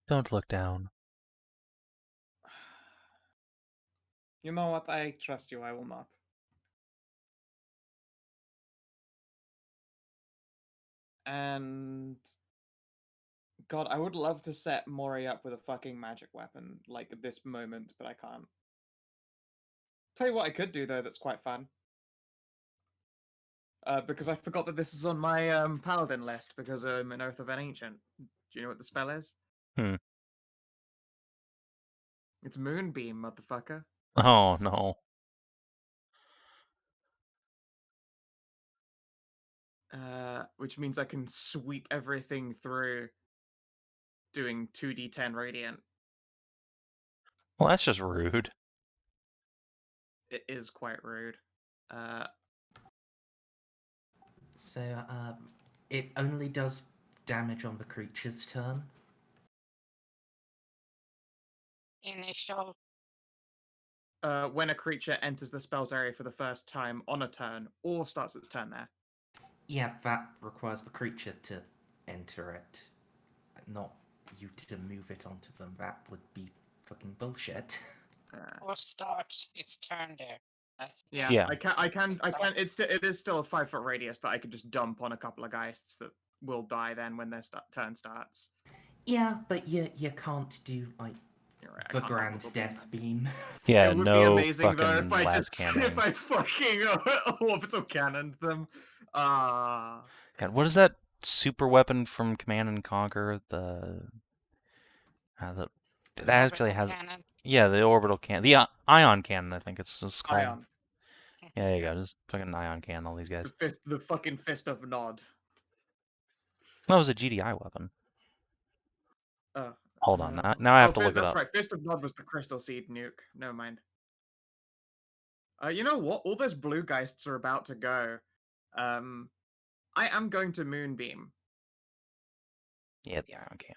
Don't look down. You know what? I trust you. I will not. And God, I would love to set Mori up with a fucking magic weapon like at this moment, but I can't. Tell you what I could do though that's quite fun. Because I forgot that this is on my Paladin list because I'm an Oath of an Ancient. Do you know what the spell is? Hmm. It's Moonbeam, motherfucker. Oh, no. Which means I can sweep everything through doing 2d10 radiant. Well, that's just rude. It is quite rude. So, it only does damage on the creature's turn. Initial. When a creature enters the spell's area for the first time on a turn, or starts its turn there. Yeah, that requires the creature to enter it, not you to move it onto them. That would be fucking bullshit. Or starts its turn there. That's Yeah. Yeah. I can. It is still a 5-foot radius that I could just dump on a couple of geists that will die then when their turn starts. Yeah, but you can't do like You're right, I the can't grand Hobgoblin death then. beam. Yeah, It would no be amazing fucking though if I las just cannoning. if I fucking orbital cannoned them. God, what is that super weapon from Command and Conquer? That actually has cannon. Yeah, the orbital cannon, the ion cannon. I think it's just called. Ion. Yeah, there you go. Just fucking ion cannon. All these guys. The fucking fist of Nod. That was a GDI weapon. Hold on. Now I have to look it that's up. right. Fist of Nod was the crystal seed nuke. Never mind. You know what? All those blue geists are about to go. I am going to Moonbeam. Yeah, the ion cannon.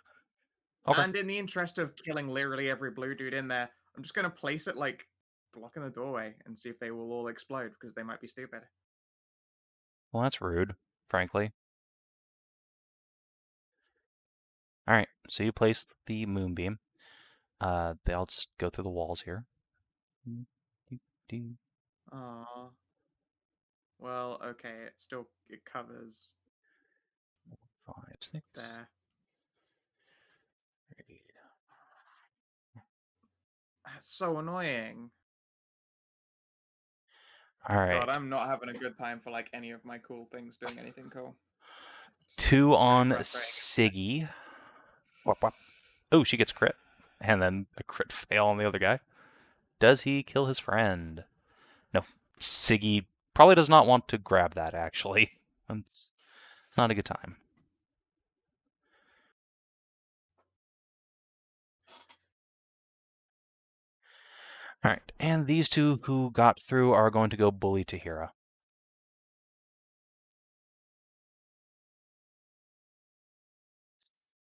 Okay. And in the interest of killing literally every blue dude in there, I'm just going to place it like blocking the doorway and see if they will all explode because they might be stupid. Well, that's rude, frankly. All right. So you place the moonbeam. They all just go through the walls here. Aww. Well, okay. It covers 5, 6. there. 8. That's so annoying. All right. God, I'm not having a good time for like any of my cool things doing anything cool. It's 2 on very frustrating. Siggy. Wop, wop. Oh, she gets crit. And then a crit fail on the other guy. Does he kill his friend? No. Siggy probably does not want to grab that, actually. It's not a good time. All right. And these two who got through are going to go bully Tahira.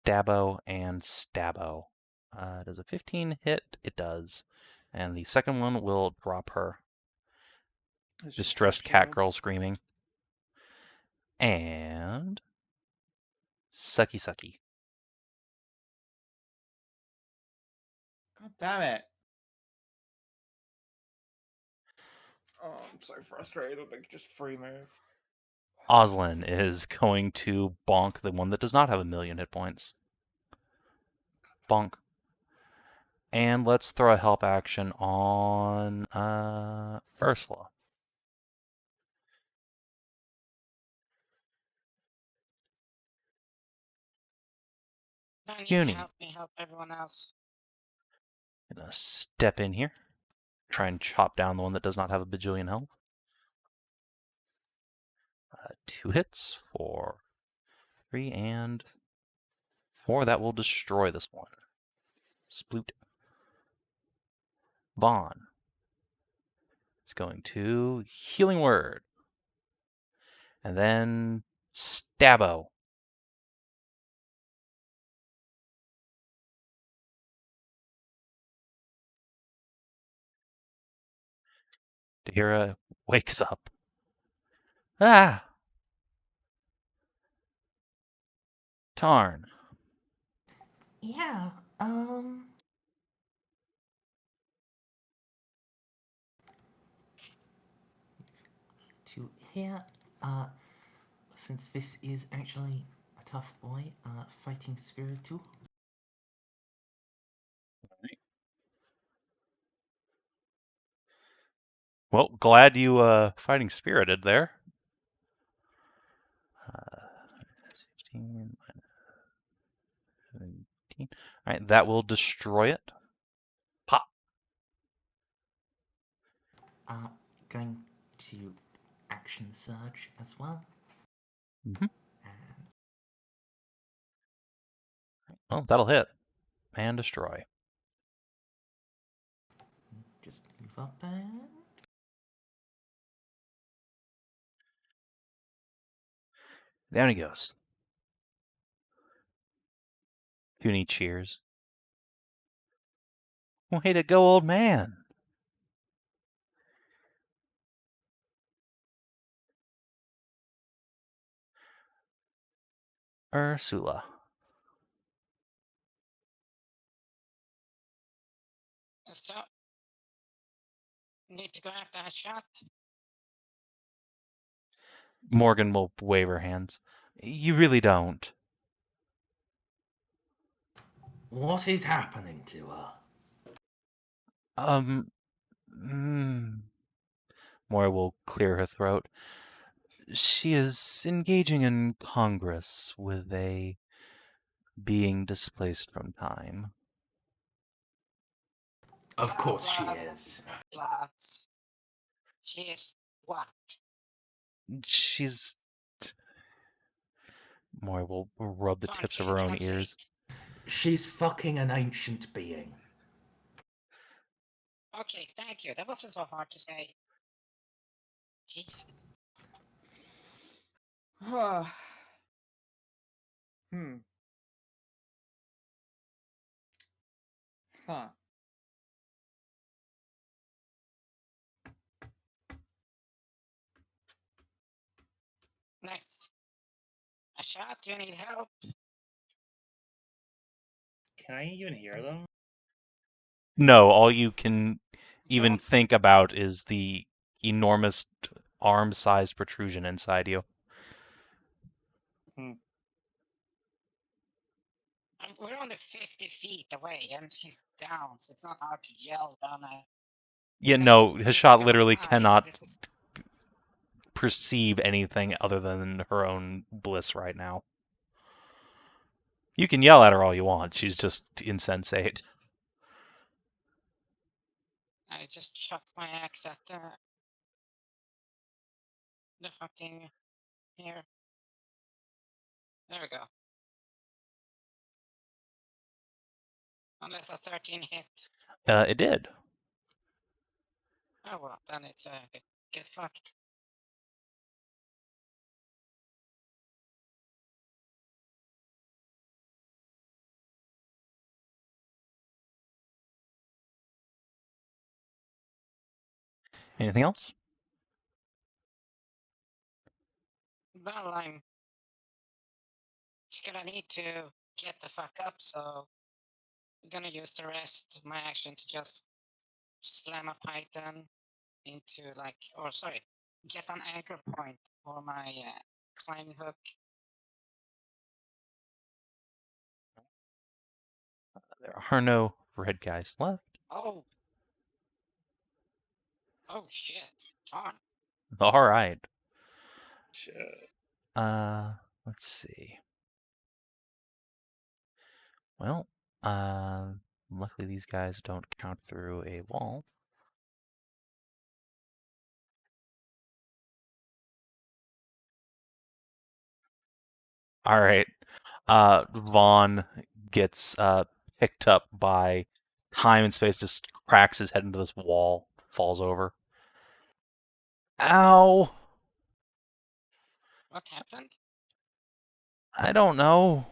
Stabbo and Stabbo. Does a 15 hit? It does. And the second one will drop her. Distressed cat girl screaming. And Sucky Sucky. God damn it. Oh, I'm so frustrated. Like, just free move. Oslin is going to bonk the one that does not have 1,000,000 hit points. Bonk. And let's throw a help action on Ursula. Don't need Puny. to help me help everyone else. Gonna step in here. Try and chop down the one that does not have a bajillion health. 2 hits for 3 and 4. That will destroy this one. Sploot. Vaughn is going to Healing Word. And then Stabbo. Dahira wakes up. Ah! Tarn. Yeah, to here, since this is actually a tough boy, fighting spirit too. Well, glad you fighting spirited there. 16 minus 17. All right, that will destroy it. Pop. Going to action surge as well. Mm-hmm. And Well, that'll hit and destroy. just move up and Down he goes. Puny cheers. Way to go, old man. Ursula. So, need to go after Hashat. Morgan will wave her hands. You really don't. what is happening to her? Moira will clear her throat. She is engaging in Congress with a being displaced from time. Of course she is. Lots. She is what? She's... Moira will rub the Come on, tips of can you her own translate? ears. She's fucking an ancient being. Okay, thank you. That wasn't so hard to say. Jeez. Huh. Nice. Hashat, do you need help? Can I even hear them? No, all you can even Don't- think about is the enormous arm-sized protrusion inside you. We're only 50 feet away, and she's down, so it's not hard to yell down at. Yeah, And no, it's Hashat like literally outside, so cannot this is- perceive anything other than her own bliss right now. You can yell at her all you want. She's just insensate. I just chucked my axe at the fucking here. There we go. Unless a 13 hit. It did. Oh well, then it's get fucked. Anything else? Well, I'm just gonna need to get the fuck up, so gonna use the rest of my action to just slam a python into get an anchor point for my climbing hook. There are no red guys left. Oh. Oh shit. Tarn. All right. Shit. Let's see. Well, luckily these guys don't count through a wall. All right. Vaughn gets picked up by time and space, just cracks his head into this wall, falls over. Ow! What happened? I don't know.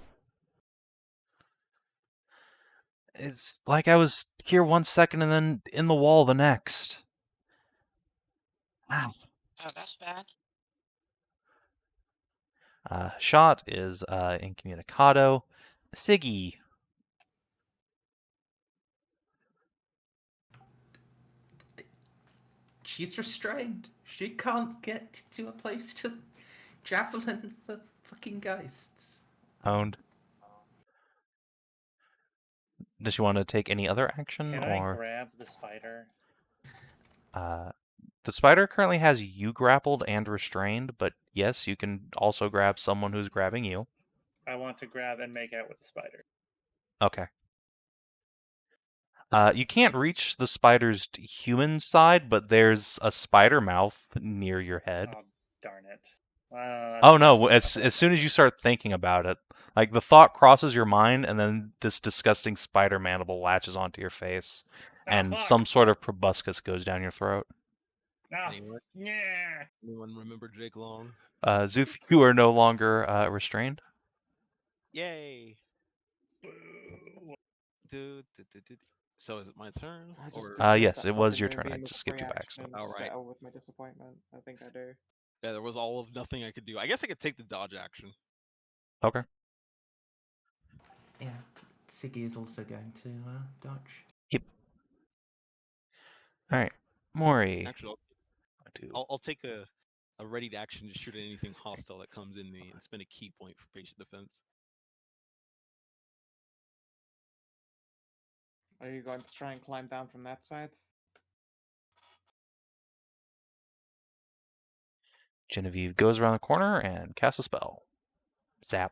It's like I was here 1 second and then in the wall the next. Ow. Oh, that's bad. Shot is incommunicado. Siggy. She's restrained. She can't get to a place to javelin the fucking geists. Owned. Does she want to take any other action, Can or I grab the spider? the spider currently has you grappled and restrained, but yes, you can also grab someone who's grabbing you. I want to grab and make out with the spider. Okay. You can't reach the spider's human side, but there's a spider mouth near your head. Oh, darn it. Oh no, as soon as you start thinking about it, like the thought crosses your mind and then this disgusting spider mandible latches onto your face and fuck. some sort of proboscis goes down your throat. Oh, Anyone? yeah. Anyone remember Jake Long? Szooth, you are no longer restrained. Yay! Boo. So is it my turn? I just Or dismissed yes, that it was fucking your turn. I moonbeam as just a skipped free you by action accident. and All right. settle with my disappointment. I think I do. yeah, there was all of nothing I could do. I guess I could take the dodge action. Okay. Yeah, Siggy is also going to dodge. Yep. All right, Maury. Actually, I'll take a ready to action to shoot at anything hostile that comes in me and spend a key point for patient defense. Are you going to try and climb down from that side? Genevieve goes around the corner and casts a spell. Zap.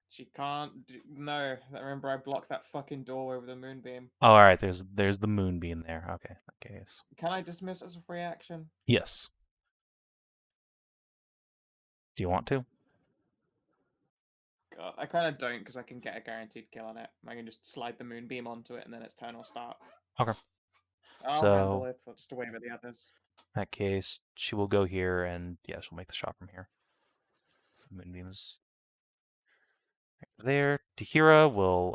She can't do... No, remember I blocked that fucking doorway with a moonbeam. Oh, all right. There's the moonbeam there. Okay. Okay. Can I dismiss as a free action? Yes. Do you want to? God, I kind of don't because I can get a guaranteed kill on it. I can just slide the moonbeam onto it and then its turn will start. Okay. I'll So- handle it. I'll just away with the others. In that case, she will go here, and yes, we'll make the shot from here. The moonbeam's right there. Tahira will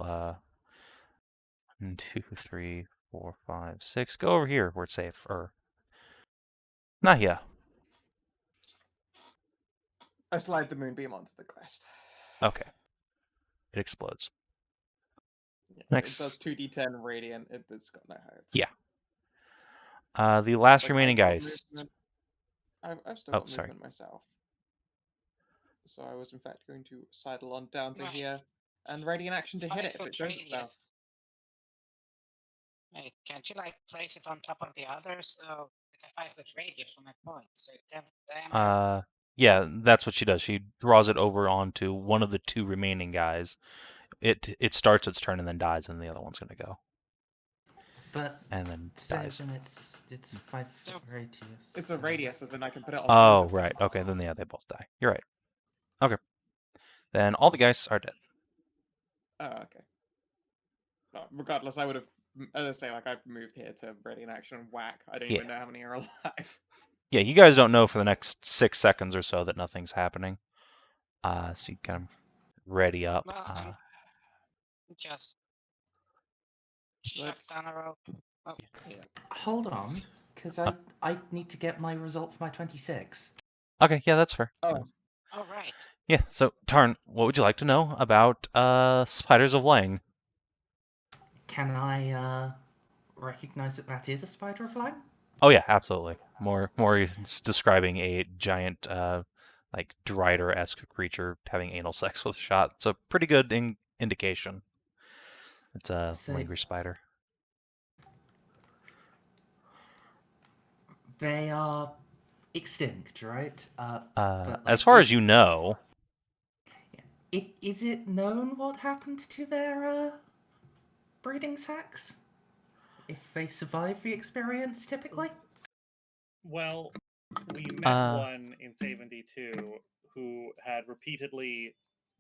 1, 2, 3, 4, 5, 6. Go over here where it's safe. Or Nahia. I slide the moonbeam onto the quest. Okay. It explodes. Yeah, Next. It does 2d10 radiant. It's got no hope. Yeah. The last Like, remaining I've got guys. movement. I've still Oh, got sorry. movement myself. So I was in fact going to sidle on down to Right. here and ready an action to hit it if 5 it foot shows itself. radius. Hey, can't you place it on top of the other so it's a 5 foot radius from my point? So it's diameter. Yeah, that's what she does. She draws it over onto one of the 2 remaining guys. It starts its turn and then dies, and the other one's gonna go. But And then dies. Savin, it's 5 foot Nope. radius. It's a so- radius, as in I can put it on. Oh, top of right. them. Okay, then yeah, they both die. You're right. Okay. Then all the guys are dead. Oh, okay. No, regardless, I would have, as I say, like I've moved here to ready an action and whack. I don't Yeah. even know how many are alive. Yeah, you guys don't know for the next 6 seconds or so that nothing's happening. So you kind of ready up. Well, just chuck Let's- down a rope. Oh, Hold on, because I need to get my result for my 26. Okay, yeah, that's fair. Oh, oh right. Yeah, so Tarn, what would you like to know about Spiders of Lang? Can I recognize that that is a spider of light? Oh yeah, absolutely. More describing a giant, like Drider-esque creature having anal sex with a shot. It's a pretty good indication. It's a So- language spider. They are extinct, right? But, As like, far as you know, is it known what happened to their breeding sacs? If they survive the experience, typically? Well, we met one in Sav&D 2 who had repeatedly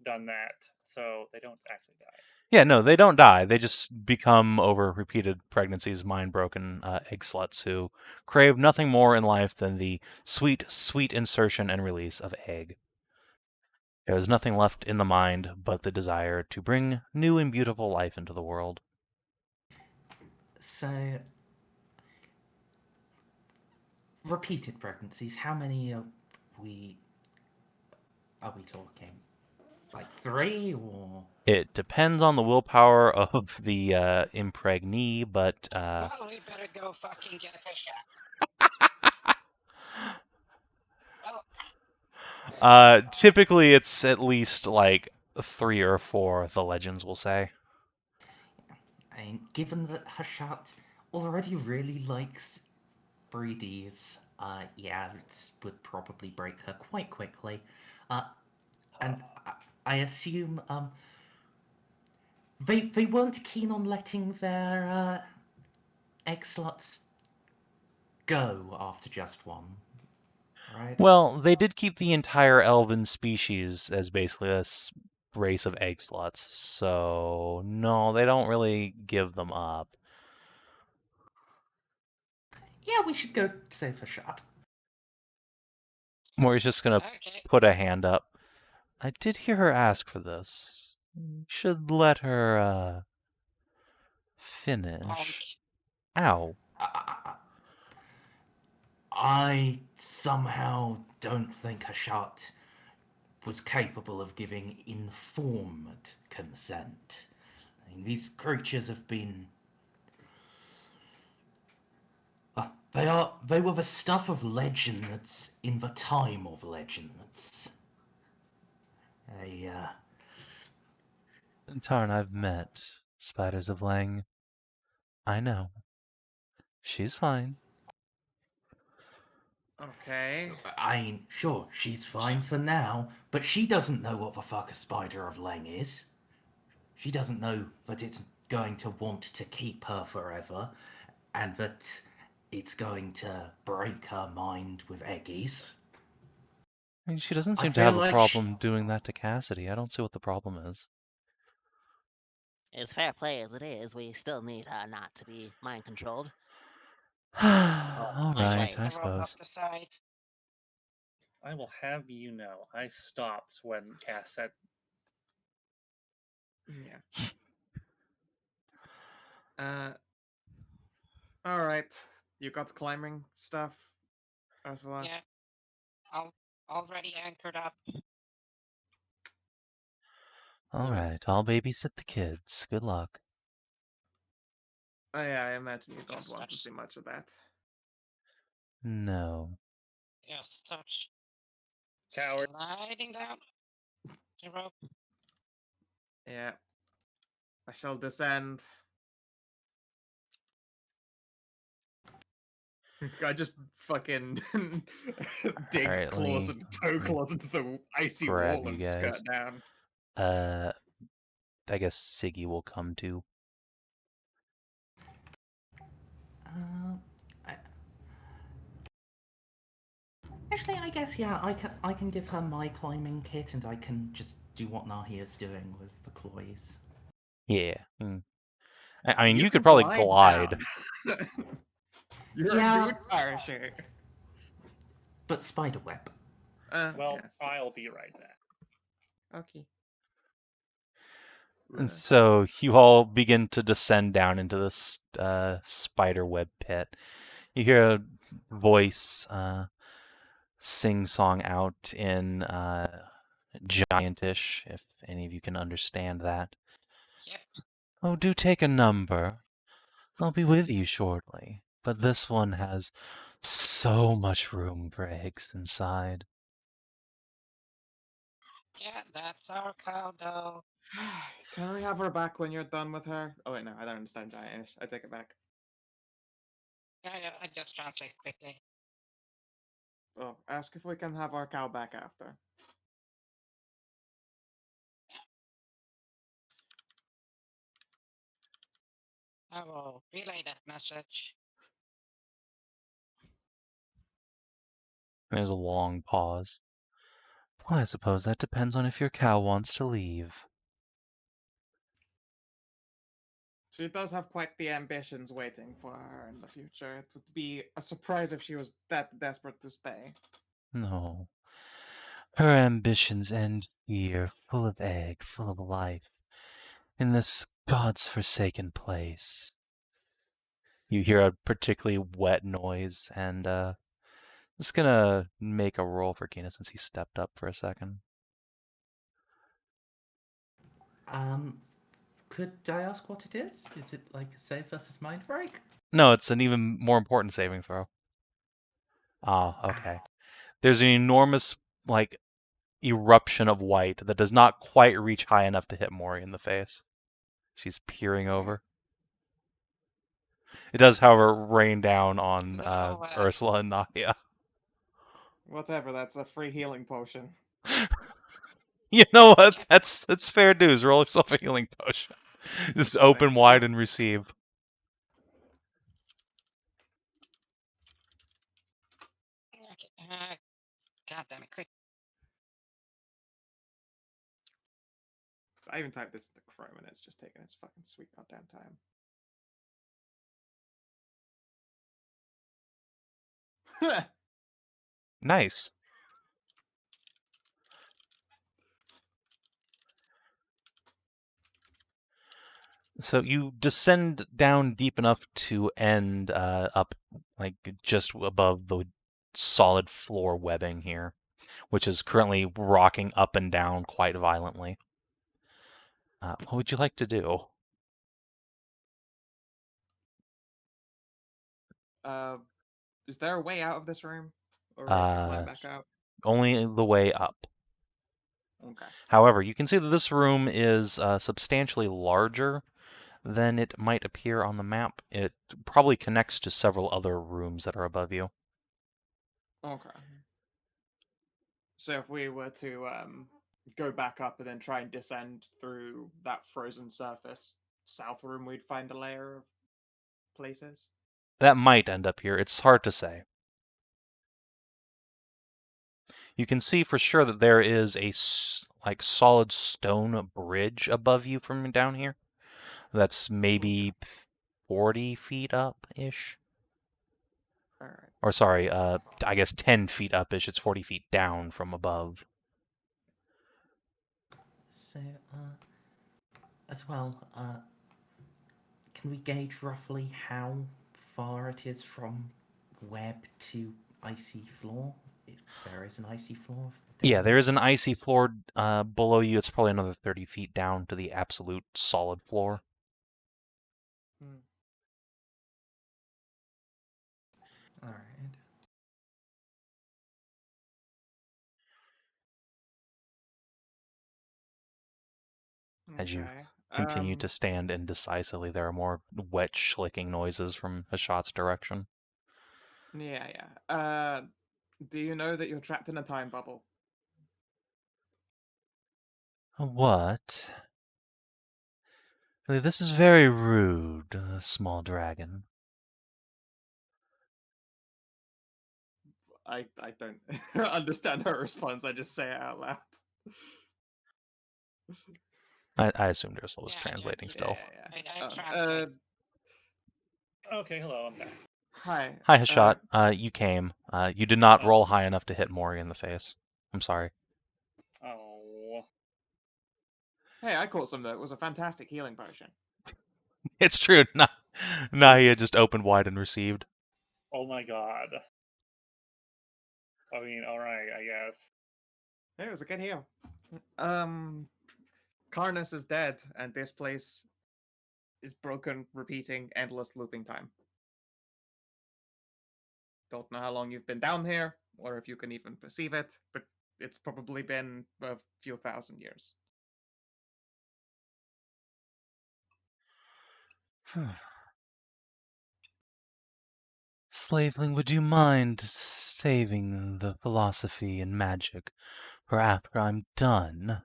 done that, so they don't actually die. yeah, no, they don't die. They just become, over repeated pregnancies, mind-broken egg sluts who crave nothing more in life than the sweet, sweet insertion and release of egg. There is nothing left in the mind but the desire to bring new and beautiful life into the world. So, repeated pregnancies, how many are we talking? Like 3 or... It depends on the willpower of the impregnee, but Well, we better go fucking get Hashat. Well, typically it's at least like 3 or 4, the legends will say. I mean, given that Hashat already really likes breedies, yeah, it would probably break her quite quickly. And I assume, they weren't keen on letting their, egg sluts go after just one, right? Well, they did keep the entire elven species as basically a race of egg sluts, so no, they don't really give them up. Yeah, we should go save Hashat. Mori's just gonna okay. put a hand up. I did hear her ask for this. Should let her, finish. Ow. I somehow don't think Hashat was capable of giving informed consent. I mean, these creatures have been... they were the stuff of legends in the time of legends. Tarn, I've met spiders of Lang. I know. She's fine. Okay. I mean, sure, she's fine for now, but she doesn't know what the fuck a spider of Lang is. She doesn't know that it's going to want to keep her forever, and that it's going to break her mind with eggies. I mean, she doesn't I seem to feel have a like problem doing that to Cassidy. I don't see what the problem is. As fair play as it is, we still need her not to be mind controlled. All my right, way. I The rope up suppose. the side. I will have you know, I stopped when Cass said, Yeah. All right. You got climbing stuff, Ursula? Yeah. Already anchored up. All right, I'll babysit the kids. Good luck. Oh, yeah, I imagine you don't Yes, want to that's- see much of that. No. Yes, touch. Coward. Sliding down the rope. Yeah. I shall descend. I just fucking dig Alright, let claws me and toe claws into the icy grab wall you and skirt guys. down. I guess Siggy will come too. Actually, I guess, yeah, I can give her my climbing kit, and I can just do what Nahia's doing with the claws. Yeah. I mean, you could can probably glide. down. You're Yeah. a dude parachute. But spiderweb. well, I'll be right back. Yeah. Okay. And so you all begin to descend down into this spider web pit. You hear a voice sing song out in Giantish, if any of you can understand that. Yep. Oh, do take a number. I'll be with you shortly, but this one has so much room for eggs inside. Yeah, that's our cow, though. Can we have her back when you're done with her? Oh wait, no, I don't understand Giant-ish. I take it back. Yeah, I just translate quickly. Oh, ask if we can have our cow back after. I will relay that message. There's a long pause. Well, I suppose that depends on if your cow wants to leave. She does have quite the ambitions waiting for her in the future. It would be a surprise if she was that desperate to stay. No. Her ambitions end here, full of egg, full of life, in this God's forsaken place. You hear a particularly wet noise, and just gonna make a roll for Kina since he stepped up for a second. Could I ask what it is? Is it like a save versus mind break? No, it's an even more important saving throw. Ah, okay. There's an enormous, like, eruption of white that does not quite reach high enough to hit Mori in the face. She's peering over. It does, however, rain down on No, Ursula and Nahia. Whatever, that's a free healing potion. You know what? That's fair dues. Roll yourself a healing potion. Just open wide and receive. Okay, God damn it, quick. I even typed this into Chrome and it's just taking its fucking sweet goddamn time. Nice. So you descend down deep enough to end up like just above the solid floor webbing here, which is currently rocking up and down quite violently. What would you like to do? Is there a way out of this room? Or we have to climb back out? Only the way up. Okay. However, you can see that this room is substantially larger than it might appear on the map. It probably connects to several other rooms that are above you. Okay. So if we were to go back up and then try and descend through that frozen surface south room, we'd find a layer of places. That might end up here. It's hard to say. You can see for sure that there is a like solid stone bridge above you from down here. That's maybe 40 feet up-ish. All right. Or sorry, I guess 10 feet up-ish. It's 40 feet down from above. So, as well, can we gauge roughly how far it is from web to icy floor? If there is an icy floor? Yeah, down there here? is an icy floor below you. It's probably another 30 feet down to the absolute solid floor. Alright. As you Okay. continue to stand indecisively, there are more wet schlicking noises from Hashat's direction. Yeah, yeah. Do you know that you're trapped in a time bubble? What? This is very rude, small dragon. I don't understand her response. I just say it out loud. I assumed Ursula was Yeah, translating yeah, still. I translate. Okay, hello, I'm back. Hi. Hi, Hashat. You came. You did not Oh. roll high enough to hit Mori in the face. I'm sorry. Oh. Hey, I caught some though. It was a fantastic healing potion. It's true. Nahia just opened wide and received. Oh my god. I mean, alright, I guess. It was a good heal. Karnas is dead, and this place is broken, repeating, endless looping time. Don't know how long you've been down here, or if you can even perceive it, but it's probably been a few thousand years. Slaveling, would you mind saving the philosophy and magic for after I'm done?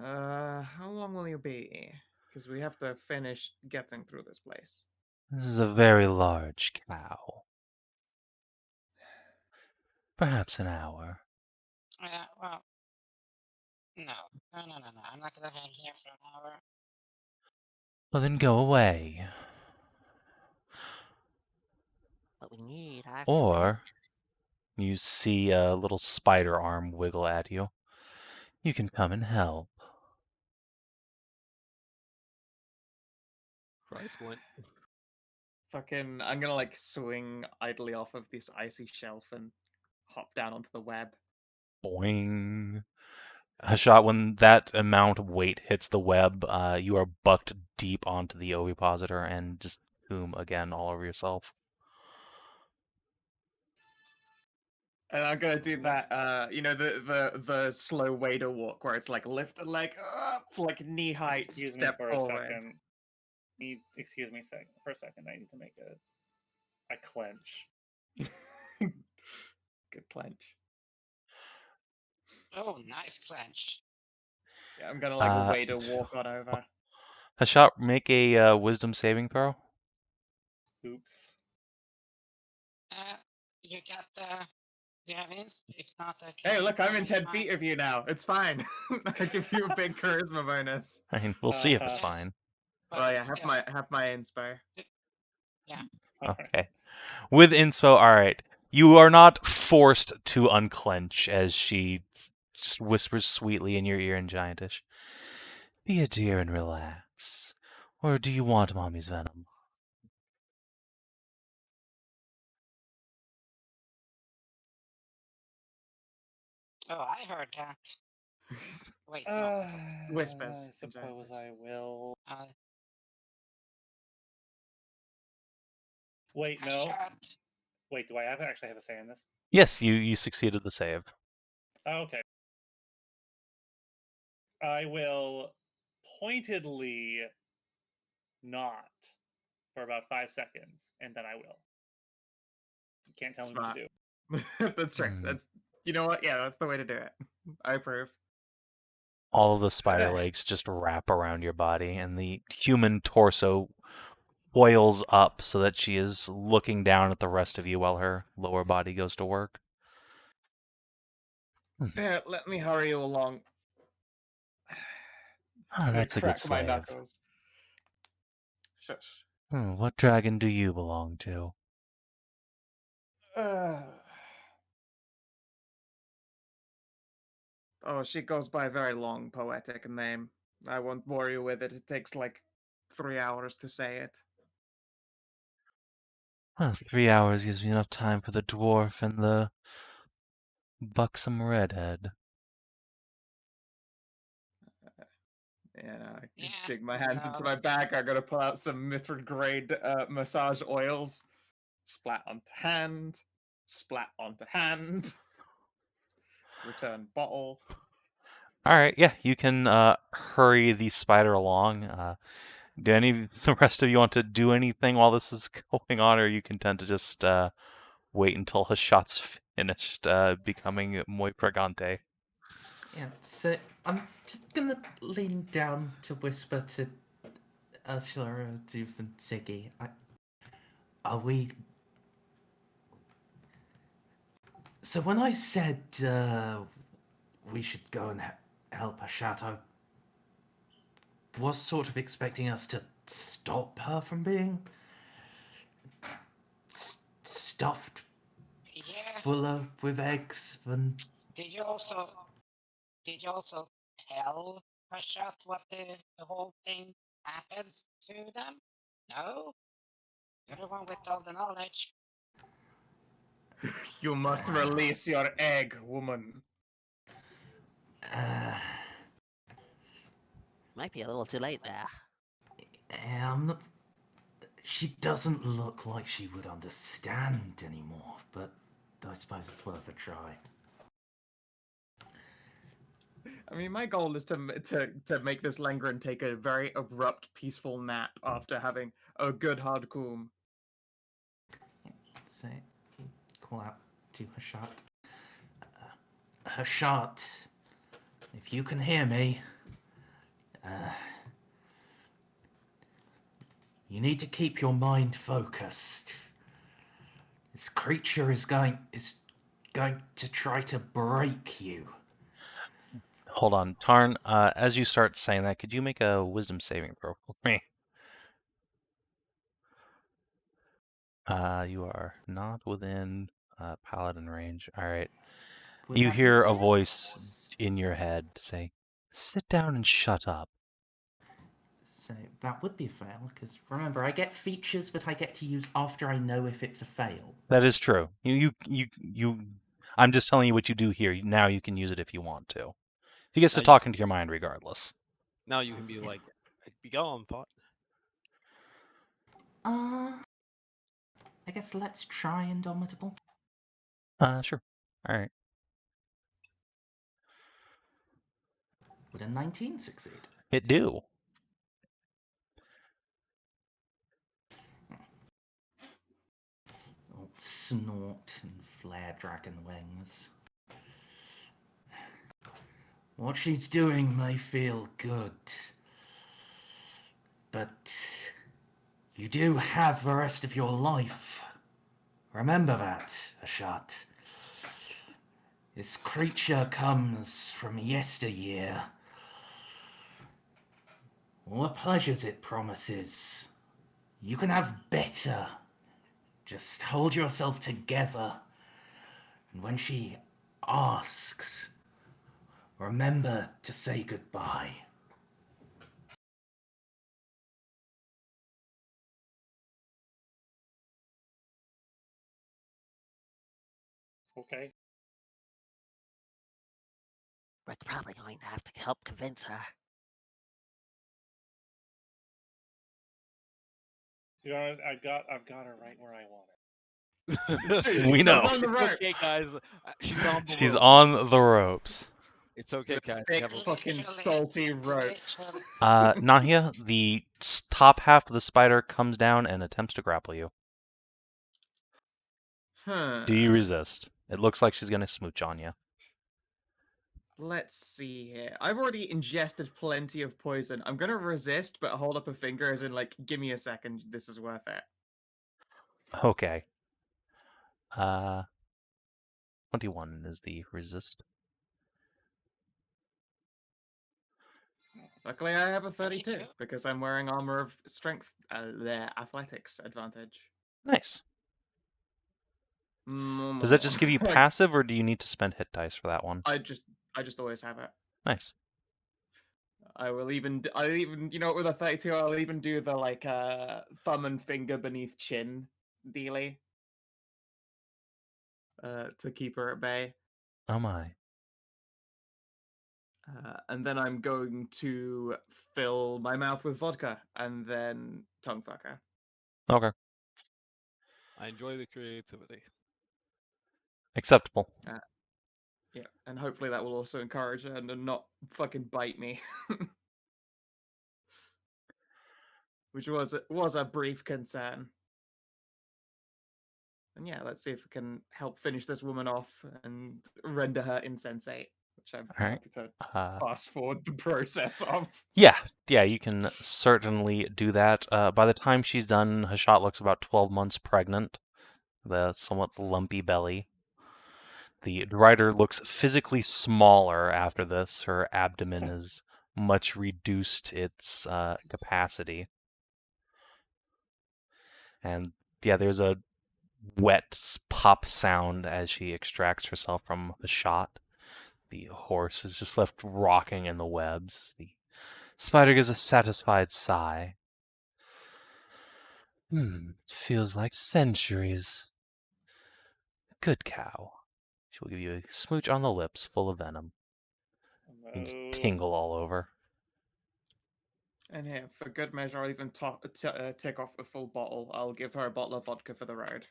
How long will you be? Because we have to finish getting through this place. This is a very large cow. Perhaps an hour. Well, no. I'm not gonna hang here for an hour. Well, then go away. What we need, actually. Or you see a little spider arm wiggle at you. You can come and help. Price went. Fucking, I'm gonna like swing idly off of this icy shelf and hop down onto the web. Boing. Hashat, when that amount of weight hits the web, you are bucked deep onto the ovipositor and just boom again all over yourself. And I'm gonna do that, the slow wader walk where it's like lift the leg up, like knee height, Excuse me step for forward. a second. Excuse me for a second. I need to make a clench. Good clench. Oh, nice clench. Yeah, I'm gonna like wader walk on over. Hashat, make a wisdom saving throw. Oops. You got the. Do you have ins? If not, I Hey, can. look, I'm in 10 feet of you now. It's fine. I give you a big charisma bonus. I mean, we'll see if it's Yes. fine. Well, yeah, have my inspo. Yeah. Okay. With inspo, alright. You are not forced to unclench as she just whispers sweetly in your ear in Giantish. Be a dear and relax. Or do you want Mommy's venom? Oh, I heard that. Wait, no. Whispers. I suppose I will. Wait, no. Hashat. Wait, do I actually have a say in this? Yes, you succeeded the save. Okay. I will pointedly not for about 5 seconds, and then I will. You can't tell me what to do. That's right. That's, you know what? Yeah, that's the way to do it. I approve. All of the spider legs just wrap around your body, and the human torso coils up so that she is looking down at the rest of you while her lower body goes to work. There, let me hurry you along. Ah, that's a good Crack my slave. knuckles. Shush. What dragon do you belong to? Oh, she goes by a very long poetic name. I won't bore you with it. It takes like 3 hours to say it. Well, 3 hours gives me enough time for the dwarf and the buxom redhead. I dig my hands into my bag. I'm gonna pull out some Mithril grade massage oils. Splat onto hand. Splat onto hand. Return bottle. All right, yeah, you can hurry the spider along. Do any of the rest of you want to do anything while this is going on, or are you content to just wait until Hashat's finished becoming muy pregante? Yeah, so I'm just gonna lean down to whisper to Ursula, Szooth, and Siggy. Are we? So when I said we should go and help Hashat, I was sort of expecting us to stop her from being stuffed full with eggs and. Did you also tell Hashat what the whole thing happens to them? No? You're the one with all the knowledge. You must release your egg, woman. Might be a little too late there. She doesn't look like she would understand anymore, but I suppose it's worth a try. I mean, my goal is to make this Langren take a very abrupt, peaceful nap after having a good hard coom. So, call out to Hashat. Hashat, if you can hear me, you need to keep your mind focused. This creature is going to try to break you. Hold on, Tarn. As you start saying that, could you make a wisdom saving throw for me? You are not within Paladin range. All right. Would You that be hear a fair? voice in your head say, "Sit down and shut up." So that would be a fail, because remember, I get features that I get to use after I know if it's a fail. That is true. You. I'm just telling you what you do here. Now you can use it if you want to. He gets to Now you talk can- into your mind regardless. Now you can be like, be gone, thought. I guess let's try Indomitable. Sure. All right. Would a 19 succeed? It do. Snort and flare dragon wings. What she's doing may feel good, but you do have the rest of your life. Remember that, Hashat. This creature comes from yesteryear. All the pleasures it promises, you can have better. Just hold yourself together. And when she asks, remember to say goodbye. Okay. We're probably going to have to help convince her. You know, I've got her right where I want her. Dude, We she's know. on the It's ropes. okay, guys. She's on the She's ropes. on the ropes. It's okay, The guys. thick Have a- fucking Literally- salty ropes. literally. Nahia, the top half of the spider comes down and attempts to grapple you. Huh. Do you resist? It looks like she's gonna smooch on you. Let's see here. I've already ingested plenty of poison. I'm gonna resist, but hold up a finger as in, like, give me a second. This is worth it. Okay. 21 is the resist. Luckily, I have a 32 32? because I'm wearing armor of strength, their athletics advantage. Nice. Does that just give you Like, passive, or do you need to spend hit dice for that one? I just always have it. Nice. I'll even, you know, with a 32, I'll even do the like thumb and finger beneath chin dealy to keep her at bay. Oh my. And then I'm going to fill my mouth with vodka and then tongue fuck her. Okay. I enjoy the creativity. Acceptable. Yeah, and hopefully that will also encourage her to not fucking bite me. Which was a brief concern. And yeah, let's see if we can help finish this woman off and render her insensate, which I'm All right. happy to Uh, fast forward the process of. yeah, you can certainly do that. By the time she's done, Hashat looks about 12 months pregnant. The somewhat lumpy belly. The rider looks physically smaller after this. Her abdomen is much reduced its capacity. And yeah, there's a wet pop sound as she extracts herself from the shot. The horse is just left rocking in the webs. The spider gives a satisfied sigh. Feels like centuries. Good cow. She will give you a smooch on the lips full of venom. You just No. tingle all over. And here, for good measure, I'll even tick off a full bottle. I'll give her a bottle of vodka for the road.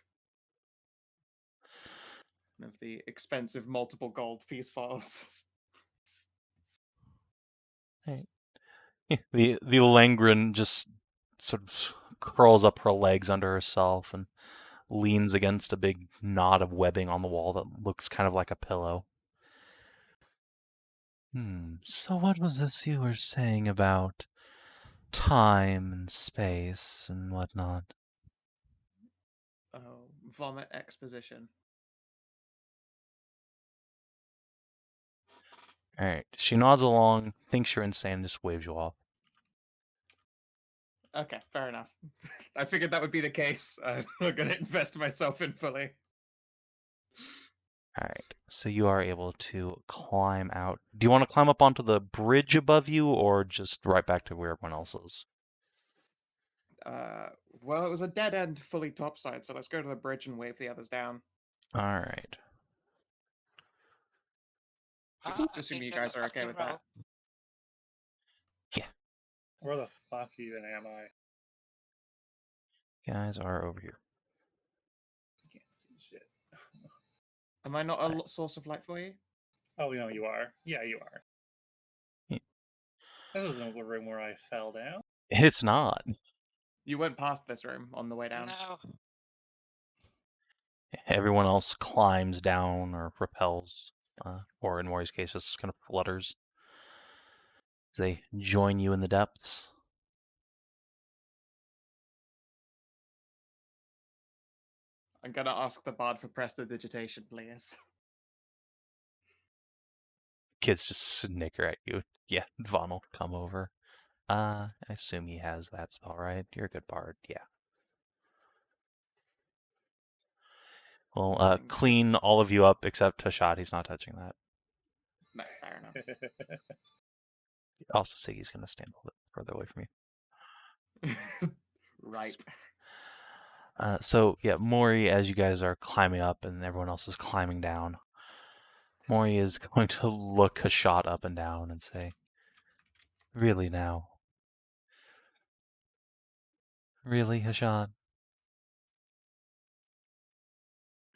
One of the expensive multiple gold piece bottles. The Langren just sort of curls up her legs under herself and leans against a big knot of webbing on the wall that looks kind of like a pillow. So what was this you were saying about time and space and whatnot? Oh, vomit exposition. Alright, she nods along, thinks you're insane, and just waves you off. Okay, fair enough. I figured that would be the case. I'm gonna invest myself in fully. Alright, so you are able to climb out. Do you want to climb up onto the bridge above you, or just right back to where everyone else is? Well, it was a dead end fully topside, so let's go to the bridge and wave the others down. Alright. Assuming you If there's guys a are okay fucking with that. rope, Where the fuck even am I? Guys are over here. I can't see shit. Am I not a source of light for you? Oh, no, you are. Yeah, you are. Yeah. This isn't the room where I fell down. It's not. You went past this room on the way down. no. Everyone else climbs down or repels, or in Mori's case, just kind of flutters. As they join you in the depths. I'm gonna ask the bard for prestidigitation, please. Kids just snicker at you. Yeah, Vaughn will come over. I assume he has that spell, right? You're a good bard, yeah. Well, clean all of you up except Hashat. He's not touching that. No, fair enough. Also, Siggy's going to stand a little bit further away from you. Right. So, yeah, Mori, as you guys are climbing up and everyone else is climbing down, Mori is going to look Hashat up and down and say, "Really now? Really, Hashat?"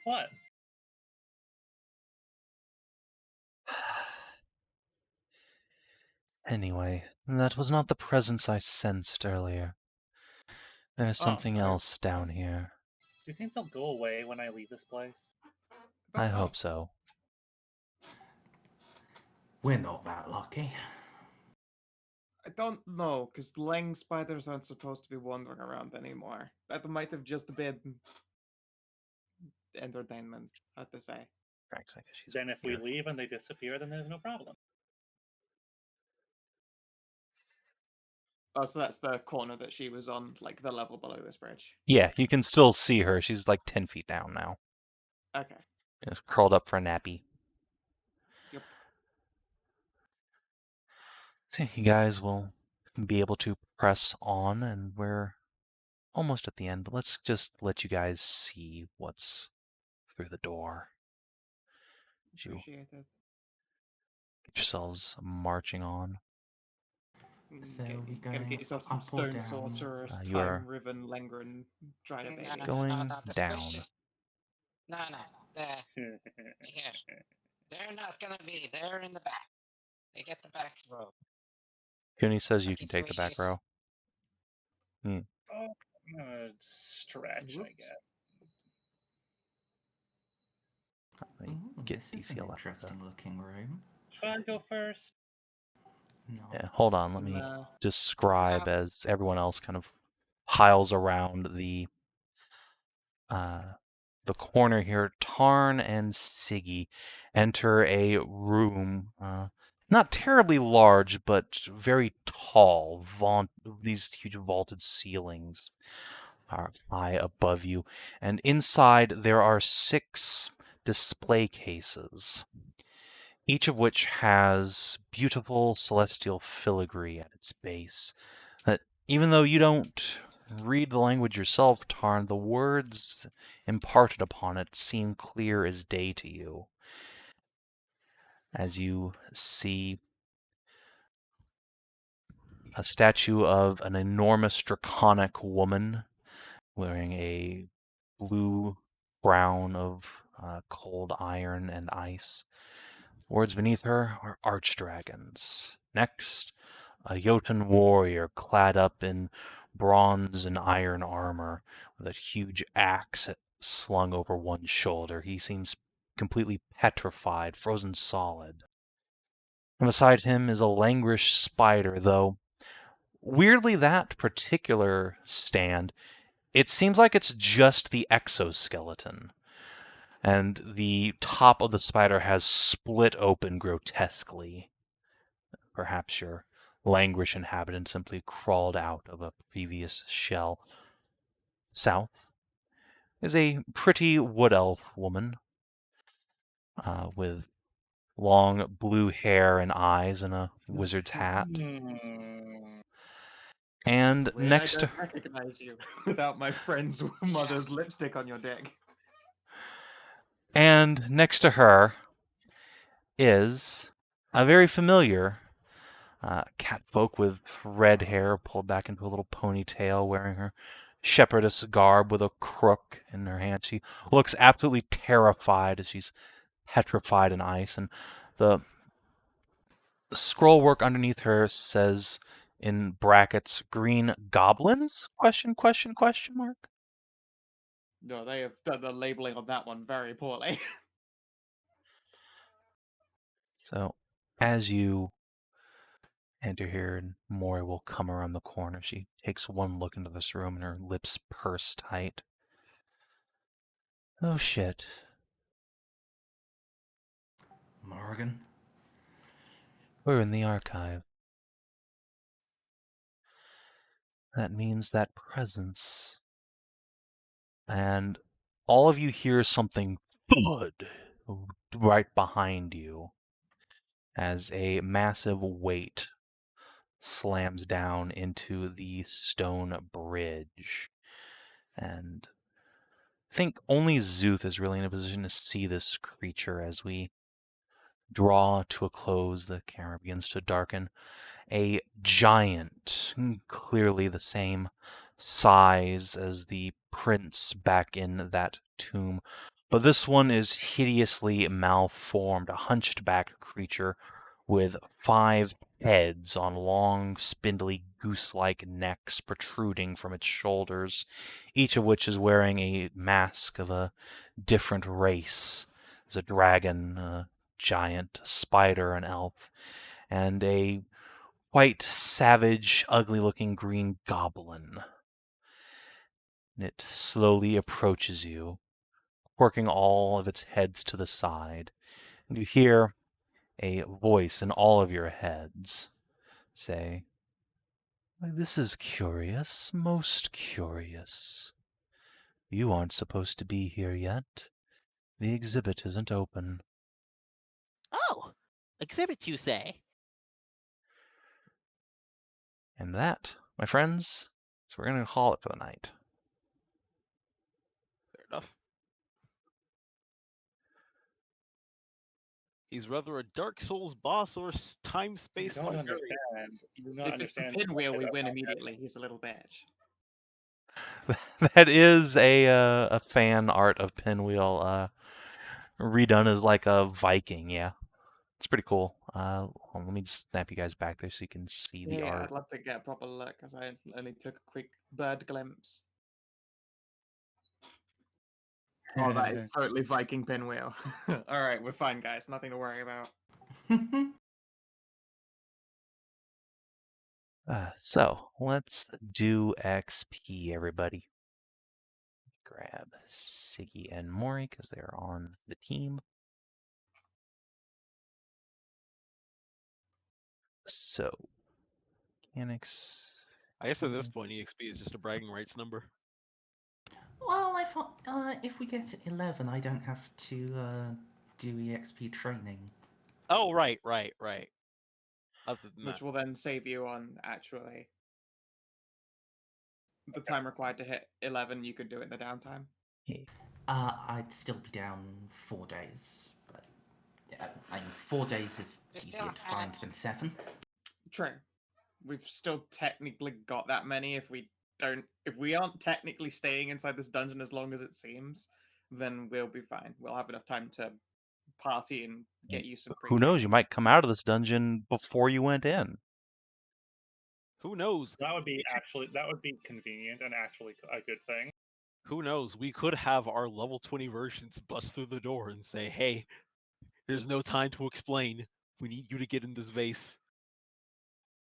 What? Anyway, that was not the presence I sensed earlier. There's something else down here. Do you think they'll go away when I leave this place? I hope so. We're not that lucky. I don't know, because Lang spiders aren't supposed to be wandering around anymore. That might have just been entertainment, hard to say. Then if we leave and they disappear, then there's no problem. Oh, so that's the corner that she was on, like the level below this bridge. Yeah, you can still see her. She's like 10 feet down now. Okay. Just curled up for a nappy. Yep. So you guys will be able to press on, and we're almost at the end. Let's just let you guys see what's through the door. You Appreciate it. get yourselves marching on. So we Gonna going get yourself some up or stone down? sorcerers, You are Timeriven, Langren, try to No, baby. no, going no, the down. squishy- No, here. They're not gonna be. They're in the back. They get the back row. Cooney says you Lucky can take the back squishies. row. Oh, I'm gonna stretch, I guess. Let me Ooh, get this is an DCL out. interesting looking room. Should I go first? No. Yeah, hold on. Let me Nah. describe as everyone else kind of piles around the corner here. Tarn and Siggy enter a room, not terribly large, but very tall. These huge vaulted ceilings are high above you, and inside there are 6 display cases, each of which has beautiful celestial filigree at its base. Even though you don't read the language yourself, Tarn, the words imparted upon it seem clear as day to you. As you see a statue of an enormous draconic woman wearing a blue brown of cold iron and ice. Words beneath her are archdragons. Next, a Jotun warrior clad up in bronze and iron armor with a huge axe slung over one shoulder. He seems completely petrified, frozen solid. And beside him is a languished spider, though weirdly that particular stand, it seems like it's just the exoskeleton. And the top of the spider has split open grotesquely. Perhaps your languished inhabitant simply crawled out of a previous shell. South is a pretty wood elf woman with long blue hair and eyes and a wizard's hat. And It's weird next I to don't recognize you without my friend's mother's lipstick on your deck. her is a very familiar catfolk with red hair pulled back into a little ponytail, wearing her shepherdess garb with a crook in her hand. She looks absolutely terrified as she's petrified in ice, and the scroll work underneath her says in brackets, "Green goblins?" Question mark. No, they have done the labeling on that one very poorly. So, as you enter here, and Mori will come around the corner. She takes one look into this room, and her lips purse tight. Oh shit. Morgan? We're in the archive. That means that presence. And all of you hear something thud right behind you as a massive weight slams down into the stone bridge. And I think only Szooth is really in a position to see this creature as we draw to a close. The camera begins to darken. A giant, clearly the same size as the prince back in that tomb. But this one is hideously malformed, a hunched back creature with 5 heads on long, spindly, goose-like necks protruding from its shoulders, each of which is wearing a mask of a different race. There's a dragon, a giant, a spider, an elf, and a white, savage, ugly-looking green goblin. And it slowly approaches you, quirking all of its heads to the side. And you hear a voice in all of your heads say, "Why, this is curious, most curious. You aren't supposed to be here yet. The exhibit isn't open." Oh, exhibit, you say? And that, my friends, is we're going to call it for the night. Fair enough. He's rather a Dark Souls boss or time space I don't librarian. understand. You do not If it's the understand. pinwheel, we much win about immediately. He's a little bitch. That is a fan art of Pinwheel redone as like a Viking. Yeah, it's pretty cool. Hold on, let me just snap you guys back there so you can see the Yeah, art. I'd love to get a proper look because I only took a quick bird glimpse. Oh, that is totally Viking pinwheel. All right, we're fine, guys. Nothing to worry about. So let's do XP, everybody. Grab Siggy and Mori because they're on the team. So, mechanics. I guess at this point, EXP is just a bragging rights number. Well, I thought if we get 11, I don't have to do EXP training. Oh, right. Other than Which that, will then save you on actually the time required to hit 11. You could do it in the downtime. I'd still be down 4 days, but yeah, I mean, 4 days is You still easier to have- find than 7. True. we've still technically got that many. If we aren't technically staying inside this dungeon as long as it seems, then we'll be fine. We'll have enough time to party and get you some Who knows? You might come out of this dungeon before you went in. Who knows? That would be convenient and actually a good thing. Who knows? We could have our level 20 versions bust through the door and say, "Hey, there's no time to explain. We need you to get in this vase."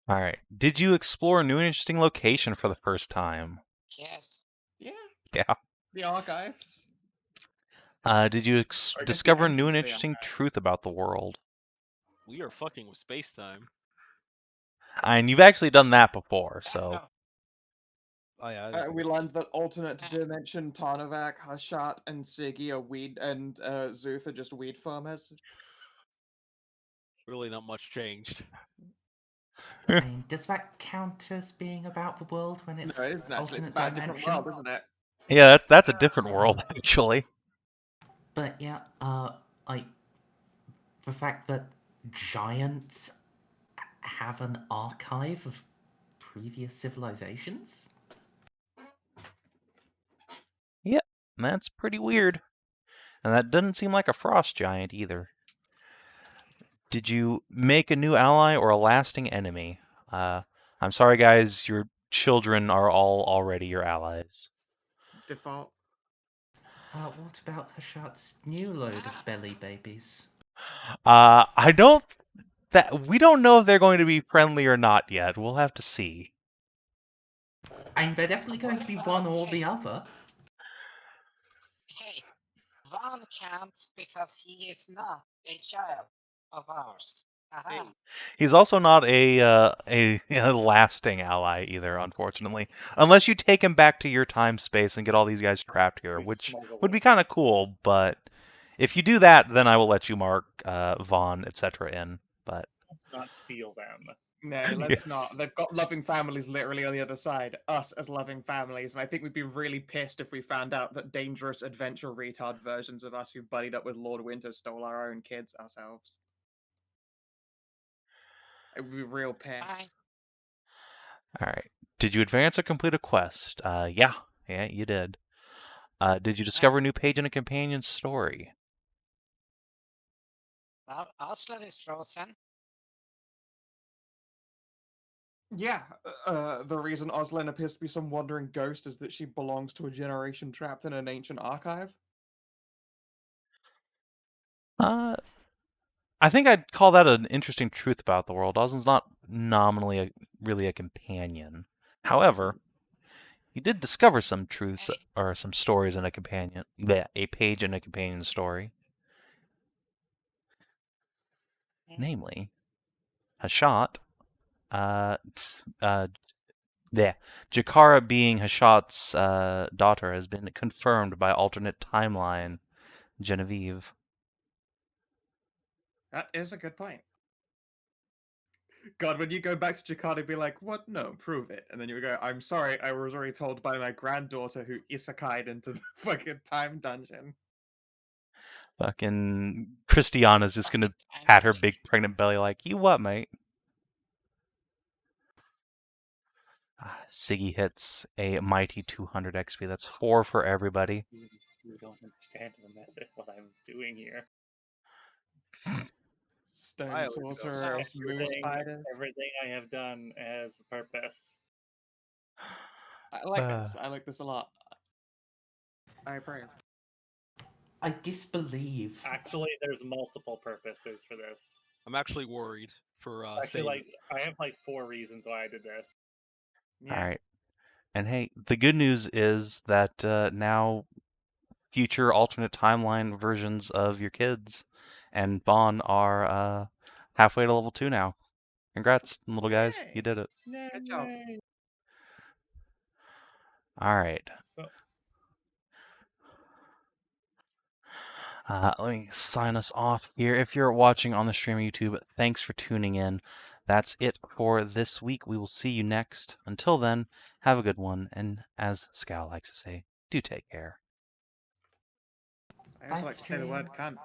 All right. Did you explore a new and interesting location for the first time? Yes. Yeah. Yeah. The archives. Did you Or just the discover a new and entrance to the interesting archives. truth about the world? We are fucking with space time. And you've actually done that before, so. Astral. Oh yeah. We learned that alternate dimension Tarnavak, Hashat, and Siggy are weed, and Szooth are just weed farmers. Really not much changed. I mean, does that count as being about the world when it's No, it isn't actually. It's alternate about a dimension? different world, isn't it? Yeah, that's a different world, actually. But yeah, like the fact that giants have an archive of previous civilizations. Yep, that's pretty weird. And that doesn't seem like a frost giant either. Did you make a new ally or a lasting enemy? I'm sorry, guys, your children are all already your allies. Default. What about Hashat's new load of belly babies? We don't know if they're going to be friendly or not yet. We'll have to see. I mean, they're definitely going to be one or the other. Hey, Von counts because he is not a child of ours. Aha. He's also not a lasting ally either, unfortunately. Unless you take him back to your time space and get all these guys trapped here, We which smuggle would be him. kind of cool. But if you do that, then I will let you mark Vaughn, etc. in. But Let's not steal them. No, let's not. They've got loving families literally on the other side. Us as loving families. And I think we'd be really pissed if we found out that dangerous adventure retard versions of us who buddied up with Lord Winter stole our own kids ourselves. I would be real Fine. pissed. all right. Did you advance or complete a quest? Yeah, you did. Did you discover a new page in a companion's story? Well, Aslan is frozen. Yeah, the reason Oslin appears to be some wandering ghost is that she belongs to a generation trapped in an ancient archive. I think I'd call that an interesting truth about the world. Oslin's not nominally really a companion. However, you did discover some truths or some stories in a page in a companion story. Namely, Hashat, Jakara being Hashat's daughter has been confirmed by alternate timeline Genevieve. That is a good point. God, when you go back to Jakarta, be like, what? No, prove it. And then you go, I'm sorry, I was already told by my granddaughter who isekai'd into the fucking time dungeon. Fucking Christiana's just gonna pat her big pregnant belly like, you what, mate? Siggy hits a mighty 200 XP. That's 4 for everybody. You don't understand the method what I'm doing here. Stone sorcerer, smooth spiders. Everything I have done has purpose. I like this. I like this a lot. I approve. I disbelieve. Actually, there's multiple purposes for this. I'm actually worried for Actually, I have like 4 reasons why I did this. Yeah. All right. And hey, the good news is that now future alternate timeline versions of your kids and Vaughn are halfway to level 2 now. Congrats, little guys. Yay. You did it. Good job. All right. So, let me sign us off here. If you're watching on the stream of YouTube, thanks for tuning in. That's it for this week. We will see you next. Until then, have a good one. And as Scal likes to say, do take care. I also like to say the word cunt.